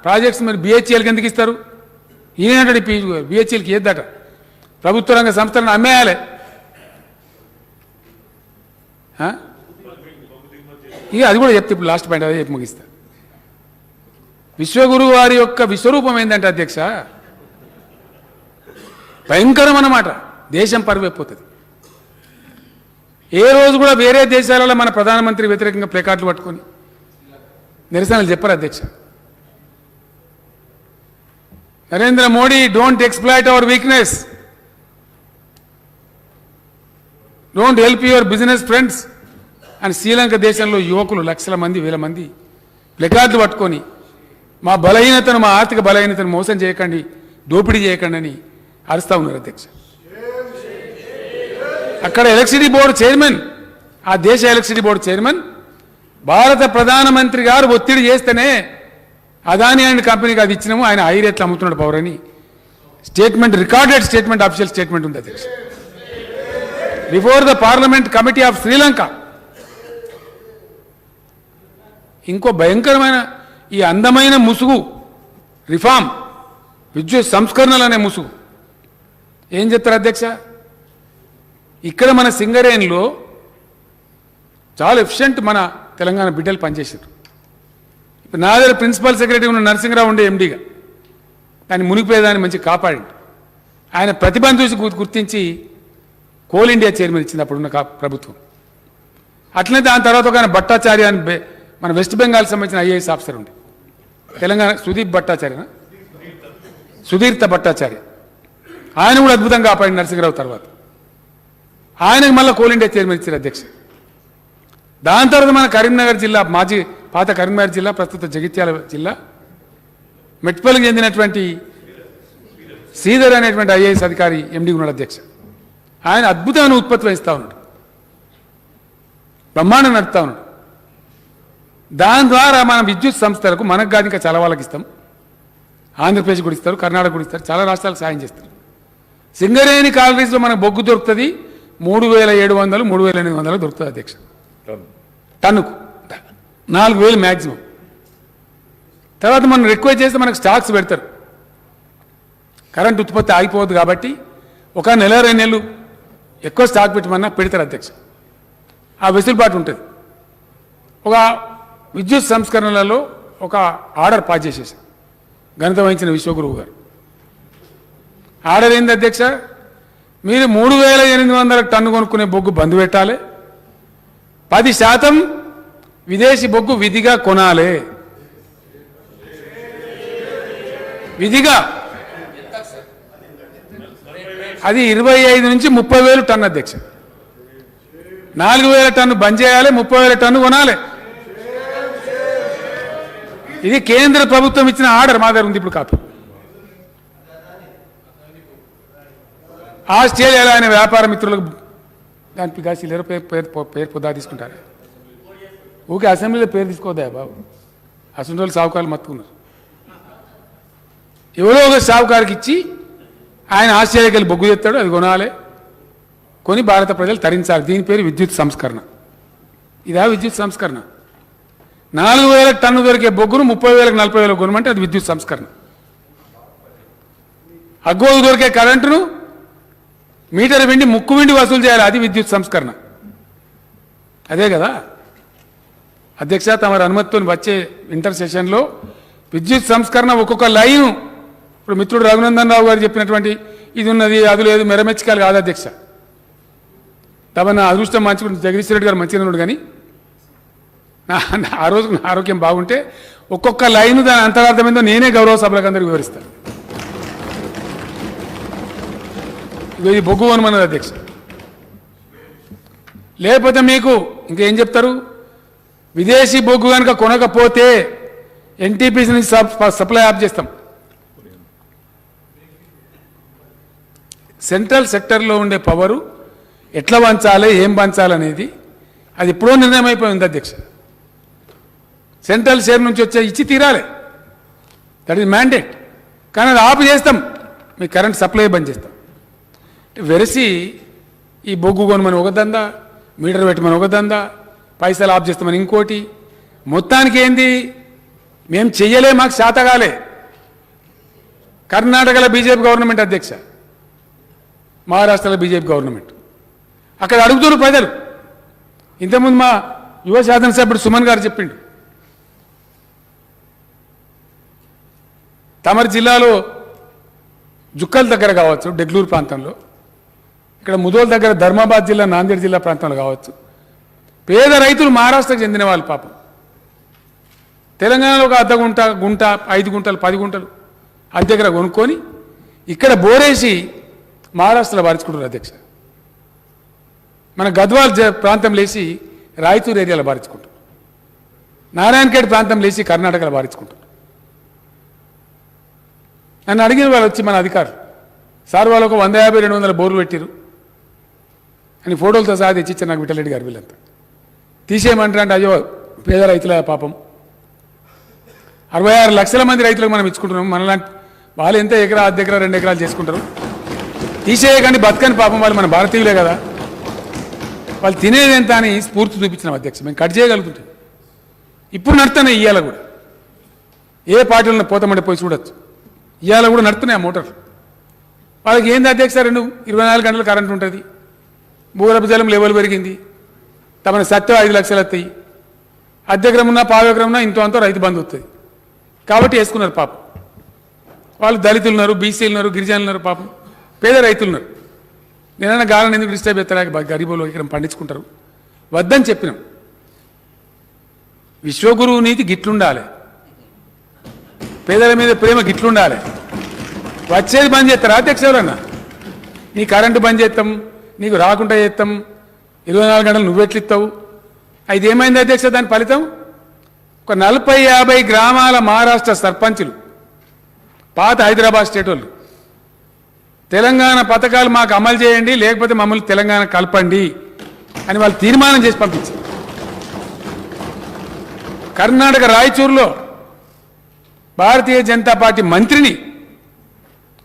ప్రాజెక్ట్స్ మరి బిహెచ్ఎల్కి ఎందుకు ఇస్తారు? ఈయనంటాడు బిహెచ్ఎల్కి ఏద్దట, ప్రభుత్వ రంగ సంస్థలను అమ్మేయాలి. ఇక అది కూడా చెప్తే ఇప్పుడు లాస్ట్ పాయింట్ అదే చెప్పి ముగిస్తా. విశ్వగురువు వారి యొక్క విశ్వరూపం ఏంటంటే అధ్యక్ష, భయంకరం అన్నమాట. దేశం పరువైపోతుంది. ఏ రోజు కూడా వేరే దేశాలలో మన ప్రధానమంత్రి వ్యతిరేకంగా ప్లేకార్డులు పట్టుకొని నిరసనలు చెప్పారు అధ్యక్ష. Narendra Modi don't exploit hour weakness, don't help your business friends అని శ్రీలంక దేశంలో యువకులు లక్షల మంది, వేల మంది ప్లేకార్డులు పట్టుకొని మా బలహీనతను, మా ఆర్థిక బలహీనతను మోసం చేయకండి, దోపిడీ చేయకండి అని అరుస్తూ ఉన్నారు అధ్యక్ష. అక్కడ ఎలక్ట్రిసిటీ బోర్డు చైర్మన్, ఆ దేశ ఎలక్ట్రిసిటీ బోర్డు చైర్మన్ భారత ప్రధానమంత్రి గారు ఒత్తిడి చేస్తేనే అదాని అండ్ కంపెనీకి అది ఇచ్చినాము, ఆయన 5 రెట్లు అమ్ముతున్నాడు పవర్ అని statement, recorded statement, official statement ఉంది అధ్యక్ష. Before the parliament committee of Sri Lanka. ఇంకో భయంకరమైన ఈ అందమైన ముసుగు రిఫార్మ్, విద్యుత్ సంస్కరణలు అనే ముసుగు ఏం చెప్తారు అధ్యక్ష? ఇక్కడ మన సింగరేణిలో చాలా ఎఫిషియెంట్ మన తెలంగాణ బిడ్డలు పనిచేశారు. ఇప్పుడు నా దగ్గర ప్రిన్సిపల్ సెక్రటరీ ఉన్న నరసింహరావు ఉండే ఎండీగా, దాన్ని మునిగిపోయేదాన్ని మంచి కాపాడింది. ఆయన ప్రతిభను చూసి గుర్తించి కోల్ ఇండియా చైర్మన్ ఇచ్చింది అప్పుడున్న ప్రభుత్వం. అట్లనే దాని తర్వాత ఒక ఆయన భట్టాచార్య అని మన వెస్ట్ బెంగాల్ సంబంధించిన ఐఏఎస్ ఆఫీసర్ ఉండే, తెలంగాణ సుధీర్త భట్టాచార్య, ఆయన కూడా అద్భుతంగా కాపాడి నరసింహరావు తర్వాత. ఆయనకు మళ్ళీ కోల్ ఇండియా చైర్మన్ ఇచ్చారు అధ్యక్ష. దాని తర్వాత మన కరీంనగర్ జిల్లా, పాత కరీంనగర్ జిల్లా, ప్రస్తుత జగిత్యాల జిల్లా, మెట్పల్లికి చెందినటువంటి శ్రీధర్ అనేటువంటి ఐఏఎస్ అధికారి ఎండీ ఉన్నాడు అధ్యక్ష. ఆయన అద్భుతమైన ఉత్పత్తి వహిస్తూ ఉన్నాడు, బ్రహ్మాండం నడుపుతా ఉన్నాడు. దాని ద్వారా మన విద్యుత్ సంస్థలకు, మనకు కాదు ఇంకా చాలా వాళ్ళకి ఇస్తాం, ఆంధ్రప్రదేశ్ కూడా ఇస్తారు, కర్ణాటక కూడా ఇస్తారు, చాలా రాష్ట్రాలకు సాయం చేస్తారు. సింగరేణి కాలరీస్లో మనకు బొగ్గు దొరుకుతుంది 3,700, 3,800 దొరుకుతుంది అధ్యక్ష టన్నుకు, 4,000 మ్యాక్సిమం. తర్వాత మనం రిక్వెస్ట్ చేస్తే మనకు స్టాక్స్ పెడతారు, కరెంట్ ఉత్పత్తి ఆగిపోవద్దు కాబట్టి ఒక 1-2 నెలలు ఎక్కువ స్టాక్ పెట్టమన్నా పెడతారు అధ్యక్ష. ఆ వెసులుబాటు ఉంటుంది. ఒక విద్యుత్ సంస్కరణలలో ఒక ఆర్డర్ పాస్ చేసేసారు ఘనత వహించిన విశ్వగురువు గారు. ఆర్డర్ ఏంది అధ్యక్ష? మీరు 3,800 టన్ను కొనుక్కునే బొగ్గు బంద్ పెట్టాలి, 10% విదేశీ బొగ్గు విధిగా కొనాలి. విధిగా అది 25 నుంచి 30,000 టన్ను అధ్యక్ష. 4,000 టన్ను బంద్ చేయాలి, 30,000 టన్ను కొనాలి. ఇది కేంద్ర ప్రభుత్వం ఇచ్చిన ఆర్డర్, మా దగ్గర ఉంది ఇప్పుడు కాపీ. ఆస్ట్రేలియాలో ఆయన వ్యాపార మిత్రులకు దాని పిగాసిలేరు పేరు పొద్దా తీసుకుంటారు. ఊకే అసెంబ్లీలో పేరు తీసుకోవద్దా బాబు? అసెంబ్లీ వాళ్ళు సావుకారులు మత్తుకున్నారు. ఎవరో ఒక సావుకారికి ఇచ్చి ఆయన ఆస్ట్రేలియాకి వెళ్ళి బొగ్గు తెస్తాడు, అది కొనాలి, కొని భారత ప్రజలు తరించాలి. దీని పేరు విద్యుత్ సంస్కరణ. ఇదా విద్యుత్ సంస్కరణ? 4,000 టన్ను దొరికే బొగ్గును 30,000 40,000 కొనమంటే అది విద్యుత్ సంస్కరణ. అగ్గోకు దొరికే కరెంటును మీటర్ వెండి ముక్కు వెండి వసూలు చేయాలి, అది విద్యుత్ సంస్కరణ. అదే కదా అధ్యక్ష, తమరి అనుమతితో వచ్చే ఇంటర్ సెషన్లో విద్యుత్ సంస్కరణ ఒక్కొక్క లైను, ఇప్పుడు మిత్రుడు రఘునందన్ రావు గారు చెప్పినటువంటి ఇది ఉన్నది అది లేదు మెరమెచ్చికాలు కాదు అధ్యక్ష. తమ అదృష్టం మంచిగా జగదీశ్వర రెడ్డి గారు మంచిగా ఉన్నాడు, కానీ ఆ రోజు నా ఆరోగ్యం బాగుంటే ఒక్కొక్క లైను దాని అంతరార్థం ఏందో నేనే గౌరవ సభలకు అందరికీ వివరిస్తాను. ఇది బొగ్గు కొనమన్నది అధ్యక్ష. లేకపోతే మీకు ఇంకేం చెప్తారు? విదేశీ బొగ్గు కనుక కొనకపోతే ఎన్టీపీసీ నుంచి సప్లై ఆఫ్ చేస్తాం. సెంట్రల్ సెక్టర్లో ఉండే పవరు ఎట్లా పంచాలి, ఏం పంచాలనేది అది ఎప్పుడో నిర్ణయం అయిపోయింది అధ్యక్ష. సెంట్రల్ షేర్ నుంచి వచ్చే ఇచ్చి తీరాలి, దట్ ఈజ్ మ్యాండేట్. కానీ అది ఆఫ్ చేస్తాం, మీ కరెంట్ సప్లై బంద్ చేస్తాం. వెరసి ఈ బొగ్గు కొనమని ఒక దందా, మీటర్ పెట్టమని ఒక దందా, పైసలు ఆఫ్ చేస్తామని ఇంకోటి. మొత్తానికి ఏంది, మేము చెయ్యలే, మాకు శాతగాలే. కర్ణాటకలో బీజేపీ గవర్నమెంట్ అధ్యక్ష, మహారాష్ట్రలో బీజేపీ గవర్నమెంట్. అక్కడ అడుగుతున్నారు ప్రజలు. ఇంతకుముందు మా యువ శాసనసభ్యుడు సుమన్ గారు చెప్పిండు, తమరి జిల్లాలో జుక్కల్ దగ్గర కావచ్చు, డెగ్లూరు ప్రాంతంలో, ఇక్కడ ముదోల్ దగ్గర ధర్మాబాద్ జిల్లా, నాందేడ్ జిల్లా ప్రాంతంలో కావచ్చు, పేద రైతులు మహారాష్ట్రకు చెందిన వాళ్ళు పాపం తెలంగాణలో ఒక అర్ధ గుంట, 5 గుంటలు 10 గుంటలు అది దగ్గర కొనుక్కొని ఇక్కడ బోరేసి మహారాష్ట్రలో బారించుకుంటారు అధ్యక్ష. మన గద్వాల్ ప్రాంతం లేచి రాయచూరు ఏరియాలో బారించుకుంటారు, నారాయణఖేడ్ ప్రాంతం లేచి కర్ణాటకలో బారించుకుంటారు. నన్ను అడిగిన వాళ్ళు వచ్చి మన అధికారులు, సార్ వాళ్ళు ఒక 150-200 బోర్లు పెట్టిరు అని ఫోటోలతో సహా తెచ్చిచ్చారు నాకు విఠలరెడ్డి గారు. వీళ్ళంతా తీసేయమంటారు అంటే, అయ్యో పేద రైతుల పాపం 66 లక్షల మంది రైతులకు మనం ఇచ్చుకుంటున్నాం, మనలాంటి వాళ్ళు ఎంత ఎకరా, 1 ఎకరా 2 ఎకరాలు చేసుకుంటారు, తీసేయకండి బతకని పాపం, వాళ్ళు మన భారతీయులే కదా, వాళ్ళు తినేది ఎంత అని స్ఫూర్తి చూపించినాం అధ్యక్ష. మేము కట్ చేయగలుగుతుంటాం. ఇప్పుడు నడుతున్నాయి, ఇవాళ కూడా ఏ పార్టీలను పోతామంటే పోయి చూడొచ్చు, ఇవాళ కూడా నడుతున్నాయి ఆ మోటార్లు. వాళ్ళకి ఏంది అధ్యక్ష, 24 గంటలు కరెంట్ ఉంటుంది, భూగర్భ జలం లెవెల్ పెరిగింది, తమని సత్యం 5 లక్షలు వస్తాయి, అర్ధెకరం ఉన్నా 1/4 ఎకరం ఉన్నా ఇంతో అంతా రైతు బంధు వస్తుంది కాబట్టి వేసుకున్నారు పాపం. వాళ్ళు దళితులు ఉన్నారు, బీసీలు ఉన్నారు, గిరిజనులు ఉన్నారు, పాపం పేద రైతులు ఉన్నారు. నేనైనా గాలని ఎందుకు డిస్టర్బ్ చేస్తారా, గరీబులు ఇక్కడ పండించుకుంటారు వద్దని చెప్పినాం. విశ్వగురువు నీతి గిట్లుండాలి, పేదల మీద ప్రేమ గిట్లుండాలి. వచ్చేది బంద్ చేస్తారా అధ్యక్ష? ఎవరన్నా నీ కరెంటు బంద్ చేస్తాం, నీకు రాకుండా చేస్తాం, 24 గంటలు నువ్వెట్లిస్తావు? అది ఏమైంది అధ్యక్ష? దాని ఫలితం ఒక 40-50 గ్రామాల మహారాష్ట్ర సర్పంచులు, పాత హైదరాబాద్ స్టేట్ వాళ్ళు, తెలంగాణ పథకాలు మాకు అమలు చేయండి, లేకపోతే మమ్మల్ని తెలంగాణ కలపండి అని వాళ్ళు తీర్మానం చేసి పంపించారు. కర్ణాటక రాయచూరులో భారతీయ జనతా పార్టీ మంత్రిని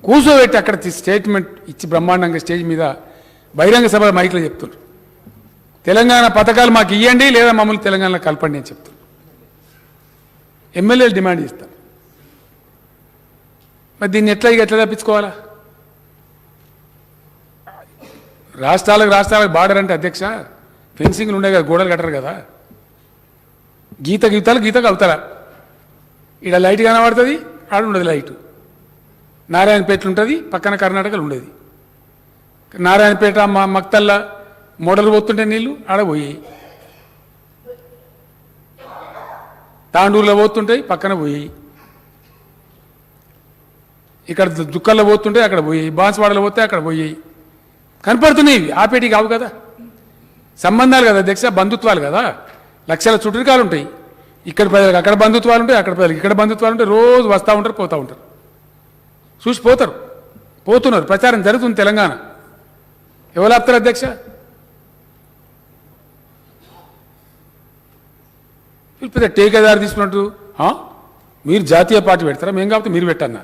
కూర్చోబెట్టి అక్కడ స్టేట్మెంట్ ఇచ్చి బ్రహ్మాండంగా స్టేజ్ మీద బహిరంగ సభ మైక్లో చెప్తున్నారు, తెలంగాణ పథకాలు మాకు ఇవ్వండి లేదా మమ్మల్ని తెలంగాణలో కలపండి అని చెప్తున్నారు. ఎమ్మెల్యేలు డిమాండ్ చేస్తారు. మరి దీన్ని ఎట్లా తప్పించుకోవాలా? రాష్ట్రాలకు బార్డర్ అంటే అధ్యక్ష ఫెన్సింగ్లు ఉండే కదా, గోడలు కట్టరు కదా. గీతకు అవతల ఇక్కడ లైట్ కనబడుతుంది, ఆడ ఉండదు లైట్. నారాయణపేటలు ఉంటుంది, పక్కన కర్ణాటకలు ఉండేది. నారాయణపేట మక్తల్లా మోడలు పోతుంటే నీళ్ళు ఆడ పోయాయి, తాండూరులో పోతుంటాయి పక్కన పోయాయి, ఇక్కడ దుక్కల్లో పోతుంటే అక్కడ పోయాయి, బాన్స్వాడలో పోతే అక్కడ పోయాయి. కనపడుతున్నాయి ఇవి, ఆపేటి కావు కదా, సంబంధాలు కదా అధ్యక్ష, బంధుత్వాలు కదా, లక్షల చుట్టరికాలు ఉంటాయి. ఇక్కడ ప్రజలకు అక్కడ బంధుత్వాలు ఉంటాయి, అక్కడ ప్రజలకు ఇక్కడ బంధుత్వాలు ఉంటాయి. రోజు వస్తూ ఉంటారు, పోతూ ఉంటారు, చూసిపోతారు, పోతున్నారు. ప్రచారం జరుగుతుంది తెలంగాణ. ఎవరు ఆపుతారు అధ్యక్ష? పెద్ద టేకేదారు తీసుకున్నట్టు మీరు జాతీయ పార్టీ పెడతారా? మేము కాబట్టి మీరు పెట్టన్నా.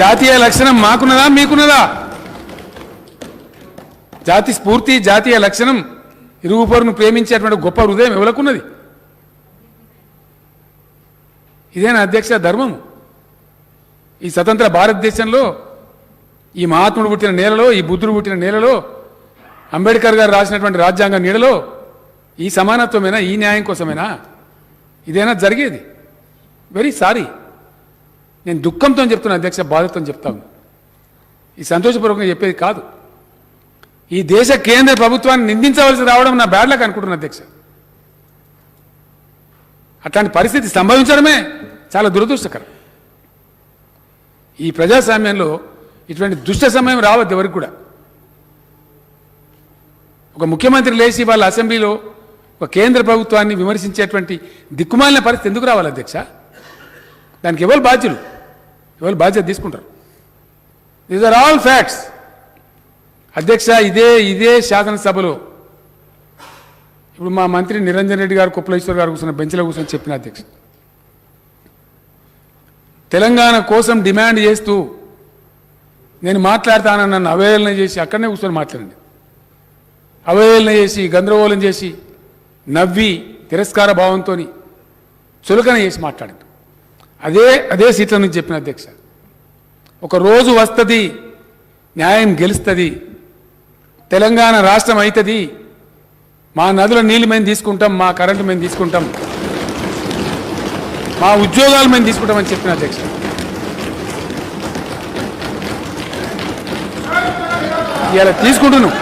జాతీయ లక్షణం మాకున్నదా మీకున్నదా? జాతి స్ఫూర్తి, జాతీయ లక్షణం, ఇరుగు పొరుగును ప్రేమించేటువంటి గొప్ప హృదయం ఎవరికున్నది? ఇదేనా అధ్యక్ష ధర్మము? ఈ స్వతంత్ర భారతదేశంలో, ఈ మహాత్ముడు పుట్టిన నేలలో, ఈ బుద్ధుడు పుట్టిన నేలలో, అంబేద్కర్ గారు రాసినటువంటి రాజ్యాంగ నీడలో ఈ సమానత్వమేనా? ఈ న్యాయం కోసమేనా ఇదేనా జరిగేది? Very sorry. నేను దుఃఖంతో చెప్తున్నా అధ్యక్ష, బాధతో చెప్తాను. ఈ సంతోషపూర్వకంగా చెప్పేది కాదు. ఈ దేశ కేంద్ర ప్రభుత్వాన్ని నిందించవలసి రావడం నా బ్యాడ్లకు అనుకుంటున్నా అధ్యక్ష. అట్లాంటి పరిస్థితి సంభవించడమే చాలా దురదృష్టకరం. ఈ ప్రజాస్వామ్యంలో ఇటువంటి దుష్ట సమయం రావద్దు ఎవరికి కూడా. ఒక ముఖ్యమంత్రి లేచి వాళ్ళ అసెంబ్లీలో ఒక కేంద్ర ప్రభుత్వాన్ని విమర్శించేటువంటి దిక్కుమాలిన పరిస్థితి ఎందుకు రావాలి అధ్యక్ష? దానికి ఎవరు బాధ్యులు? ఎవరు బాధ్యత తీసుకుంటారు? దీస్ ఆర్ ఆల్ ఫ్యాక్ట్స్ అధ్యక్ష. ఇదే శాసనసభలో ఇప్పుడు మా మంత్రి నిరంజన్ రెడ్డి గారు, కుప్పలేశ్వర్ గారు కూర్చున్న బెంచ్లో కూర్చొని చెప్పిన అధ్యక్ష, తెలంగాణ కోసం డిమాండ్ చేస్తూ నేను మాట్లాడతానని నన్ను అవహేళన చేసి అక్కడనే కూర్చొని మాట్లాడండి. అవహేళన చేసి, గందరగోళం చేసి, నవ్వి, తిరస్కార భావంతో చులకన చేసి మాట్లాడండి. అదే సీట్ల నుంచి చెప్పిన అధ్యక్ష, ఒక రోజు వస్తుంది, న్యాయం గెలుస్తుంది, తెలంగాణ రాష్ట్రం అవుతుంది, మా నదుల నీళ్ళు మేము తీసుకుంటాం, మా కరెంటు మేము తీసుకుంటాం, మా ఉద్యోగాలు మేము తీసుకుంటామని చెప్పిన అధ్యక్ష. ఇలా తీసుకుంటున్నాం.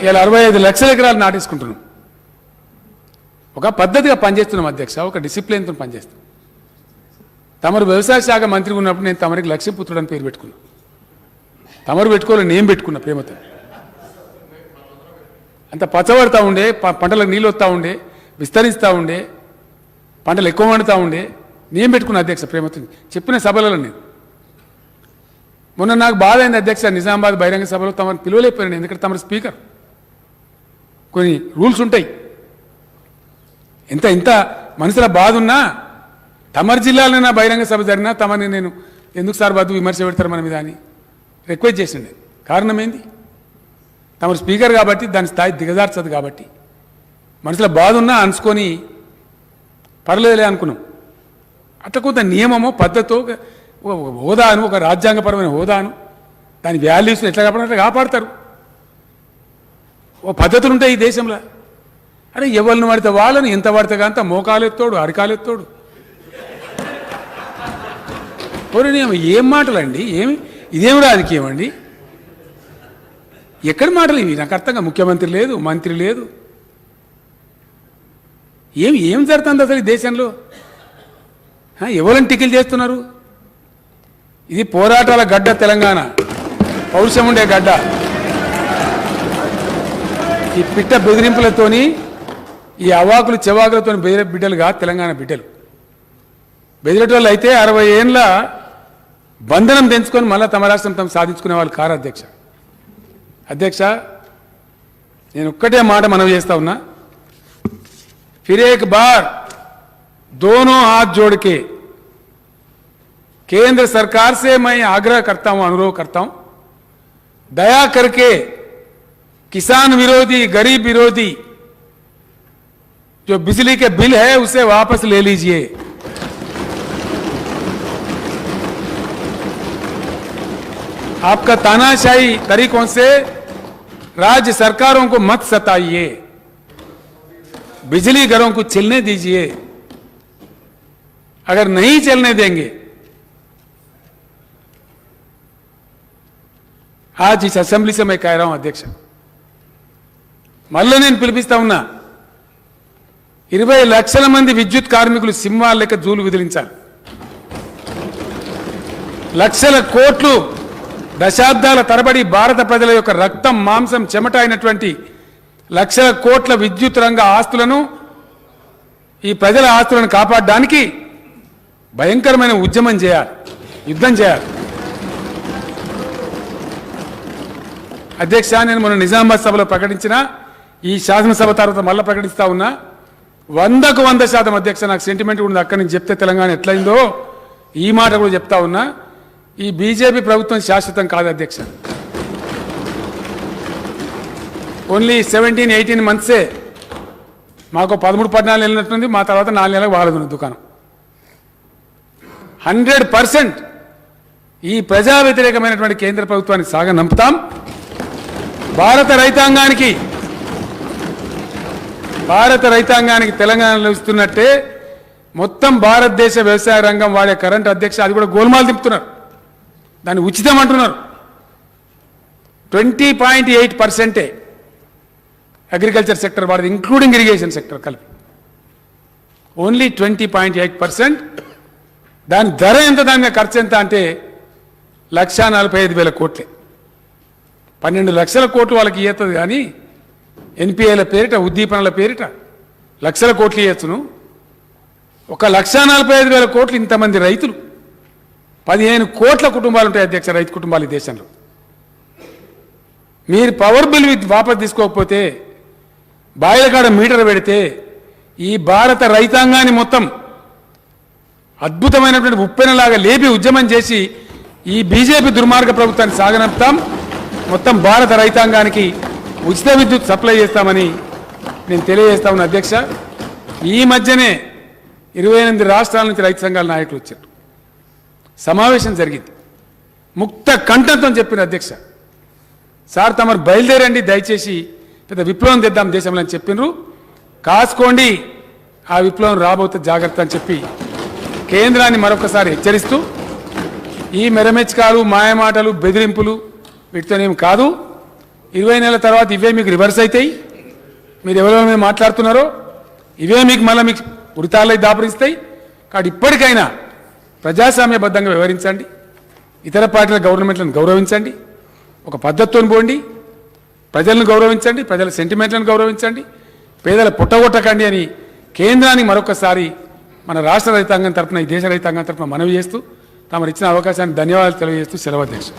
ఇలా 65 లక్షల ఎకరాలు నాటేసుకుంటున్నాం. ఒక పద్ధతిగా పనిచేస్తున్నాం అధ్యక్ష, ఒక డిసిప్లిన్తో పనిచేస్తాం. తమరు వ్యవసాయ శాఖ మంత్రి ఉన్నప్పుడు నేను తమరికి లక్ష్మీపుత్రుడు అని పేరు పెట్టుకున్నా. తమరు పెట్టుకోవాలి, నేను పెట్టుకున్నా ప్రేమతో. అంత పచ్చబడతా ఉండే, పంటలకు నీళ్ళు వస్తూ ఉండే, విస్తరిస్తూ ఉండే, పంటలు ఎక్కువ వండుతూ ఉండే, నేను పెట్టుకున్నా అధ్యక్ష ప్రేమతో. చెప్పిన సభలలో నేను మొన్న నాకు బాధ అయింది అధ్యక్ష, నిజామాబాద్ బహిరంగ సభలో తమను పిలువలేకపోయాను. ఎందుకంటే తమరు స్పీకర్, కొన్ని రూల్స్ ఉంటాయి. ఇంత మనసులో బాధ ఉన్నా, తమరి జిల్లాలోనే బహిరంగ సభ జరిగినా తమని నేను ఎందుకు సార్ వద్దు విమర్శ పెడతారు మన మీద అని రిక్వెస్ట్ చేసిండే. కారణం ఏంది? తమరు స్పీకర్ కాబట్టి దాని స్థాయి దిగజార్చదు కాబట్టి మనసులో బాధ ఉన్నా అనుకొని పర్లేదులే అనుకున్నాం. అట్లా కొంత నియమమో పద్ధతో హోదాను, ఒక రాజ్యాంగపరమైన హోదాను, దాని వాల్యూస్ని ఎట్లా కాపాడాలంటే కాపాడతారు. ఓ పద్ధతులు ఉంటాయి ఈ దేశంలో. అరే ఎవరిని పడితే వాళ్ళని, ఎంత పడితే అంత మోకాలెత్తోడు, అరికాలెత్తోడు. నియమం ఏం మాటలండి? ఇదేం రాజకీయం అండి? ఎక్కడి మాటలు ఇవి? నాకు అర్థంగా ముఖ్యమంత్రి లేదు, మంత్రి లేదు, ఏం జరుగుతుంది అసలు ఈ దేశంలో? ఎవరిని టికిల్ చేస్తున్నారు? ఇది పోరాటాల గడ్డ తెలంగాణ, పౌరుషం ఉండే గడ్డ. ఈ పిట్ట బెదిరింపులతోని, ఈ అవాకులు చెవాకులతో బెదిరే బిడ్డలుగా తెలంగాణ బిడ్డలు. బెదిరేటోళ్ళు అయితే 60 ఏళ్ళ బంధనం తెంచుకొని మళ్ళీ తమ రాష్ట్రం తమ సాధించుకునే వాళ్ళు కారు అధ్యక్ష. అధ్యక్ష నేను ఒక్కటే మాట మనవి చేస్తా ఉన్నా, फिर एक बार दोनों हाथ जोड़ के केंद्र सरकार से मैं आग्रह करता हूं, अनुरोध करता हूं, दया करके किसान विरोधी, गरीब विरोधी जो बिजली के बिल है उसे वापस ले लीजिए। आपका तानाशाही तरीकों से राज्य सरकारों को मत सताइए, बिजली घरों को चलने दीजिए। अगर नहीं चलने देंगे, आज इस असेंबली से मैं कह रहा हूं अध्यक्ष, మళ్ళీ నేను పిలిపిస్తా ఉన్నా, 20 లక్షల మంది విద్యుత్ కార్మికులు సింహాల లెక్క జూలు విదిలించాలి. లక్షల కోట్లు దశాబ్దాల తరబడి భారత ప్రజల యొక్క రక్తం మాంసం చెమట అయినటువంటి లక్షల కోట్ల విద్యుత్ రంగ ఆస్తులను, ఈ ప్రజల ఆస్తులను కాపాడడానికి భయంకరమైన ఉద్యమం చేయాలి, యుద్ధం చేయాలి. అధ్యక్ష, నేను మొన్న నిజామాబాద్ సభలో ప్రకటించిన, ఈ శాసనసభ తర్వాత మళ్ళీ ప్రకటిస్తా ఉన్నా, 100కు 100% అధ్యక్ష, నాకు సెంటిమెంట్ ఉంది. అక్కడి నుంచి చెప్తే తెలంగాణ ఎట్లయిందో ఈ మాట కూడా చెప్తా ఉన్నా. ఈ బీజేపీ ప్రభుత్వం శాశ్వతం కాదు అధ్యక్ష. ఓన్లీ 17-18 మంత్సే. మాకు 13-14 వెళ్ళినట్టుంది, మా తర్వాత 4 నెలలకు వాళ్ళదు దుకాణం. 100% ఈ ప్రజా వ్యతిరేకమైనటువంటి కేంద్ర ప్రభుత్వాన్ని సాగనంపుతాం. భారత రైతాంగానికి తెలంగాణలో ఇస్తున్నట్టే మొత్తం భారతదేశ వ్యవసాయ రంగం వాడే కరెంట్ అధ్యక్ష, అది కూడా గోల్మాల్ దింపుతున్నారు, దాన్ని ఉచితం అంటున్నారు. 20.8% అగ్రికల్చర్ సెక్టర్ వాడేది, ఇంక్లూడింగ్ ఇరిగేషన్ సెక్టర్ కలిపి. ఓన్లీ 20.8%. దాని ధర ఎంత, దాని మీద ఖర్చు ఎంత అంటే 1,45,000 కోట్లే. 12 లక్షల కోట్లు వాళ్ళకి ఇయ్యతుంది, కానీ ఎన్పిఏల పేరిట, ఉద్దీపనల పేరిట లక్షల కోట్లు ఇవ్వచ్చును. 1,45,000 కోట్లు ఇంతమంది రైతులు, 15 కోట్ల కుటుంబాలు ఉంటాయి అధ్యక్ష, రైతు కుటుంబాలు ఈ దేశంలో. మీరు పవర్ బిల్ వాపసు తీసుకోకపోతే, బాయిల కాడ మీటర్ పెడితే, ఈ భారత రైతాంగాన్ని మొత్తం అద్భుతమైనటువంటి ఉప్పెనలాగా లేపి ఉద్యమం చేసి ఈ బీజేపీ దుర్మార్గ ప్రభుత్వాన్ని సాగనంపుతాం. మొత్తం భారత రైతాంగానికి ఉచిత విద్యుత్ సప్లై చేస్తామని నేను తెలియజేస్తా ఉన్నా అధ్యక్ష. ఈ మధ్యనే 28 రాష్ట్రాల నుంచి రైతు సంఘాల నాయకులు వచ్చారు, సమావేశం జరిగింది. ముక్త కంఠంతో చెప్పిన అధ్యక్ష, సార్ తమరు బయలుదేరండి, దయచేసి పెద్ద విప్లవం తెద్దాం దేశంలో అని చెప్పినారు. కాసుకోండి, ఆ విప్లవం రాబోతే జాగ్రత్త అని చెప్పి కేంద్రాన్ని మరొకసారి హెచ్చరిస్తూ, ఈ మెరమెచ్చకాలు, మాయమాటలు, బెదిరింపులు వీటితోనేమి కాదు. 20 నెలల తర్వాత ఇవే మీకు రివర్స్ అవుతాయి. మీరు ఎవరెవరి మీద మాట్లాడుతున్నారో ఇవే మీకు మళ్ళీ మీకు ఉరితాలై దాపరిస్తాయి. కాబట్టి ఇప్పటికైనా ప్రజాస్వామ్యబద్ధంగా వ్యవహరించండి, ఇతర పార్టీల గవర్నమెంట్లను గౌరవించండి, ఒక పద్ధతితో పోండి, ప్రజలను గౌరవించండి, ప్రజల సెంటిమెంట్లను గౌరవించండి, పేదల పుట్టగొట్టకండి అని కేంద్రానికి మరొకసారి మన రాష్ట్ర రైతాంగం తరఫున, ఈ దేశ రైతాంగం తరఫున మనవి చేస్తూ, తమరు ఇచ్చిన అవకాశానికి ధన్యవాదాలు తెలియజేస్తూ సెలవు అధ్యక్షుడు.